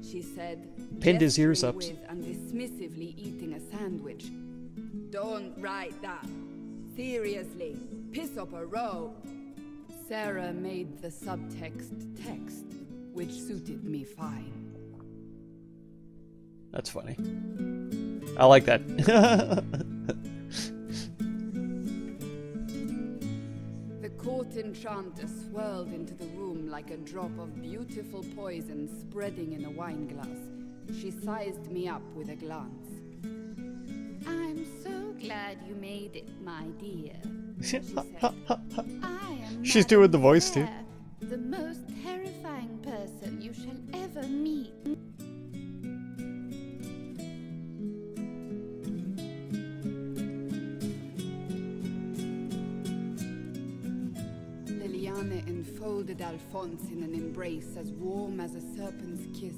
she said. Pinned his ears up. With and dismissively eating a sandwich. Don't write that. Seriously, piss up a row. Sarah made the subtext text, which suited me fine. That's funny. I like that. The court enchanter swirled into the room like a drop of beautiful poison spreading in a wineglass. She sized me up with a glance. I'm so glad you made it, my dear. She said, I am She's doing the voice too. the most terrifying person you shall ever meet. Liliane enfolded Alphonse in an embrace as warm as a serpent's kiss.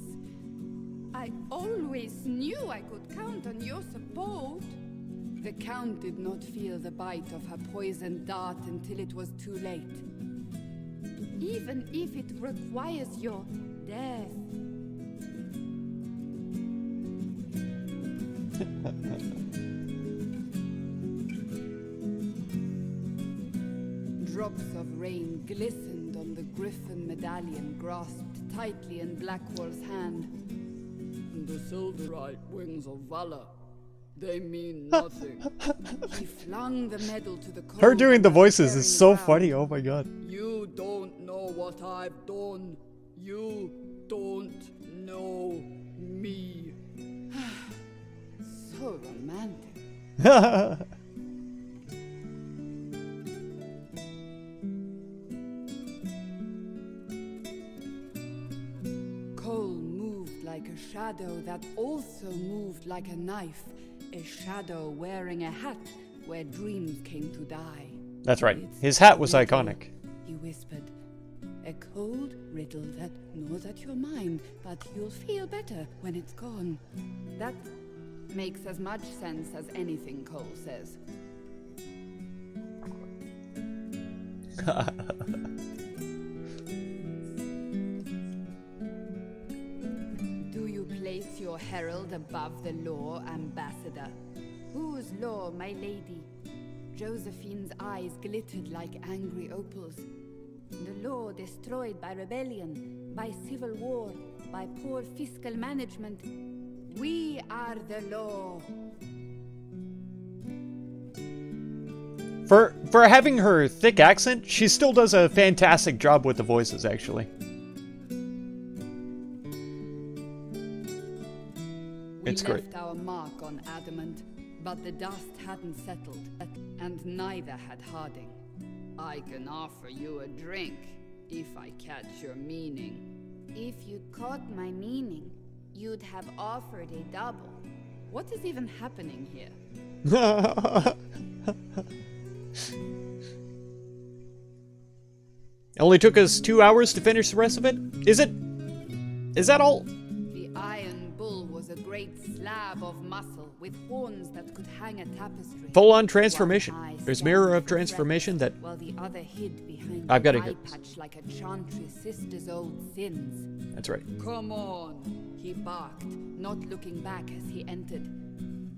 I always knew I could count on your support. The Count did not feel the bite of her poisoned dart until it was too late. Even if it requires your death. Drops of rain glistened on the griffin medallion grasped tightly in Blackwall's hand. The Silverite wings of valor. They mean nothing. He flung the medal to the cold. Her doing the voices is so funny. Oh my god. You don't know what I've done. You don't know me. So romantic. Cole moved like a shadow that also moved like a knife. A shadow wearing a hat where dreams came to die. That's right. His hat was iconic. He whispered. A cold riddle that gnaws at your mind, but you'll feel better when it's gone. That makes as much sense as anything Cole says. Do you place your herald above the law, ambassador? Whose law, my lady? Josephine's eyes glittered like angry opals. The law destroyed by rebellion, by civil war, by poor fiscal management. We are the law. For having her thick accent, she still does a fantastic job with the voices, actually. It's great. We left our mark on Adamant, but the dust hadn't settled, and neither had Harding. I can offer you a drink, if I catch your meaning. If you caught my meaning, you'd have offered a double. What is even happening here? It only took us 2 hours to finish the rest of it? Is it? Is that all? The Iron Bull was a great slab of muscle with horns that could hang a tapestry. Full-on transformation. There's mirror of transformation that... While the other hid behind I've got to eye get... patch like a chantry sister's old sins. That's right. Come on, he barked, not looking back as he entered.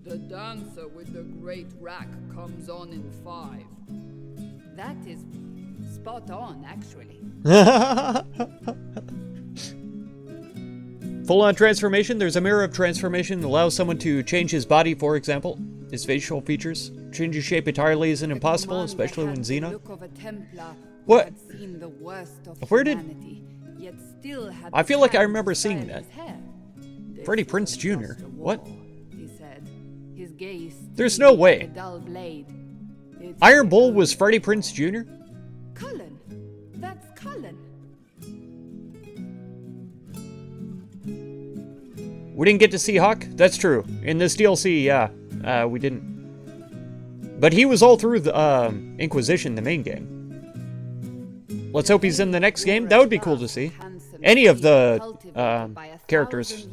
The dancer with the great rack comes on in 5. That is spot on, actually. Full-on transformation. There's a mirror of transformation that allows someone to change his body, for example. His facial features. Changing shape entirely isn't impossible, especially when Xena... What? Where did... I feel like I remember seeing that. Freddie Prinze Jr. What? There's no way. Iron Bull was Freddie Prinze Jr.? Cullen. That's Cullen. We didn't get to see Hawk? That's true. In this DLC, yeah. We didn't. But he was all through the Inquisition, the main game. Let's hope he's in the next game. That would be cool to see. Any of the characters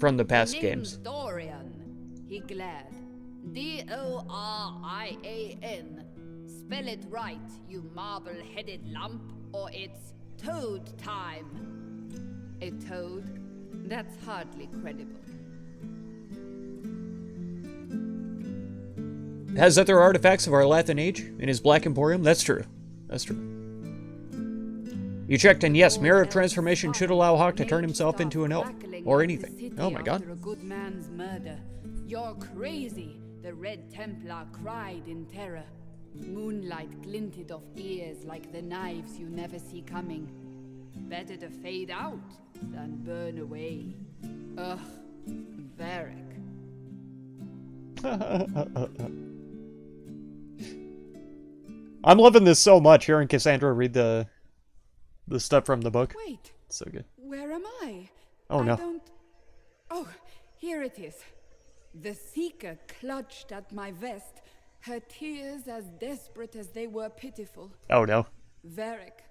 from the past games. Dorian. He glad. D-O-R-I-A-N. Spell it right, you marble-headed lump, or it's toad time. A toad? That's hardly credible. Has other artifacts of our Lathan age in his Black Emporium? That's true. That's true. You checked, and yes, Mirror of Transformation should allow Hawk to turn himself into an elf. Or anything. Oh my god. A good man's murder. You're crazy, the Red Templar cried in terror. Moonlight glinted off ears like the knives you never see coming. Better to fade out than burn away. Ugh, Varric. I'm loving this so much, hearing Cassandra read the stuff from the book. Wait. It's so good. Where am I? Oh no. Oh, here it is. The Seeker clutched at my vest, her tears as desperate as they were pitiful. Oh no. Varric,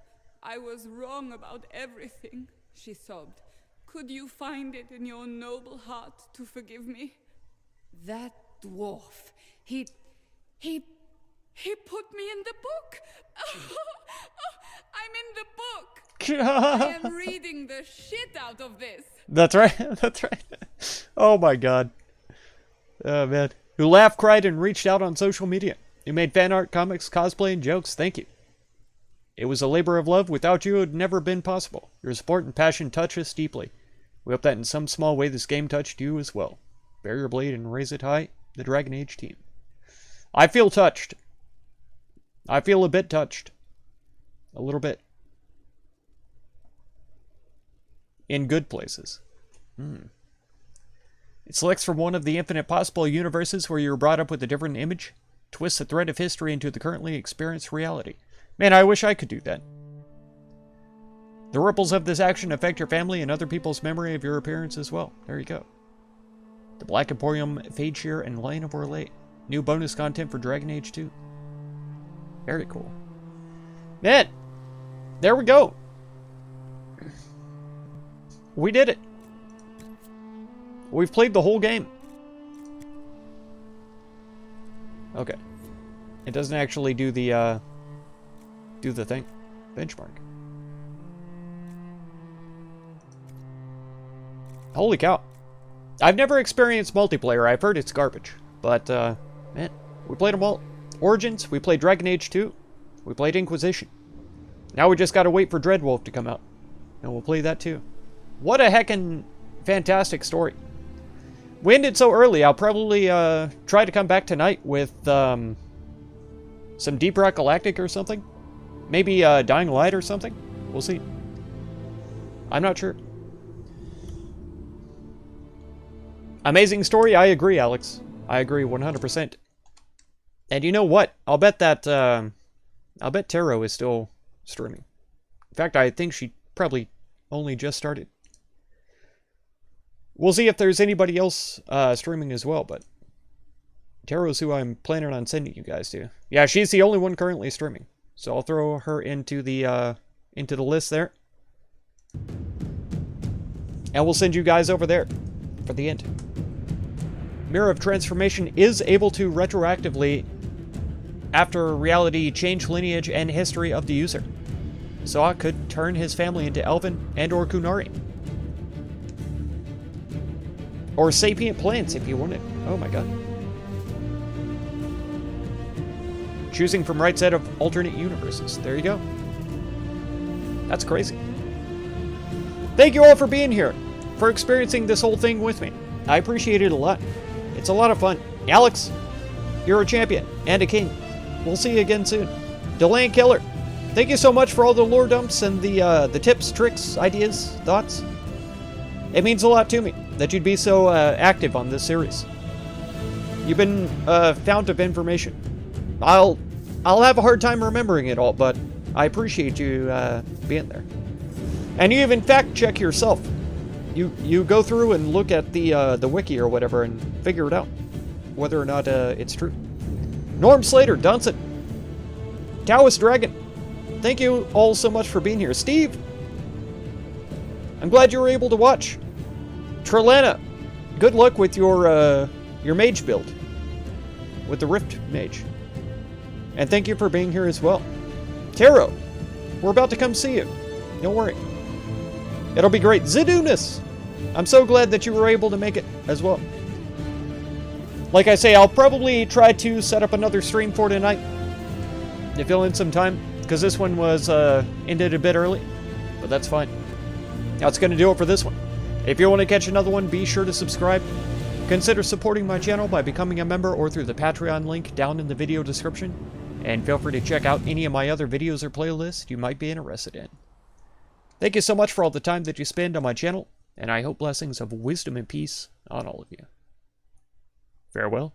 I was wrong about everything, she sobbed. Could you find it in your noble heart to forgive me? That dwarf, he put me in the book. I'm in the book. I am reading the shit out of this. That's right. That's right. Oh my god. Oh man. Who laughed, cried, and reached out on social media. You made fan art, comics, cosplay, and jokes. Thank you. It was a labor of love. Without you, it would never been possible. Your support and passion touch us deeply. We hope that in some small way this game touched you as well. Bear your blade and raise it high. The Dragon Age team. I feel touched. I feel a bit touched. A little bit. In good places. It selects from one of the infinite possible universes where you were brought up with a different image. Twists the thread of history into the currently experienced reality. Man, I wish I could do that. The ripples of this action affect your family and other people's memory of your appearance as well. There you go. The Black Emporium, Fade Shear, and Lion of Orlais. New bonus content for Dragon Age 2. Very cool. Man, there we go. We did it. We've played the whole game. Okay. It doesn't actually do the thing. Benchmark. Holy cow. I've never experienced multiplayer. I've heard it's garbage. But, man, we played them all. Origins, we played Dragon Age 2. We played Inquisition. Now we just gotta wait for Dreadwolf to come out. And we'll play that too. What a heckin' fantastic story. We ended so early, I'll probably try to come back tonight with some Deep Rock Galactic or something. Maybe Dying Light or something. We'll see. I'm not sure. Amazing story, I agree, Alex. I agree 100%. And you know what? I'll bet Taro is still streaming. In fact, I think she probably only just started. We'll see if there's anybody else streaming as well, but Taro's who I'm planning on sending you guys to. Yeah, she's the only one currently streaming. So I'll throw her into the list there. And we'll send you guys over there for the end. Mirror of Transformation is able to retroactively, after reality, change lineage and history of the user. So it could turn his family into Elven and or Kunari. Or sapient plants if you wanted. Oh my god. Choosing from right set of alternate universes. There you go. That's crazy. Thank you all for being here. For experiencing this whole thing with me. I appreciate it a lot. It's a lot of fun. Alex, you're a champion and a king. We'll see you again soon. Deland Killer, thank you so much for all the lore dumps and the tips, tricks, ideas, thoughts. It means a lot to me that you'd be so active on this series. You've been a fount of information. I'll have a hard time remembering it all, but I appreciate you being there. And you even fact check yourself. You go through and look at the wiki or whatever and figure it out, whether or not it's true. Norm Slater, Dunson, Taoist Dragon, thank you all so much for being here. Steve, I'm glad you were able to watch. Trelana, good luck with your mage build, with the Rift Mage. And thank you for being here as well. Taro, we're about to come see you. Don't worry. It'll be great. Zidunis, I'm so glad that you were able to make it as well. Like I say, I'll probably try to set up another stream for tonight to fill in some time, because this one was ended a bit early, but that's fine. That's going to do it for this one. If you want to catch another one, be sure to subscribe. Consider supporting my channel by becoming a member or through the Patreon link down in the video description. And feel free to check out any of my other videos or playlists you might be interested in. Thank you so much for all the time that you spend on my channel, and I hope blessings of wisdom and peace on all of you. Farewell.